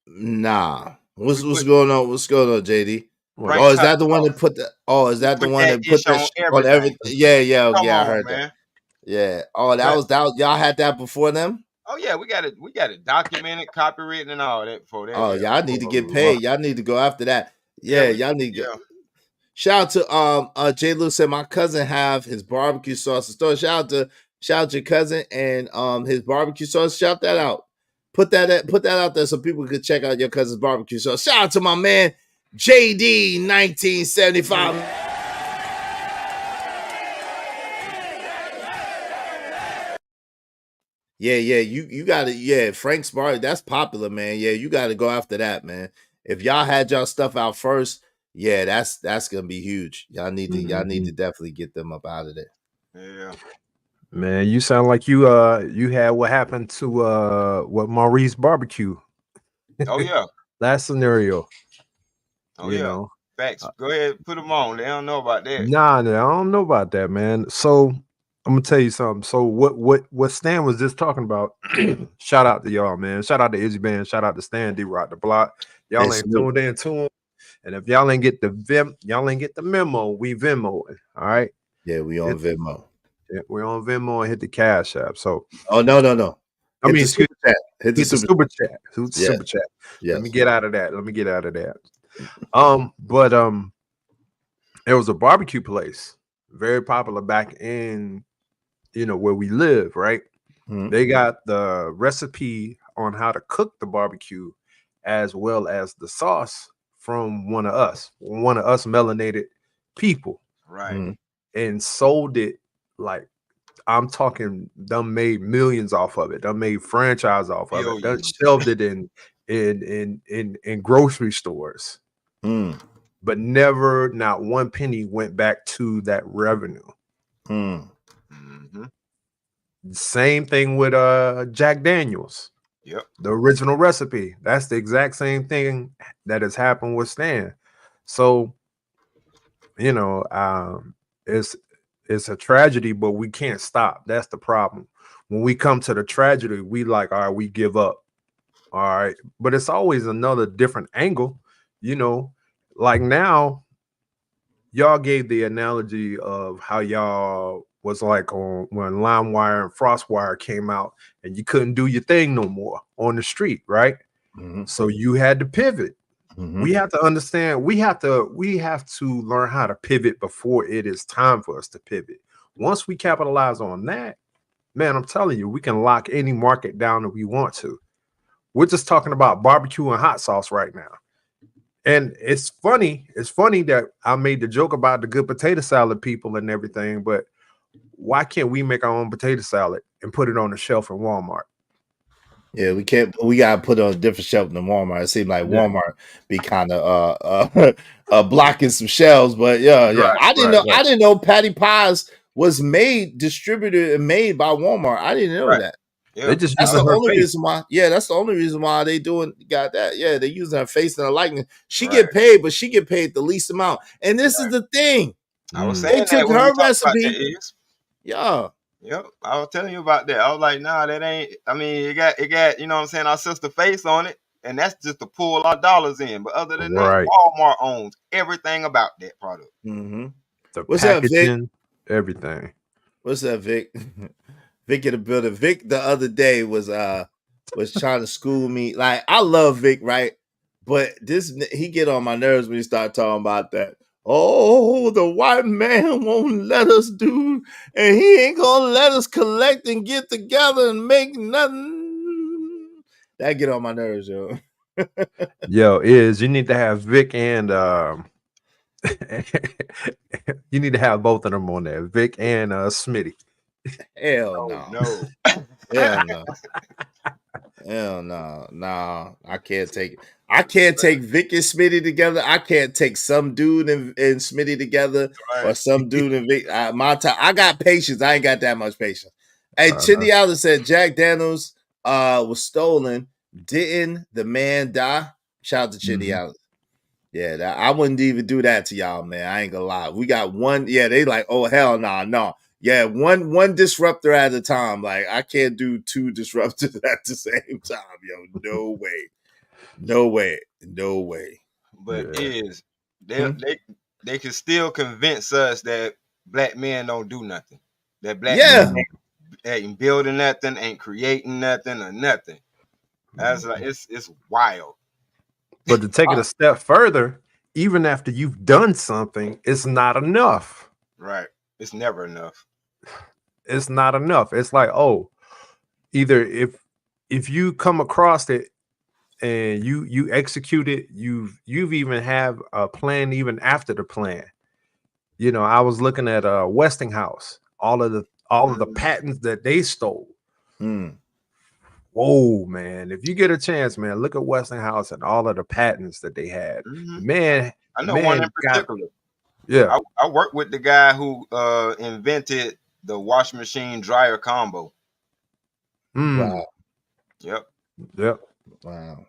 Nah. What's going on? What's going on, JD? Frank's is that the one sauce. that put that? Oh, is that the one that put that on on everything? Yeah, Come I on, heard man. that. Yeah. Oh, that was y'all had that before them? Oh yeah, we got it documented, copywritten, and all that before that. Oh, y'all need to get paid. Y'all need to go after that. Yeah, y'all need to go. Shout out to J. Lou said my cousin have his barbecue sauce store. Shout out to your cousin and his barbecue sauce. Shout that out. Put that out there so people could check out your cousin's barbecue sauce. Shout out to my man JD 1975. Yeah, you gotta, Frank's Bar, that's popular, man. Yeah, you gotta go after that, man. If y'all had y'all stuff out first, yeah, that's gonna be huge. Y'all need to definitely get them up out of there. Yeah. Man, you sound like you had what happened to what Maurice Barbecue. Oh yeah. That scenario. Oh yeah. Know. Facts. Go ahead, put them on. They don't know about that. Nah, I don't know about that, man. So I'm gonna tell you something. So what Stan was just talking about? Shout out to y'all, man. Shout out to Izzy Band. Shout out to Stan D Rock the Block. Y'all Hey, ain't salute. tuned in to him. And if y'all ain't get y'all ain't get the memo, we Venmoing. All right. Yeah, we on Venmo. Yeah, we're on Venmo and hit the Cash App. So Oh, no. I Hit mean, the super chat. Hit the hit the super super chat. Yeah. Super chat. Yes. Let me get out of that. But there was a barbecue place, very popular back in where we live, right? Mhm. They got the recipe on how to cook the barbecue as well as the sauce from one of us melanated people, Right. Mhm. and sold it like I'm talking done made millions off of it, done made franchise off of it, done Billions. shelved it in grocery stores, Mm. but never not one penny went back to that revenue. Mm. Mm-hmm. Same thing with Jack Daniels. Yep. The original recipe. That's the exact same thing that has happened with Stan. So, it's a tragedy, but we can't stop. That's the problem. When we come to the tragedy, we like, all right, we give up. All right. But it's always another different angle, like now, y'all gave the analogy of how y'all was like on when LimeWire and FrostWire came out and you couldn't do your thing no more on the street, right? Mhm. So you had to pivot. Mhm. We have to understand, we have to learn how to pivot before it is time for us to pivot. Once we capitalize on that, man, I'm telling you, we can lock any market down that we want to. We're just talking about barbecue and hot sauce right now. And it's funny that I made the joke about the good potato salad people and everything, but why can't we make our own potato salad and put it on the shelf in Walmart? Yeah, we can't. We gotta put it on a different shelf than Walmart. It seemed like Yeah. Walmart be kind of blocking some shelves, but yeah. I didn't know Patty Pies was distributed and made by Walmart. I didn't know Right. that. Yeah. They just That's using the her only face. reason why. Yeah, that's the only reason why they got that. Yeah, they using her face and her likeness. She Right. get paid, but she get paid the least amount. And this is the thing. I was They saying that took when we her talked about that recipe. is. Yeah. Yep, I was telling you about that. I was like, nah, that ain't. I mean, it got, you know what I'm saying, our sister face on it, and that's just to pull our dollars in. But other than that, Right. Walmart owns everything about that product. Mm-hmm. The What's up, Vic? packaging, everything. What's up, Vic? Vic in the building. Vic the other day was trying to school me. Like, I love Vic, right? But he get on my nerves when he start talking about that. Oh, the white man won't let us do, and he ain't gonna let us collect and get together and make nothing. That get on my nerves, yo. Yo, you need to have Vic and you need to have both of them on there, Vic and Smitty. Hell Oh no. no. Hell no. Hell no. Nah, I can't take it. I can't take Vic and Smitty together. I can't take some dude and Smitty together, or Right. some dude and Vic. My time. I got patience. I ain't got that much patience. Hey, Chindy Allen said Jack Daniels was stolen. Didn't the man die? Shout out to Chindy Allen. Yeah, I wouldn't even do that to y'all, man. I ain't gonna lie. We got one. Yeah, they like, oh hell no. Yeah, one disruptor at a time. Like, I can't do two disruptors at the same time, yo. No way. But Yeah. they can still convince us that black men don't do nothing. That black Yeah. men ain't building nothing, ain't creating nothing or nothing. That's like it's wild. But to take it a step further, even after you've done something, it's not enough. Right. It's never enough. It's not enough. It's like, oh, either if you come across it and you execute it, you've even have a plan even after the plan. I was looking at Westinghouse, all of the patents that they stole. Mm. Whoa, man. If you get a chance, man, look at Westinghouse and all of the patents that they had. Man, I know one in particular. Yeah. I worked with the guy who invented the washing machine dryer combo. Wow. Yep. Yep. Wow.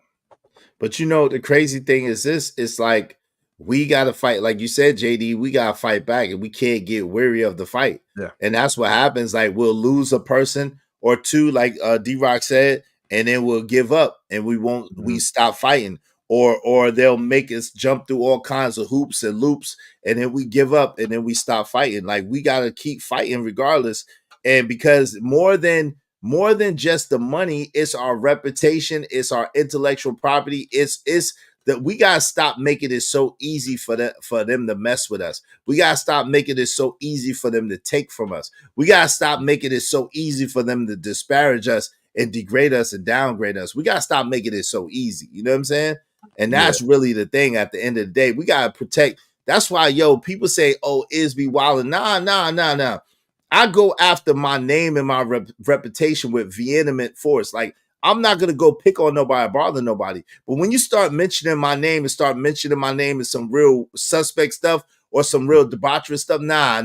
But the crazy thing is this, it's like we got to fight. Like you said, JD, we got to fight back, and we can't get weary of the fight. Yeah. And that's what happens. Like, we'll lose a person or two, like D-Rock said, and then we'll give up and we stop fighting. Or they'll make us jump through all kinds of hoops and loops, and then we give up and then we stop fighting. Like, we got to keep fighting regardless. And because more than just the money, it's our reputation, it's our intellectual property, it's that we gotta stop making it so easy for them to mess with us. We gotta stop making it so easy for them to take from us. We gotta stop making it so easy for them to disparage us and degrade us and downgrade us. We gotta stop making it so easy. You know what I'm saying? And that's really the thing. At the end of the day, we gotta protect. That's why, people say, "Oh, Isby wildin'." Nah. I go after my name and my reputation with vehement force. Like, I'm not going to go pick on nobody, bother nobody. But when you start mentioning my name and some real suspect stuff or some real debaucherous stuff, nah.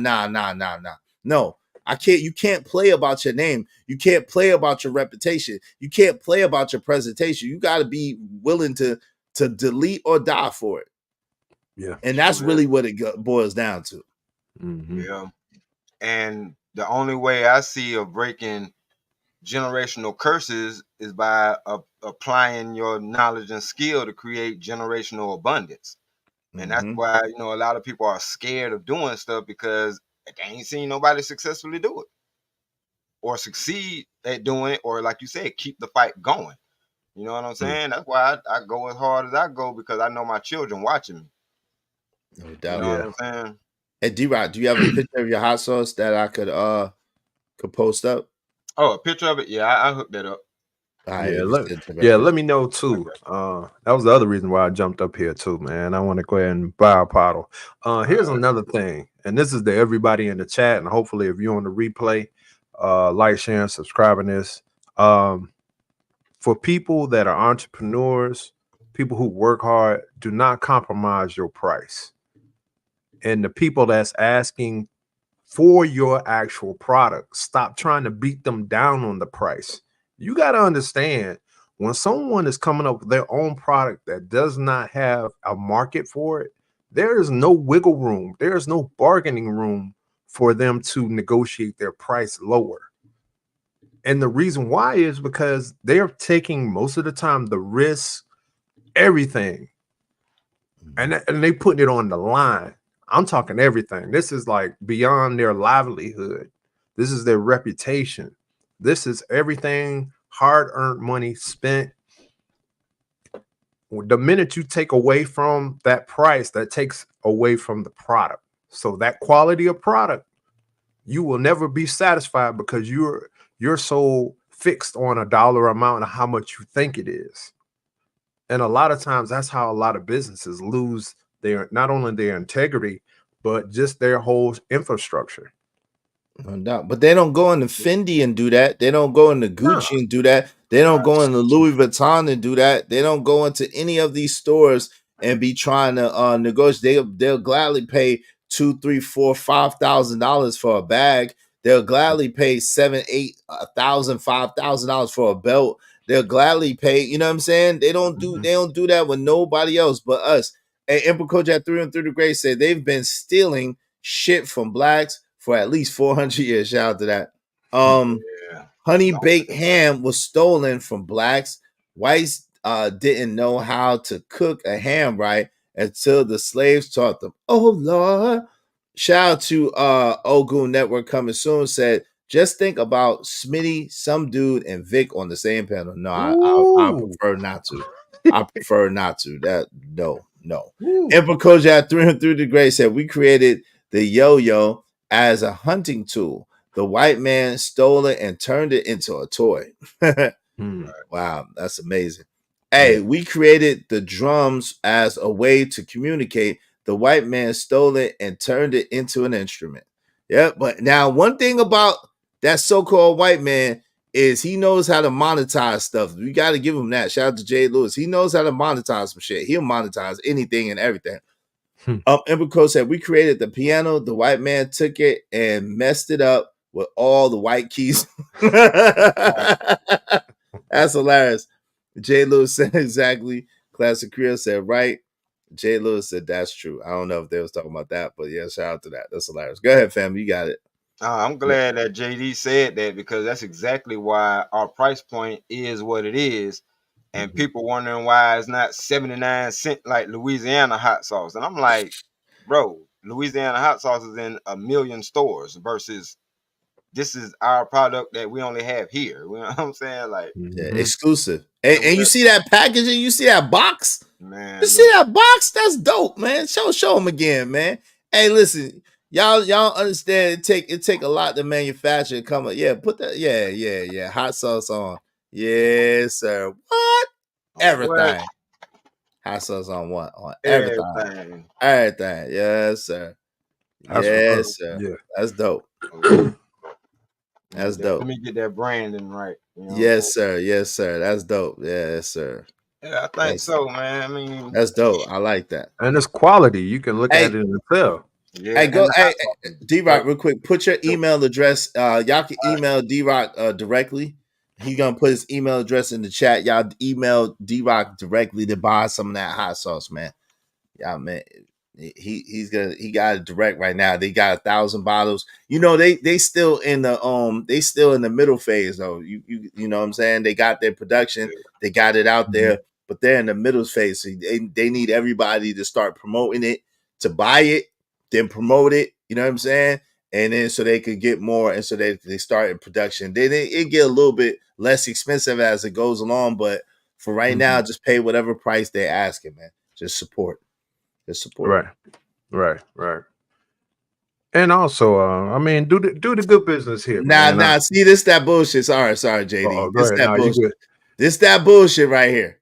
No, I can't. You can't play about your name. You can't play about your reputation. You can't play about your presentation. You got to be willing to delete or die for it. Yeah. And that's really what it boils down to. Mm-hmm. Yeah. And the only way I see of breaking generational curses is by applying your knowledge and skill to create generational abundance. And that's why, a lot of people are scared of doing stuff because they ain't seen nobody successfully do it or succeed at doing it, or like you said, keep the fight going. You know what I'm saying? That's why I go as hard as I go, because I know my children watching me. No doubt. You know what I'm saying? Hey, D-Rock, do you have a picture of your hot sauce that I could post up? Oh, a picture of it? Yeah, I hooked that up. Let me know too. That was the other reason why I jumped up here too, man. I want to go ahead and buy a bottle. Here's another thing, and this is to everybody in the chat, and hopefully if you're on the replay, like, share, and subscribing this. For people that are entrepreneurs, people who work hard, do not compromise your price. And the people that's asking for your actual product, stop trying to beat them down on the price. You got to understand, when someone is coming up with their own product that does not have a market for it, there is no wiggle room. There is no bargaining room for them to negotiate their price lower. And the reason why is because they're taking most of the time the risk, everything, and they putting it on the line. I'm talking everything. This is like beyond their livelihood. This is their reputation. This is everything, hard-earned money spent. The minute you take away from that price, that takes away from the product. So that quality of product, you will never be satisfied because you're so fixed on a dollar amount of how much you think it is. And a lot of times that's how a lot of businesses lose not only their integrity, but just their whole infrastructure. No doubt. But they don't go into Fendi and do that. They don't go into Gucci and do that. They don't go into Louis Vuitton and do that. They don't go into any of these stores and be trying to negotiate. They'll gladly pay $2,000, $3,000, $4,000, $5,000 for a bag. They'll gladly pay $7,000, $8,000, $5,000 for a belt. They'll gladly pay. You know what I'm saying? They don't do that with nobody else but us. And Emperor Coach at 3 and 3 the Great said they've been stealing shit from blacks for at least 400 years. Shout out to that. Honey baked ham was stolen from blacks. Whites didn't know how to cook a ham right until the slaves taught them. Oh Lord. Shout out to Ogun Network coming soon. Said, just think about Smitty, some dude, and Vic on the same panel. No, I prefer not to. I prefer not to. No. Emperor Kojak 3 and 3 Degree said, we created the yo-yo as a hunting tool. The white man stole it and turned it into a toy. Wow, that's amazing. Hey, we created the drums as a way to communicate. The white man stole it and turned it into an instrument. Yeah, but now one thing about that so-called white man is he knows how to monetize stuff. We got to give him that. Shout out to Jay Lewis. He knows how to monetize some shit. He'll monetize anything and everything. Emperor Crow said, we created the piano. The white man took it and messed it up with all the white keys. That's hilarious. Jay Lewis said exactly. Classic Creole said, right. Jay Lewis said that's true. I don't know if they was talking about that, but yeah, shout out to that. That's hilarious. Go ahead, fam. You got it. I'm glad that JD said that, because that's exactly why our price point is what it is. And people wondering why it's not 79 cents like Louisiana hot sauce. And I'm like, bro, Louisiana hot sauce is in 1 million stores versus this is our product that we only have here. You know what I'm saying? Like, Yeah, exclusive. And you see that packaging, you see that box? man, You see that box? That's dope, man. Show them again, man. Hey, listen, y'all understand it take a lot to manufacture and come up. Yeah, put that, yeah. Hot sauce on. Yes, sir. What? Everything. Hot sauce on what? On everything. Everything. Yes, sir. Yes, sir. Yeah. That's dope. That's dope. Let me get that branding right. You know? Yes, sir. Yes, sir. That's dope. Yes, sir. Yeah, I think so, man. I mean, that's dope. I like that. And it's quality. You can look at it in itself. Yeah. Hey, go. Hey, D-Rock, real quick. Put your email address. Y'all can email D-Rock directly. He's gonna put his email address in the chat. Y'all email D-Rock directly to buy some of that hot sauce, man. Yeah, man. He got it direct right now. They got 1,000 bottles. You know, they still in the middle phase though. You know what I'm saying? They got their production, they got it out there, but they're in the middle phase. So they need everybody to start promoting it, to buy it, then promote it. You know what I'm saying? And then so they could get more, and so they start in production. Then it get a little bit less expensive as it goes along, but for right now, just pay whatever price they're asking, man. Just support. Support. Right. And also, I mean, do the good business here. Nah. See, this that bullshit. Sorry, JD. This that bullshit. This that bullshit right here.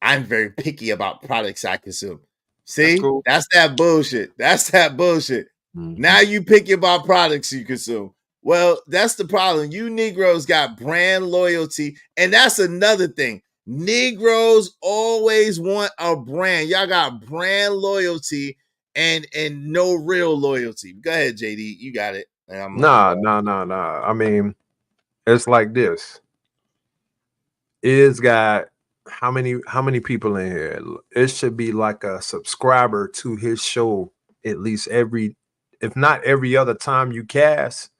I'm very picky about products I consume. See, that's that bullshit. That's that bullshit. Now you picky about products you consume. Well, that's the problem. You Negroes got brand loyalty, and that's another thing. Negroes always want a brand. Y'all got brand loyalty and no real loyalty. Go ahead, JD. You got it. Nah. I mean, it's like this. It's got how many people in here? It should be like a subscriber to his show at least if not every other time you cast.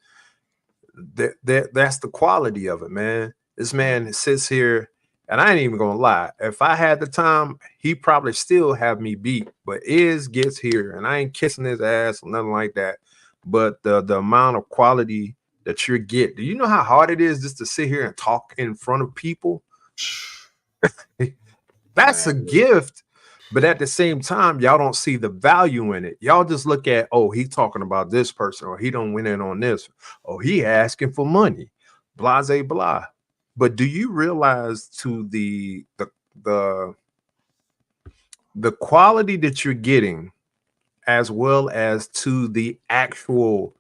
That's the quality of it, man. This man sits here. And I ain't even gonna lie. If I had the time, he probably still have me beat. But Iz gets here, and I ain't kissing his ass or nothing like that. But the amount of quality that you get, do you know how hard it is just to sit here and talk in front of people? That's a gift. But at the same time, y'all don't see the value in it. Y'all just look at, oh, he's talking about this person, or he don't win in on this. Oh, he asking for money. Blase blah. But do you realize to the quality that you're getting, as well as to the actual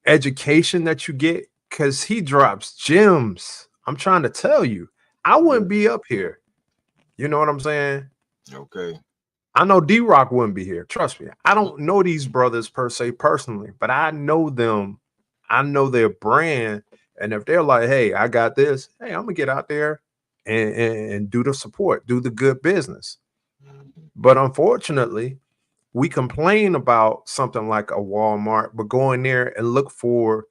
education that you get? Because he drops gems. I'm trying to tell you, I wouldn't be up here. You know what I'm saying? Okay. I know D-Rock wouldn't be here. Trust me. I don't know these brothers per se personally, but I know them. I know their brand. And if they're like, hey, I got this, hey, I'm gonna get out there and do the support, do the good business. But unfortunately, we complain about something like a Walmart, but go in there and look for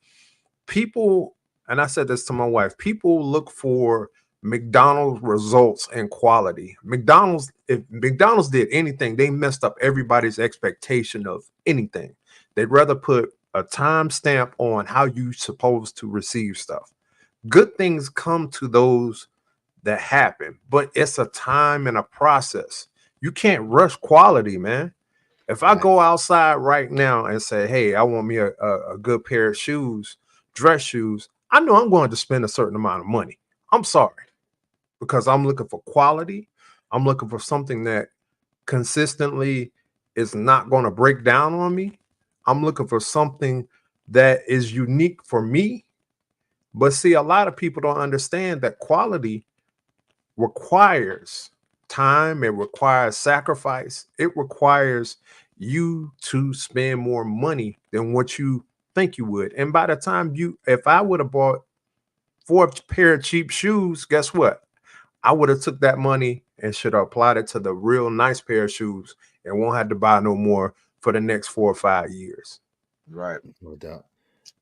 people. And I said this to my wife, people look for McDonald's results and quality. If McDonald's did anything, they messed up everybody's expectation of anything. They'd rather put a time stamp on how you're supposed to receive stuff. Good things come to those that happen, but it's a time and a process. You can't rush quality, man. If I go outside right now and say, hey, I want me a good pair of shoes, dress shoes, I know I'm going to spend a certain amount of money. I'm sorry, because I'm looking for quality. I'm looking for something that consistently is not going to break down on me. I'm looking for something that is unique for me. But see, a lot of people don't understand that quality requires time. It requires sacrifice. It requires you to spend more money than what you think you would. And by the time if I would have bought 4 pair of cheap shoes, guess what? I would have took that money and should have applied it to the real nice pair of shoes and won't have to buy no more for the next 4 or 5 years. Right. No doubt.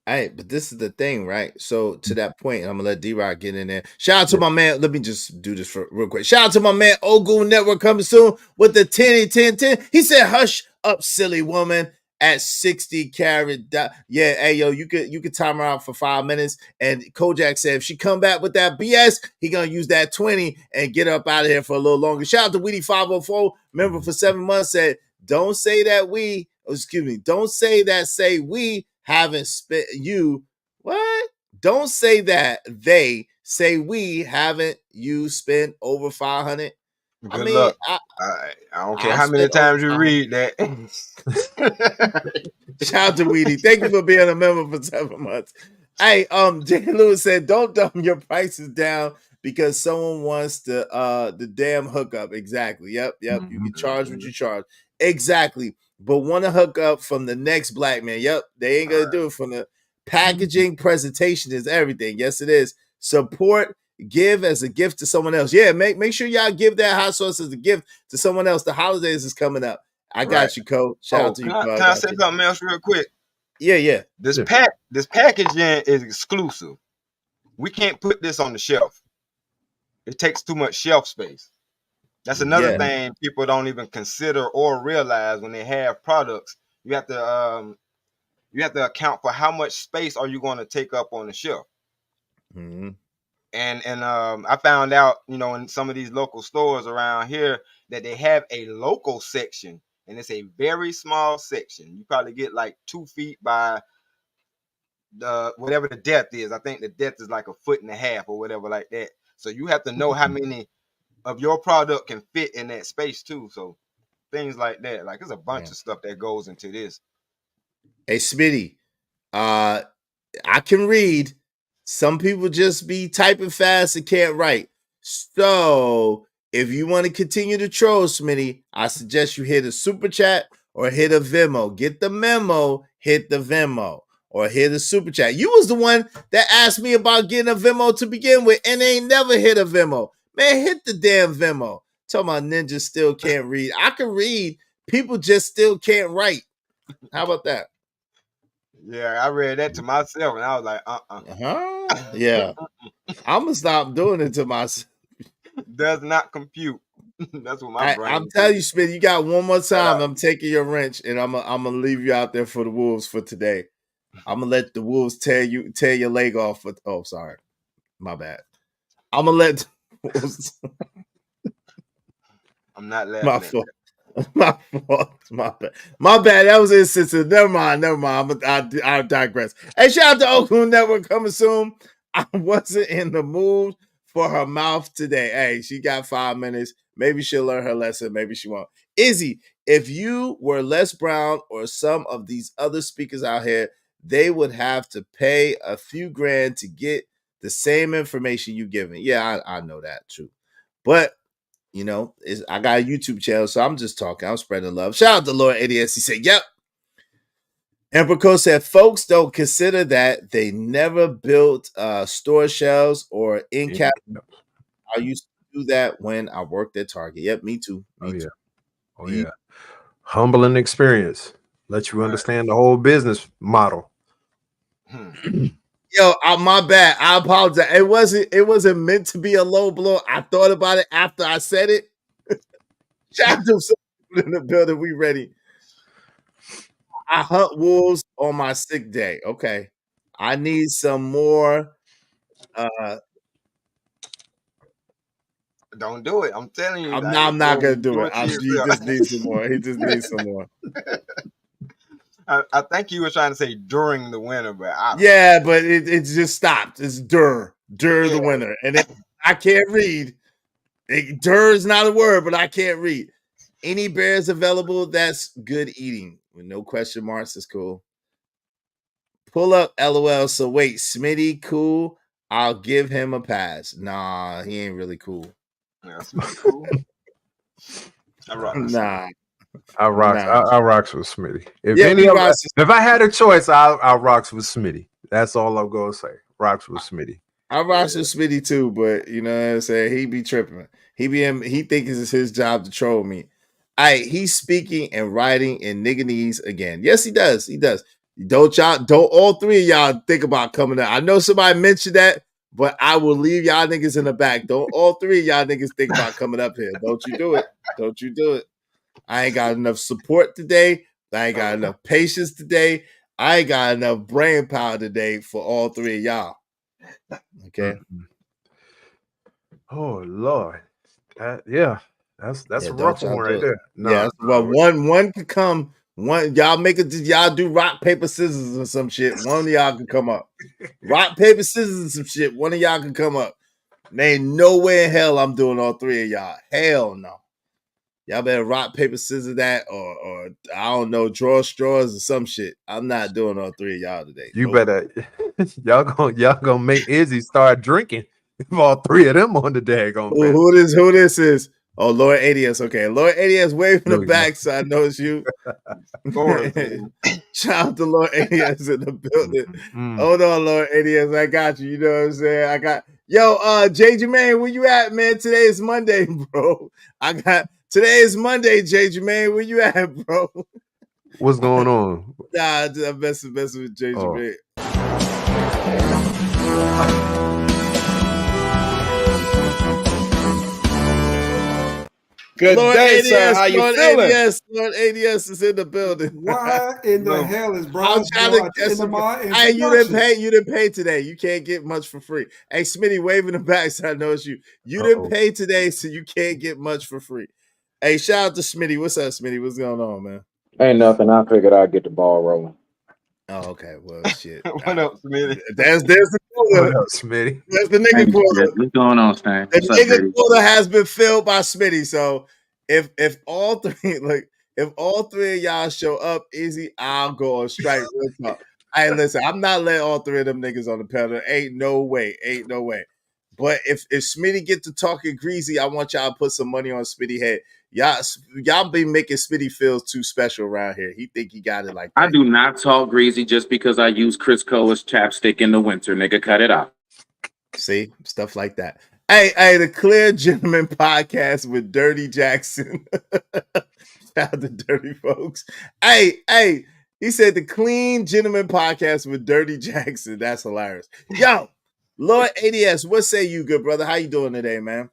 All right, but this is the thing, right? So to that point, I'm gonna let D-Rock get in there. Shout out to my man. Let me just do this for real quick. Shout out to my man Ogun Network coming soon with the 10. He said, "Hush up, silly woman." At 60 carat. Yeah, hey yo, you could time her out for 5 minutes. And Kojak said if she come back with that BS, he gonna use that 20 and get her up out of here for a little longer. Shout out to Weedy 504. Remember for 7 months said, don't say that don't say that we haven't spent you. What? Don't say that they say we haven't you spent over 500. Good luck. I don't care how many times you read that. Shout out to Weedy. Thank you for being a member for 7 months. Hey, Jay Lewis said, don't dumb your prices down because someone wants the damn hookup. Exactly. Yep. You can charge what you charge. Exactly. But want to hook up from the next black man. Yep. They ain't gonna do it from the packaging. Presentation is everything. Yes, it is. Support. Give as a gift to someone else. Yeah, make sure y'all give that hot sauce as a gift to someone else. The holidays is coming up. I got you, Coach. Shout out to you. Can I say something else real quick? Yeah. This packaging is exclusive. We can't put this on the shelf. It takes too much shelf space. That's another thing people don't even consider or realize when they have products. You have to account for how much space are you going to take up on the shelf. Mm-hmm. And I found out, in some of these local stores around here that they have a local section, and it's a very small section. You probably get like 2 feet by whatever the depth is. I think the depth is like 1.5 feet or whatever like that. So you have to know how many of your product can fit in that space too. So things like that, like there's a bunch of stuff that goes into this. Hey, Smitty, I can read. Some people just be typing fast and can't write. So if you want to continue to troll, Smitty, I suggest you hit a super chat or hit a Venmo. Get the memo, hit the Venmo, or hit a super chat. You was the one that asked me about getting a Venmo to begin with and ain't never hit a Venmo. Man, hit the damn Venmo. Tell my ninja still can't read. I can read. People just still can't write. How about that? Yeah, I read that to myself and I was like, Yeah. I'm going to stop doing it to myself. Does not compute. That's what my brain I'm telling you, Smith, you got one more time. I'm taking your wrench and I'm going to leave you out there for the Wolves for today. I'm going to let the Wolves tear your leg off. Sorry. My bad. I'm going to let the Wolves. I'm not laughing. My fault. My bad. That was insensitive. Never mind. I digress. Hey, shout out to Oakland Network coming soon. I wasn't in the mood for her mouth today. Hey, she got 5 minutes. Maybe she'll learn her lesson. Maybe she won't. Izzy, if you were Les Brown or some of these other speakers out here, they would have to pay a few grand to get the same information you giving. Yeah, I know that too. But I got a YouTube channel, so I'm just talking. I'm spreading love. Shout out to Lord ADS. He said, yep. Emperor Co said, folks don't consider that they never built store shelves or in cap. I used to do that when I worked at Target. Yep, me too. Oh, yeah. Humbling experience. Let you understand the whole business model. Yo, my bad. I apologize. It wasn't meant to be a low blow. I thought about it after I said it. Shout out to some people in the building. We ready. I hunt wolves on my sick day. Okay. I need some more. Don't do it. I'm telling you. I'm not gonna do it. He just needs some more. He just needs some more. I think you were trying to say during the winter, but but it just stopped. It's during the winter, and I can't read. Dur is not a word, but I can't read. Any bears available? That's good eating with no question marks. Is cool. Pull up, LOL. So wait, Smitty, cool. I'll give him a pass. Nah, he ain't really cool. Yeah, Smitty cool. I rocks with Smitty. If I had a choice, I'll rocks with Smitty. That's all I'm gonna say. Rocks with Smitty. I rock with Smitty too, but you know what I'm saying? He be tripping. He thinks it's his job to troll me. He's speaking and writing in nigganese again. Yes, he does. He does. Don't all three of y'all think about coming up. I know somebody mentioned that, but I will leave y'all niggas in the back. Don't all three of y'all niggas think about coming up here. Don't you do it. Don't you do it. I ain't got enough support today. I ain't got enough patience today. I ain't got enough brain power today for all three of y'all. Okay. Oh Lord. That's a rough one right there. Well, one could come. One y'all y'all do rock, paper, scissors or some shit. One of y'all can come up. Rock, paper, scissors and some shit. One of y'all can come up. There ain't no way in hell I'm doing all three of y'all. Hell no. Y'all better rock, paper, scissors that or I don't know, draw straws or some shit. I'm not doing all three of y'all today. You better y'all gonna make Izzy start drinking if all three of them on the daggone panel. Who this is? Oh, Lord ADS. Okay. Lord ADS waving the back, so I know it's you. Shout out to Lord ADS in the building. Hold on, Lord ADS. I got you. You know what I'm saying? I got J Jermaine, where you at, man? Today is Monday, bro. Today is Monday, J Jermaine. Where you at, bro? What's going on? Nah, I'm messing with J Jermaine. Good Lord day, ADS, sir. How you Lord feeling? Lord ADS is in the building. Why in the hell is Brian I'm trying to guess. Hey, you didn't pay today. You can't get much for free. Hey, Smitty, waving the back, so I know it's you. You didn't pay today, so you can't get much for free. Hey, shout out to Smitty. What's up, Smitty? What's going on, man? Ain't nothing. I figured I'd get the ball rolling. Oh, okay. Well, shit. What up, Smitty? There's the quota. What up, Smitty? There's the nigga quota. What's going on, Stan? The nigga quota has been filled by Smitty. So if all three of y'all show up, Izzy, I'll go on strike. Real talk. Hey, listen, I'm not letting all three of them niggas on the panel. Ain't no way. But if Smitty get to talking greasy, I want y'all to put some money on Smitty head. Y'all be making Smitty feel too special around here. He think he got it like that. I do not talk greasy just because I use Crisco's chapstick in the winter, nigga. Cut it out. See, stuff like that. Hey, the Clear Gentleman podcast with Dirty Jackson. Shout out to Dirty folks. Hey, he said the Clean Gentleman podcast with Dirty Jackson. That's hilarious. Yo, Lord ADS, what say you, good brother? How you doing today, man?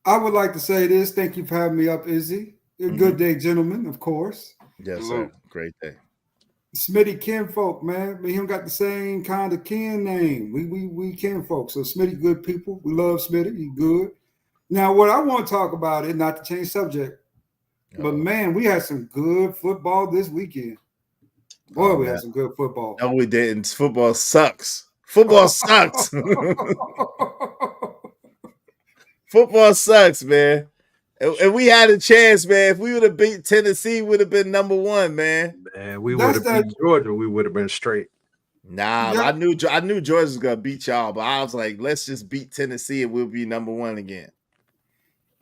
I would like to say this. Thank you for having me up, Izzy. Good day, gentlemen, of course. Yes, sir. Great day. Smitty kinfolk, man. Me and him got the same kind of kin name. We kinfolk. So Smitty, good people. We love Smitty. He good. Now, what I want to talk about is not to change subject, but man, we had some good football this weekend. Boy, we had some good football. No, we didn't. Football sucks. Football sucks. Football sucks, man. And we had a chance, man. If we would have beat Tennessee, we would have been number one, man. Man, we would have beat Georgia. We would have been straight. Nah, I knew Georgia was gonna beat y'all, but I was like, let's just beat Tennessee and we'll be number one again.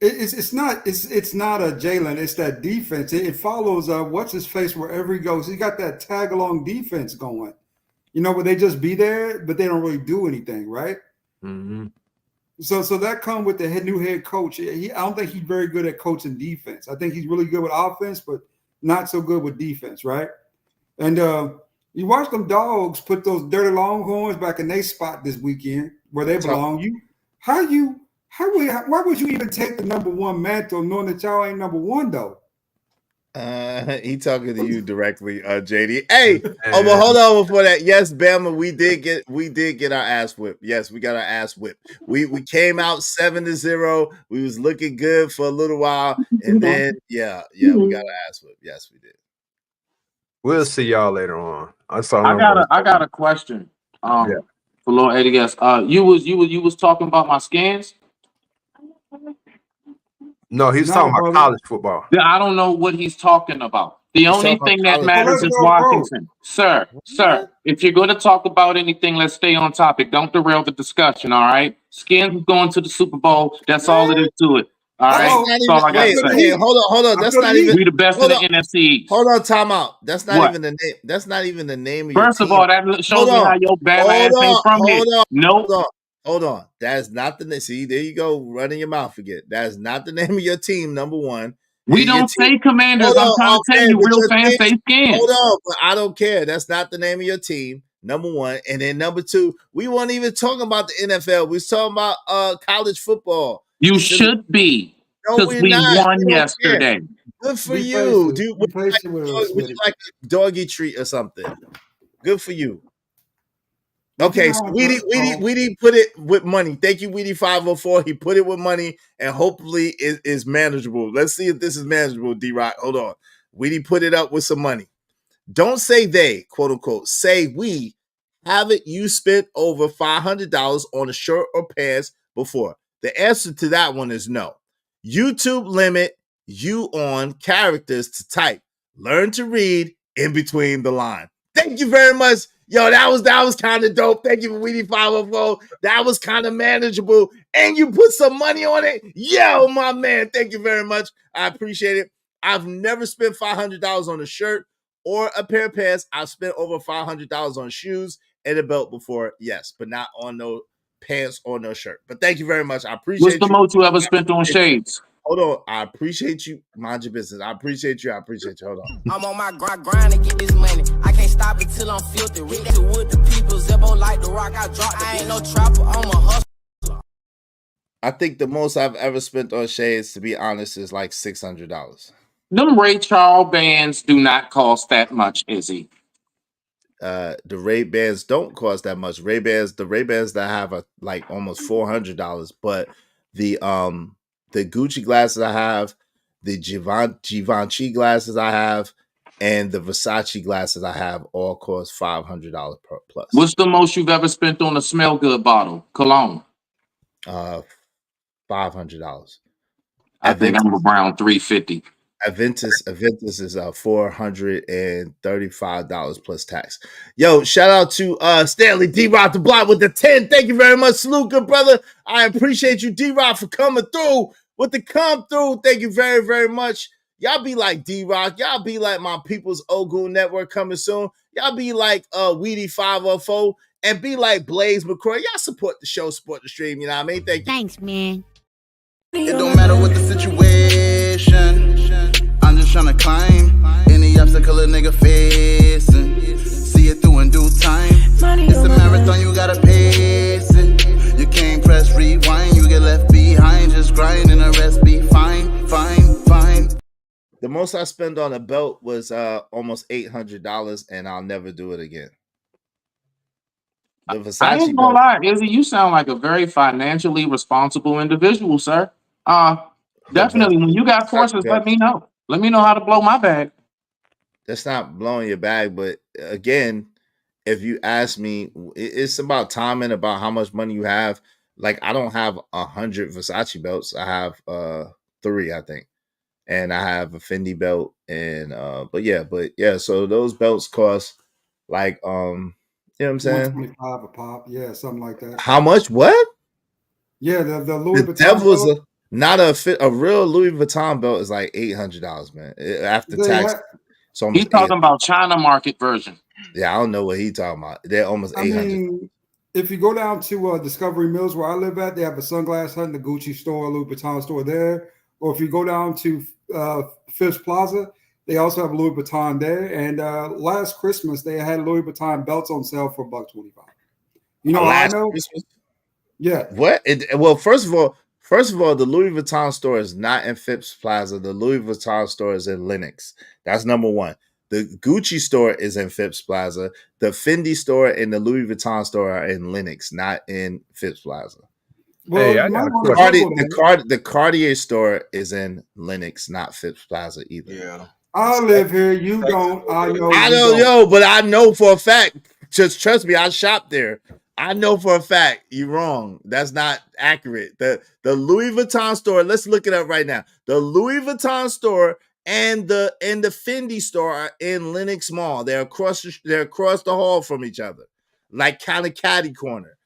It's not a Jalen. It's that defense. It follows what's his face wherever he goes. He got that tag along defense going. You know, where they just be there, but they don't really do anything, right? Mm-hmm. So that comes with the new head coach. I don't think he's very good at coaching defense. I think he's really good with offense, but not so good with defense, right? And you watch them dogs put those dirty Longhorns back in their spot this weekend where they belong. Why would you even take the number one mantle knowing that y'all ain't number one though? He talking to you directly, JD. Hey, but hold on before that. Yes, Bama, we did get our ass whipped. Yes, we got our ass whipped. We came out 7-0. We was looking good for a little while, and then we got our ass whipped. Yes, we did. We'll see y'all later on. I got a question. For Lord ADS. You was talking about my scans. No, he's talking about college football. I don't know what he's talking about. The only thing that matters is Washington. Sir, if you're going to talk about anything, let's stay on topic. Don't derail the discussion, all right? Skins is going to the Super Bowl. That's all it is to it. All right, That's not that's even. all I got to Wait, say. hold on. That's not even. We the best in Hold the on. NFC East. Hold on, time out. That's not What? even the name. That's not even the name of your First team. of all, that shows me how your bad ass ain't from here. Nope. Hold on. That's not the name. See, there you go, running your mouth again. That is not the name of your team, number one. We don't say Commanders. I'm trying to tell you, real fans say Skins. Hold on, but I don't care. That's not the name of your team, number one. And then number two, we weren't even talking about the NFL. We was talking about college football. You should be. No, Because we're we not. won We don't yesterday. care. Good for Be you. patient. Dude, Be patient with us, would you Smitty. like a doggy treat or something? Good for you. What you Okay, so want, Weedy put it with money. Thank you, Weedy 504. He put it with money, and hopefully it is manageable. Let's see if this is manageable, D-Rock. Hold on. Weedy put it up with some money. Don't say they, quote unquote. Say we. Haven't you spent over $500 on a shirt or pants before? The answer to that one is no. YouTube limit you on characters to type. Learn to read in between the line. Thank you very much. Yo, that was kind of dope. Thank you for Weedy 504. That was kind of manageable. And you put some money on it. Yo, my man. Thank you very much. I appreciate it. I've never spent $500 on a shirt or a pair of pants. I've spent over $500 on shoes and a belt before, yes, but not on no pants or no shirt. But thank you very much. I appreciate What's the most you ever spent on shades? Hold on. I appreciate you. Mind your business. I appreciate you. Hold on. I'm on my grind to get this money. I can't stop it till I'm filthy. With the people, Zebo like the rock. I drop. I ain't no trapper. I'm a hustler. I think the most I've ever spent on shades, to be honest, is like $600. Them Ray Charles bands do not cost that much, Izzy. The Ray-Bans don't cost that much. The Ray-Bans that I have are like almost $400, but the Gucci glasses I have, the Givenchy glasses I have, and the Versace glasses I have all cost $500 plus. What's the most you've ever spent on a smell good bottle? Cologne. $500. I think I'm around $350. Aventus is $435 plus tax. Yo, shout out to Stanley D-Rock the Block with the 10. Thank you very much. Salute, good brother. I appreciate you, D-Rock, for coming through with the come through. Thank you very, very much. Y'all be like D-Rock. Y'all be like my People's Ogun Network coming soon. Y'all be like Weedy 504 and be like Blaze McCroy. Y'all support the show, support the stream. You know what I mean? Thank you. Thanks, man. It don't matter what the situation. I'm just trying to climb any obstacle a nigga facing. See it through in due time. It's a marathon, you gotta pace it. You can't press rewind, you get left behind. Just grind and the rest be fine. The most I spent on a belt was almost $800, and I'll never do it again. The Versace I ain't gonna lie, Izzy, you sound like a very financially responsible individual, sir. Definitely, when you got forces, let me know. Let me know how to blow my bag. That's not blowing your bag, but again, if you ask me, it's about timing, about how much money you have. Like, I don't have 100 Versace belts. I have 3, I think, and I have a Fendi belt, and but yeah, so those belts cost like you know what I'm saying? $125 a pop, yeah, something like that. How much? What? Yeah, the Louis Vuitton Devil's belt. Not a real Louis Vuitton belt is like $800, man. After tax, it's almost. He's talking about China market version. Yeah, I don't know what he's talking about. They're almost 800. I mean, if you go down to Discovery Mills, where I live at, they have a sunglass hut, the Gucci store, Louis Vuitton store there. Or if you go down to Phipps Plaza, they also have Louis Vuitton there. And last Christmas, they had Louis Vuitton belts on sale for $125. You know how I know? Christmas? Yeah. What? Well, first of all, the Louis Vuitton store is not in Phipps Plaza. The Louis Vuitton store is in Lenox. That's number one. The Gucci store is in Phipps Plaza. The Fendi store and the Louis Vuitton store are in Lenox, not in Phipps Plaza. Well, Hey, I got a question. The Cartier store is in Lenox, not Phipps Plaza either. Yeah. I live here. You don't. I know. I don't know, but I know for a fact. Just trust me. I shop there. I know for a fact you're wrong. That's not accurate. The Louis Vuitton store. Let's look it up right now. The Louis Vuitton store and the Fendi store are in Lenox Mall. They're across the hall from each other, like kind of catty corner.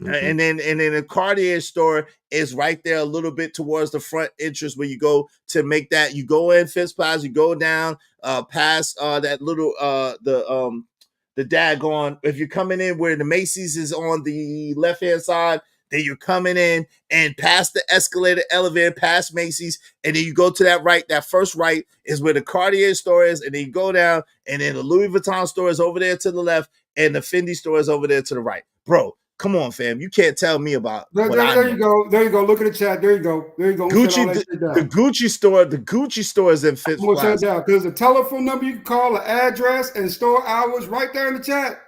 And then the Cartier store is right there a little bit towards the front entrance where you go to make that. You go in Phipps Plaza, you go down past that little the daggone. If you're coming in where the Macy's is on the left hand side, then you're coming in and past the escalator elevator, past Macy's, and then you go to that right. That first right is where the Cartier store is, and then you go down, and then the Louis Vuitton store is over there to the left, and the Fendi store is over there to the right. Bro, come on, fam. You can't tell me about there you go. There you go. Look at the chat. There you go. There you go. Gucci, the Gucci store is in Phipps Plaza. Plaza. Down. There's a telephone number you can call, an address, and store hours right there in the chat.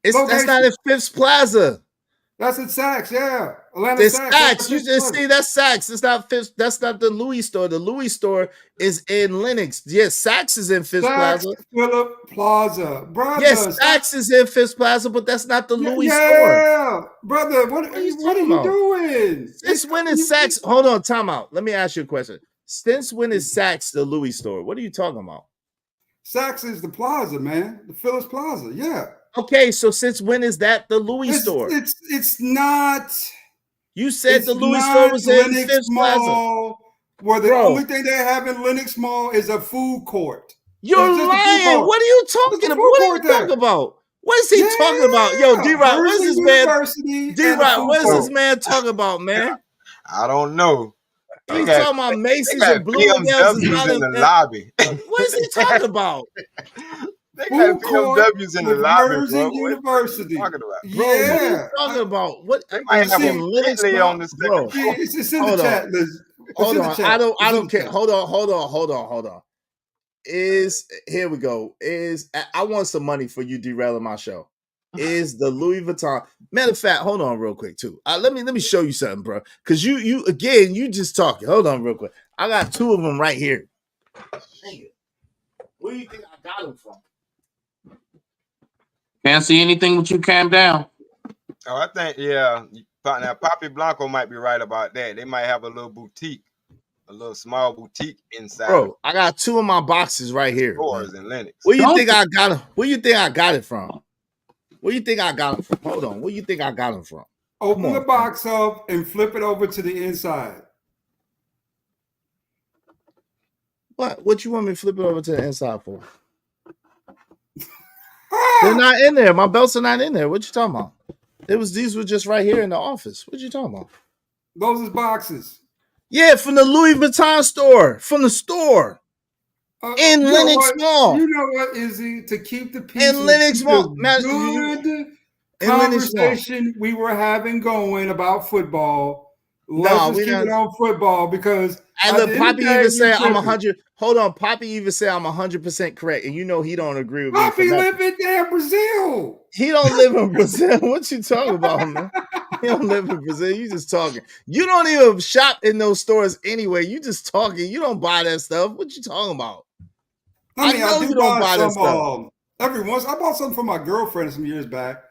That's not in Phipps Plaza. That's in Saks, yeah. Atlanta Saks. You just see that's Saks. It's not Phipps. That's not the Louis store. The Louis store is in Lenox. Yes, Saks is in Phipps Plaza. Phillip Plaza, brother. Yes, Saks is in Phipps Plaza, but that's not the Louis store. Yeah, brother. What are you doing? Since when is Saks? Hold on, time out. Let me ask you a question. Since when is Saks the Louis store? What are you talking about? Saks is the plaza, man. The Phillips Plaza, yeah. Okay, so since when is that the Louis store? It's not. You said the Louis store was in Phipps Plaza. Where the only thing they have in Lenox Mall is a food court. You're lying. What are you talking about? What are you talking about? What is he talking about? Yo, D-Rock, what is this man? D-Rock, what is this man talking about, man? I don't know. He's talking about Macy's and Bloomingdale's in the lobby. What is he talking about? They got BMWs in the lobby, bro. University. What are you talking about? Bro, what are you talking about? What? They might have a Bentley on the bro. It's in the chat, Liz. Hold on. I don't care. Hold on. Here we go. I want some money for you derailing my show. Is the Louis Vuitton? Matter of fact, hold on real quick too. Let me show you something, bro. Because you again, you just talking. Hold on real quick. I got two of them right here. Where do you think I got them from? Can't see anything with you. Calm down. Oh, I think now Poppy Blanco might be right about that. They might have a little boutique, a little small boutique inside. Bro, I got two of my boxes right here. Stores in Lenox. Where you think I got them? Where you think I got it from? Where you think I got them from? Hold on. Where you think I got them from? Open the box up and flip it over to the inside. What you want me to flip it over to the inside for? They're not in there. My belts are not in there. What you talking about? These were just right here in the office. What you talking about? Those is boxes. Yeah, from the Louis Vuitton store. From the store. In Lenox Mall. You know what, Izzy? To keep the peace in Lenox Mall. Good conversation we were having going about football. Let's keep it on football because Poppy even said I'm 100. Hold on, Poppy even said I'm 100% correct, and you know he don't agree with me. Poppy live in damn Brazil. He don't live in Brazil. What you talking about, man? He don't live in Brazil. You just talking. You don't even shop in those stores anyway. You just talking. You don't buy that stuff. What you talking about? I know you don't buy that stuff. Every once I bought something for my girlfriend some years back.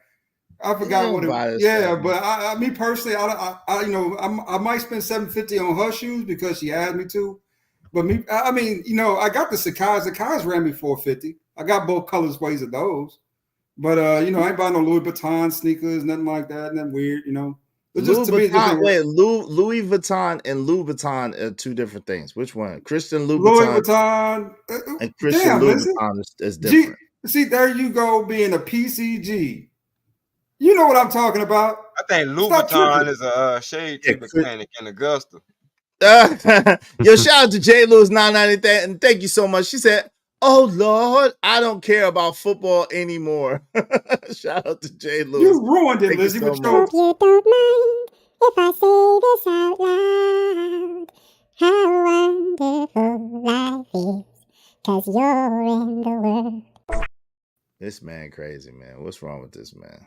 I forgot what it was. Yeah, but I me personally, I might spend $750 on her shoes because she asked me to. But I got the Sakai's. The Sakai's ran me $450. I got both colors ways of those. But I ain't buying no Louis Vuitton sneakers, nothing like that, nothing weird, It's just Louis Vuitton and Louboutin are two different things. Which one? Christian Louboutin. Louis Vuitton and Christian Louboutin is different. See, there you go being a PCG. You know what I'm talking about. I think Louboutin is a shade tree mechanic in Augusta. Yo, shout out to J. Lewis 990, and thank you so much. She said, "Oh Lord, I don't care about football anymore." Shout out to J. Lewis. You ruined it, Lizzie. Hope you don't mind if I say this out loud. How wonderful life is, 'cause you're in the world. This man crazy, man. What's wrong with this man?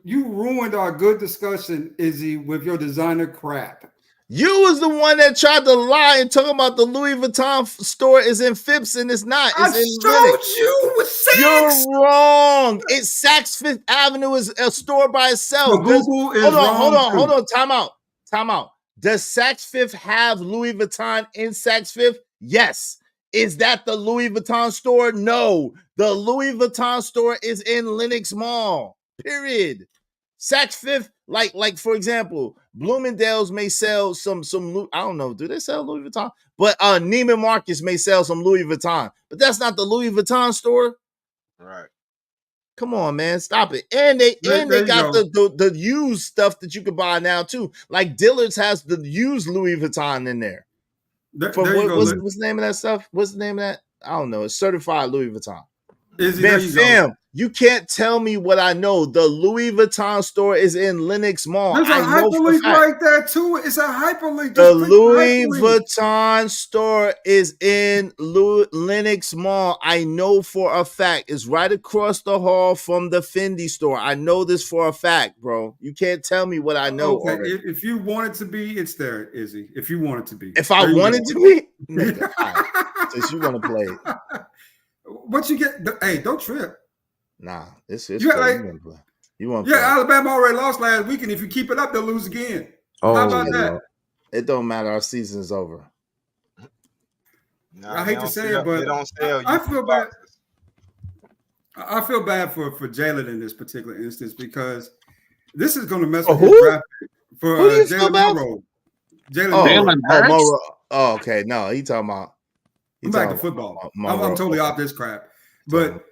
You ruined our good discussion, Izzy, with your designer crap. You was the one that tried to lie and talk about the Louis Vuitton store is in Phipps and it's not. It's in showed you with Saks. You're wrong. It's Saks Fifth Avenue is a store by itself. So Google is hold on. Time out. Does Saks Fifth have Louis Vuitton in Saks Fifth? Yes. Is that the Louis Vuitton store? No. The Louis Vuitton store is in Lenox Mall. Period. Saks Fifth, like for example, Bloomingdale's may sell some I don't know, do they sell Louis Vuitton? But Neiman Marcus may sell some Louis Vuitton, but that's not the Louis Vuitton store. Right. Come on, man, stop it. And they got go. the used stuff that you can buy now too. Like Dillard's has the used Louis Vuitton in there. There you go. What's the name of that stuff? What's the name of that? I don't know. It's certified Louis Vuitton. There you go. You can't tell me what I know. The Louis Vuitton store is in Lenox Mall. There's a hyperlink right there too. It's a hyperlink. The Louis Vuitton store is in Lenox Mall. I know for a fact. It's right across the hall from the Fendi store. I know this for a fact, bro. You can't tell me what I know. Okay, if you want it to be, it's there, Izzy. If you want it to be. If I want it to be, nigga, right. Since you want to play it. What you get? Hey, don't trip. Nah, it's you want to play. Alabama already lost last week, and if you keep it up, they'll lose again. How about that? It don't matter. Our season's over. Nah, I hate to say it, but they don't sell. I feel bad. I feel bad for Jalen in this particular instance because this is going to mess with his draft pick for Jalen Monroe. Jalen Monroe. Oh, okay. No, he talking about. I'm back to football. I'm totally off this crap. But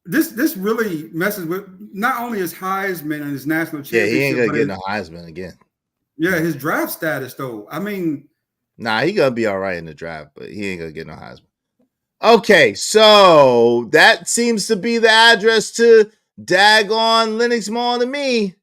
this really messes with not only his Heisman and his national championship. Yeah, he ain't gonna get no Heisman again. Yeah, his draft status though. I mean, nah, he gonna be all right in the draft, but he ain't gonna get no Heisman. Okay, so that seems to be the address to daggone Lenox Mall to me.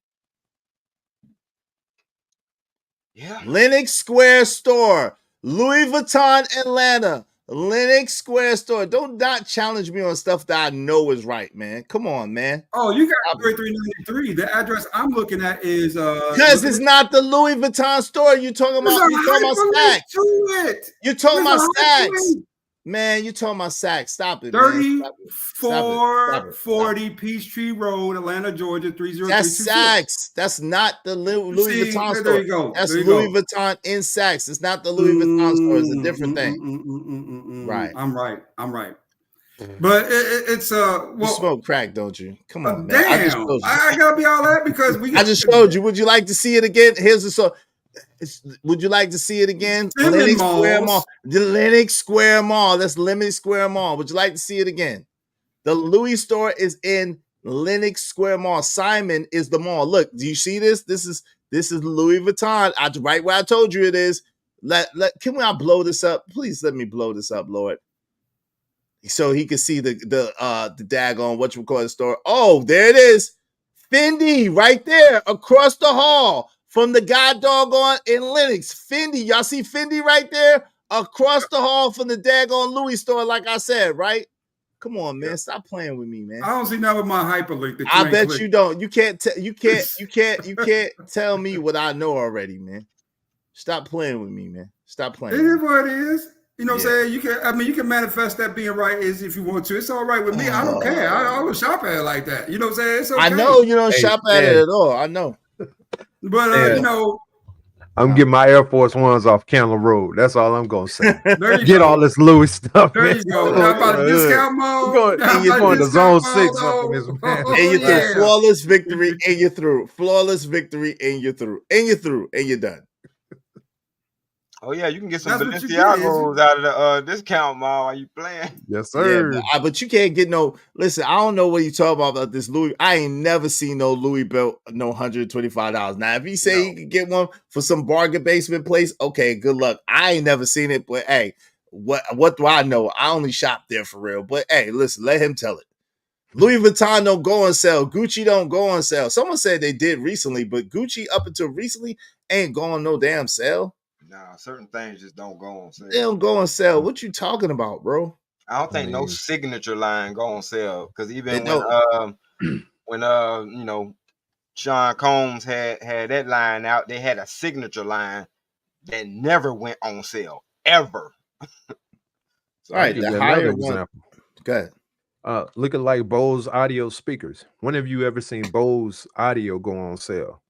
Yeah, Lenox Square Store, Louis Vuitton, Atlanta. Lenox Square Store. Don't not challenge me on stuff that I know is right, man. Come on, man. Oh, you got 3393. The address I'm looking at is because it's not the Louis Vuitton store. You're talking about Saks. You're talking about Saks. Man, you're talking about Saks. Stop it. 3440 Peachtree Road, Atlanta, Georgia, 30326. That's Saks. That's not the Louis Vuitton store. There you go. That's Louis Vuitton in Saks. It's not the Louis Vuitton store. It's a different thing. Right. I'm right. But it's you smoke crack, don't you? Come on, man. Damn. I gotta be all that because I just showed you. Would you like to see it again? Here's the song. Would you like to see it again? Lenox Square Mall. The Lenox Square Mall. That's Lenox Square Mall. Would you like to see it again? The Louis store is in Lenox Square Mall. Simon is the mall. Look, do you see this? This is Louis Vuitton. Right where I told you it is. Can I blow this up? Please let me blow this up, Lord. So he can see the daggone whatchamacallit store. Oh, there it is. Fendi right there across the hall. From the guy doggone in Lenox. Fendi. Y'all see Fendi right there? Across the hall from the daggone Louis store, like I said, right? Come on, man. Stop playing with me, man. I don't see none with my hyperlink. I bet you don't. You can't tell me what I know already, man. Stop playing with me, man. Stop playing. It is what it is. You know what I'm saying? You can manifest that being right is if you want to. It's all right with me. I don't care. I don't shop at it like that. You know what I'm saying? It's okay. I know you don't shop at it at all. I know. But I'm getting my Air Force Ones off Candler Road. That's all I'm gonna say. Get all this Louis stuff. There you go. Now about a discount mode. You're going to zone 6 up in this man. And you're through. Flawless victory, and you're through. Flawless victory, and you're through. And you're through, and you're done. Oh yeah, you can get some Balenciagos out of the discount mall while you playing. Yes, sir. Yeah, but you can't get no. Listen, I don't know what you talking about this Louis. I ain't never seen no Louis belt no $125. Now, if he say he could get one for some bargain basement place, okay, good luck. I ain't never seen it, but hey, what do I know? I only shop there for real. But hey, listen, let him tell it. Louis Vuitton don't go on sale. Gucci don't go on sale. Someone said they did recently, but Gucci up until recently ain't going no damn sale. Nah, certain things just don't go on sale. They don't go on sale. What you talking about, bro? I don't think no signature line go on sale because even when Sean Combs had that line out, they had a signature line that never went on sale ever. So all right, the higher one. Go ahead. Looking like Bose audio speakers. When have you ever seen Bose audio go on sale?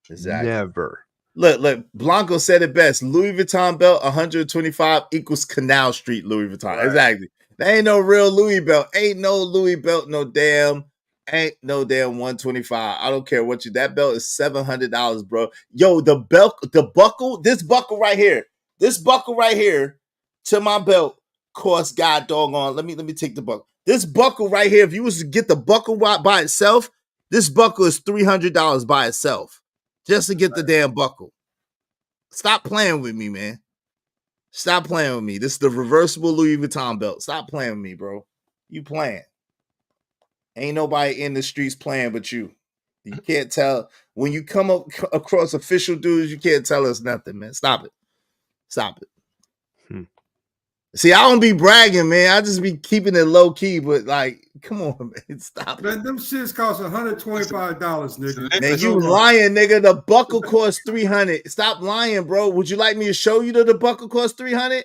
Exactly. Never. Look, Blanco said it best. Louis Vuitton belt 125 equals Canal Street Louis Vuitton. Right. Exactly. That ain't no real Louis belt. Ain't no Louis belt, no damn Ain't no damn 125. I don't care what you. That belt is $700, bro. Yo, the buckle, this buckle right here, to my belt costs god doggone. Let me take the buckle. This buckle right here, if you was to get the buckle by itself, this buckle is $300 by itself, just to get the damn buckle. Stop playing with me, man. Stop playing with me. This is the reversible Louis Vuitton belt. Stop playing with me, bro. You playing. Ain't nobody in the streets playing but you. You can't tell. When you come up across official dudes, you can't tell us nothing, man. Stop it. Stop it. See, I don't be bragging, man. I just be keeping it low key, but like, come on, man. Stop Man, them shits cost $125, nigga. Man, you lying, nigga. The buckle costs $300. Stop lying, bro. Would you like me to show you that the buckle costs $300?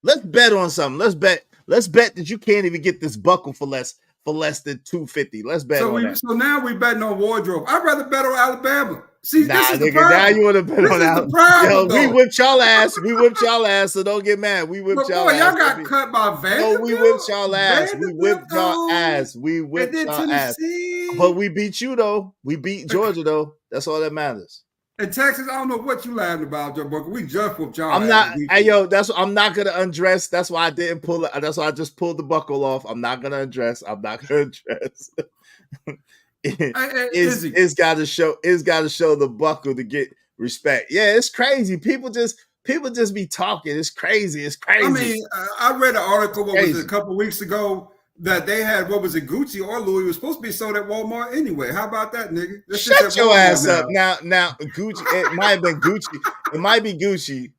Let's bet on something. Let's bet that you can't even get this buckle for less than $250. Let's bet on that. So now we betting on wardrobe. I'd rather bet on Alabama. See, this is nigga, the problem. now you want to bet on Alabama. Yo, we whipped y'all ass. We whipped y'all ass, so don't get mad. We whipped y'all ass. Y'all got cut by Vanderbilt. No, we whipped y'all ass. We whipped y'all ass. We whipped y'all ass. But we beat you, though. We beat Georgia, though. That's all that matters. In Texas, I don't know what you laughing about, Joe Booker. We just whooped y'all. I'm not. Hey, yo, I'm not gonna undress. That's why I didn't pull it. That's why I just pulled the buckle off. I'm not gonna undress. It's got to show. It's got to show the buckle to get respect. Yeah, it's crazy. People just be talking. It's crazy. It's crazy. I mean, I read an article a couple of weeks ago that they had, what was it, Gucci or Louis was supposed to be sold at Walmart anyway. How about that, nigga? Shut your ass up. Now Gucci. It might have been Gucci. It might be Gucci.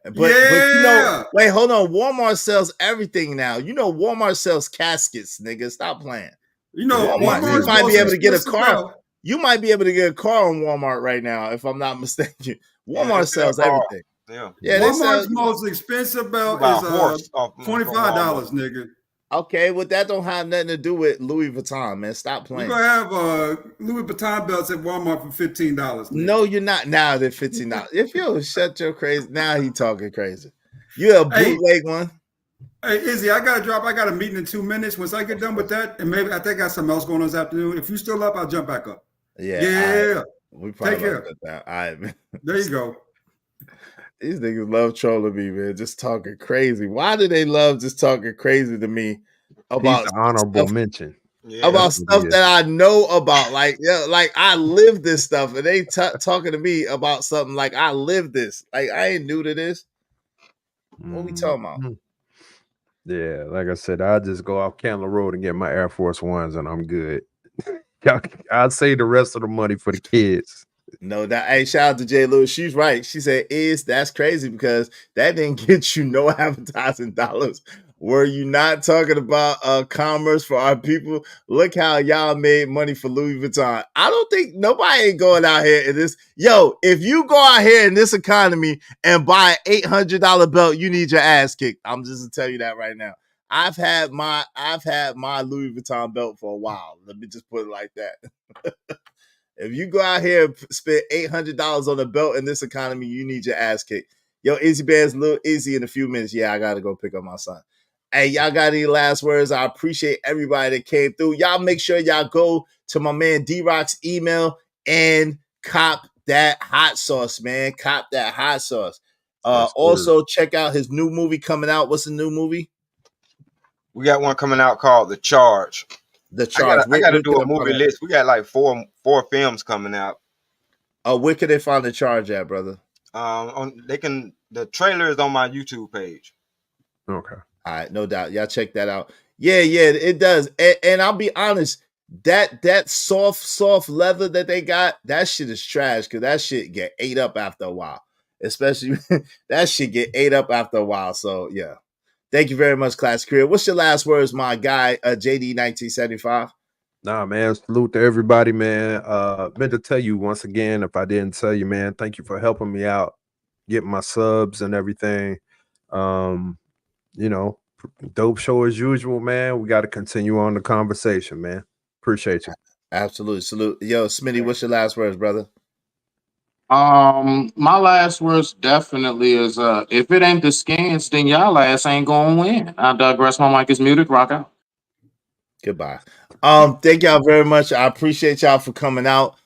But you know, wait, hold on. Walmart sells everything now. You know, Walmart sells caskets, nigga. Stop playing. You know, Walmart, you might be able to get a car. You might be able to get a car on Walmart right now, if I'm not mistaken. Walmart sells everything. Yeah, Walmart's most expensive belt is $25, nigga. Okay, well, that don't have nothing to do with Louis Vuitton, man. Stop playing. You're gonna have Louis Vuitton belts at Walmart for $15. Nigga. No, you're not. Now they're $15. If you shut your crazy, now he talking crazy. You a bootleg one. Hey, Izzy, I gotta drop. I got a meeting in 2 minutes. Once I get done with that, and maybe I think I got something else going on this afternoon. If you still up, I'll jump back up. Yeah. We probably take care. All right, man. There you go. These niggas love trolling me, man. Just talking crazy. Why do they love just talking crazy to me about honorable mention? About stuff that I know about. Like, yeah, like I live this stuff, and they talking to me about something like I live this. Like I ain't new to this. What we talking about? Yeah, like I said, I'll just go off Candler Road and get my Air Force Ones, and I'm good. I'll save the rest of the money for the kids. No, that hey, shout out to Jay Lewis. She's right. She said, that's crazy because that didn't get you no advertising dollars. Were you not talking about commerce for our people? Look how y'all made money for Louis Vuitton. I don't think nobody ain't going out here in this. Yo, if you go out here in this economy and buy an $800 belt, you need your ass kicked. I'm just to tell you that right now. I've had my Louis Vuitton belt for a while. Let me just put it like that. If you go out here and spend $800 on a belt in this economy, you need your ass kicked. Yo, Izzy Bear's little Izzy in a few minutes. Yeah, I got to go pick up my son. Hey, y'all got any last words? I appreciate everybody that came through. Y'all make sure y'all go to my man D-Rock's email and cop that hot sauce, man. Cop that hot sauce. Also, check out his new movie coming out. What's the new movie? We got one coming out called The Charge. The Charge. I got to do a movie list. We got like four films coming out. Where can they find The Charge at, brother? The trailer is on my YouTube page. Okay. All right, no doubt. Y'all check that out. Yeah, it does. And I'll be honest, that soft leather that they got, that shit is trash because that shit get ate up after a while. Especially that shit get ate up after a while. So yeah. Thank you very much, Classic Career. What's your last words, my guy, JD 1975? Nah, man. Salute to everybody, man. Meant to tell you once again, if I didn't tell you, man, thank you for helping me out, getting my subs and everything. You know, dope show as usual, man. We got to continue on the conversation, man. Appreciate you. Absolutely. Salute. Yo, Smitty, what's your last words, brother? My last words definitely is if it ain't the Skins, then y'all ass ain't gonna win. I digress. My mic is muted. Rock out. Goodbye. Thank y'all very much. I appreciate y'all for coming out.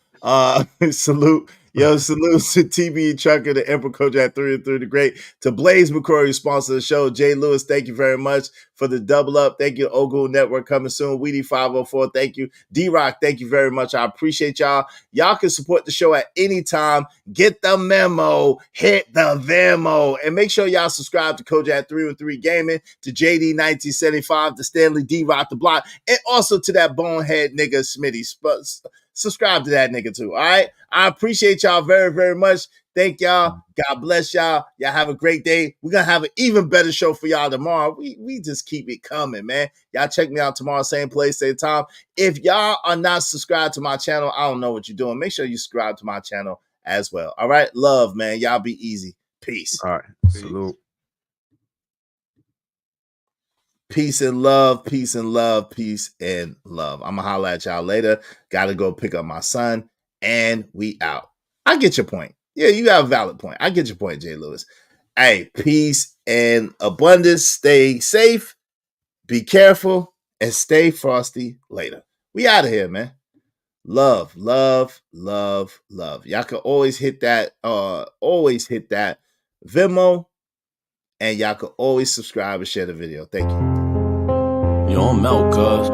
Salute. Yo, salute to TB Trucker, the Emperor Kojak 3 and 3, the great. To Blaze McCrory, sponsor of the show. Jay Lewis, thank you very much for the double up. Thank you, Ogle Network coming soon. Weedy 504, thank you. D-Rock, thank you very much. I appreciate y'all. Y'all can support the show at any time. Get the memo. Hit the Venmo. And make sure y'all subscribe to Kojak 3 and 3 Gaming, to JD 1975, to Stanley D-Rock the Block, and also to that bonehead nigga Smitty. Subscribe to that nigga too. All right. I appreciate y'all very, very much. Thank y'all. God bless y'all. Y'all have a great day. We're gonna have an even better show for y'all tomorrow. We just keep it coming, man. Y'all check me out tomorrow, same place, same time. If y'all are not subscribed to my channel, I don't know what you're doing. Make sure you subscribe to my channel as well. All right. Love, man. Y'all be easy. Peace. All right. Salute. Peace and love, peace and love, peace and love. I'm going to holler at y'all later. Got to go pick up my son, and we out. I get your point. Yeah, you got a valid point. I get your point, Jay Lewis. Hey, peace and abundance. Stay safe, be careful, and stay frosty later. We out of here, man. Love, love, love, love. Y'all can always hit that Venmo. And y'all can always subscribe and share the video. Thank you. Yo, I'm out, cuz.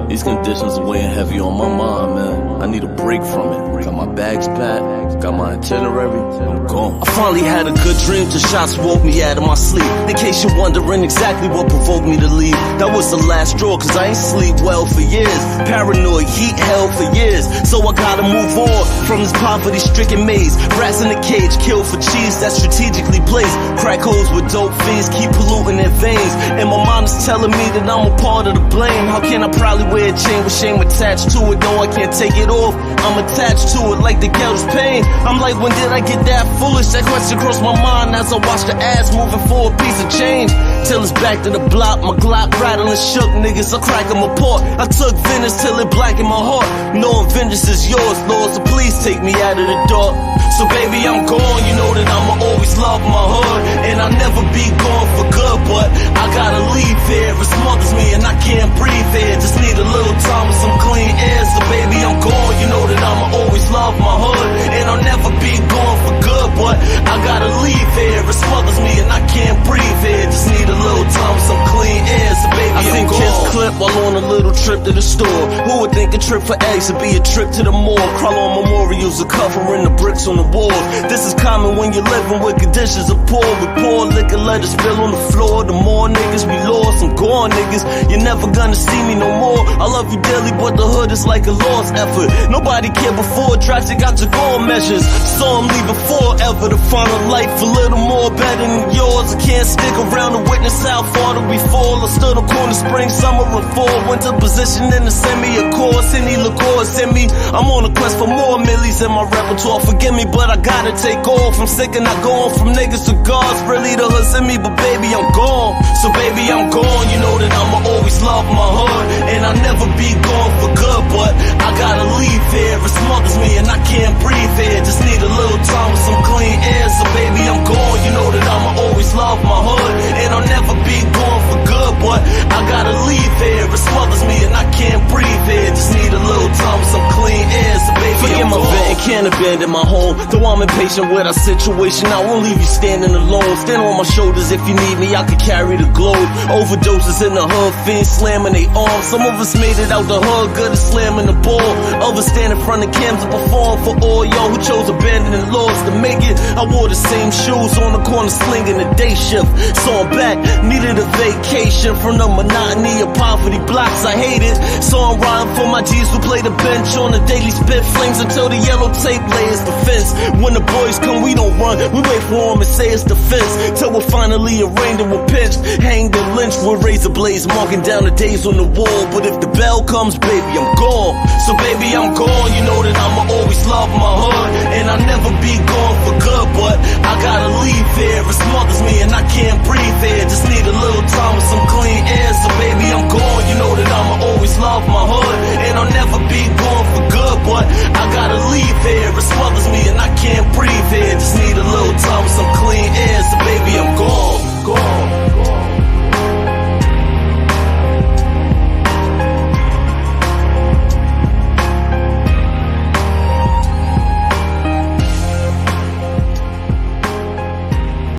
These conditions are weighing heavy on my mind, man. I need a break from it. Got my bags packed, got my itinerary, I'm gone. I finally had a good dream, just shots woke me out of my sleep. In case you're wondering exactly what provoked me to leave, that was the last straw, cause I ain't sleep well for years. Paranoid, heat hell for years. So I gotta move on from this poverty-stricken maze. Rats in a cage, killed for cheese that's strategically placed. Crack holes with dope fiends, keep polluting their veins. And my mom is telling me that I'm a part of the blame. How can I proudly wear a chain with shame attached to it? No, I can't take it off. I'm attached to it like the ghetto's pain. I'm like, when did I get that foolish? That question crossed my mind as I watch the ass moving for a piece of change. Till it's back to the block, my Glock rattling shook. Niggas, I crack them apart. I took vengeance till it blackened my heart. Knowing vengeance is yours, Lord, so please take me out of the dark. So baby, I'm gone, you know that I'ma always love my hood. And I'll never be gone for good, but I gotta leave here. It smothers me and I can't breathe here. Just need a little time with some clean air. So baby, I'm gone, you know that I'ma always love my hood. And I'll never be gone for good, but I gotta leave here. It smothers me and I can't breathe here. Just need a little time with some clean air. So baby, I'm gone. Kids clip while on a little trip to the store. Who would think a trip for eggs would be a trip to the mall? Crawl on memorials are covering the bricks on the wall. This is common when you're living with conditions of poor. With poor liquor, let it spill on the floor. The more niggas we lost, I'm gone, niggas. You're never gonna see me no more. I love you dearly, but the hood is like a lost effort. Nobody cared before, drastic got to go measures. Saw him leaving forever to find a life a little more better than yours. I can't stick around to witness how far that we fall. I stood on corner, spring, summer, and fall. Winter position in the semi, of course. Any liqueur send me. I'm on a quest for more millies in my repertoire. Forgive me, but I gotta take off. I'm sick and I go on from niggas to gods. Really the hood send me, but baby, I'm gone. So baby, I'm gone. You know that I'ma always love my hood. And I'll never be gone for good, but I gotta leave here. It smothers me and I can't breathe here. Just need a little time with some clean air. So baby, I'm gone. You know that I'ma always love my hood. And I'll never be gone for good, but I gotta leave here. It smothers me and I can't breathe here. Just need a little time with some clean air. So baby, forget my vet and can't abandon my home. Though I'm impatient with our situation, I won't leave you standing alone. Stand on my shoulders if you need me, I can carry the globe. Overdoses in the hood, fiends slamming they arms. Some of us made it out the hood, good at slamming the ball. Others stand in front of cams and perform for all y'all who chose abandoning laws to make it. I wore the same shoes on the corner slinging the day shift. So I'm back, needed a vacation from the monotony of poverty blocks I hated. So I'm riding for my G's who play the bench on the daily spit flames until the yellow tape layers the fence. When the boys come, we don't run, we wait for them and say it's the fence. Till we're finally arraigned and we're pinched, hanged and lynched with razor blades marking down the days on the wall. But if the bell comes, baby, I'm gone. So baby, I'm gone. You know that I'ma always love my hood. And I'll never be gone for good, but I gotta leave here. It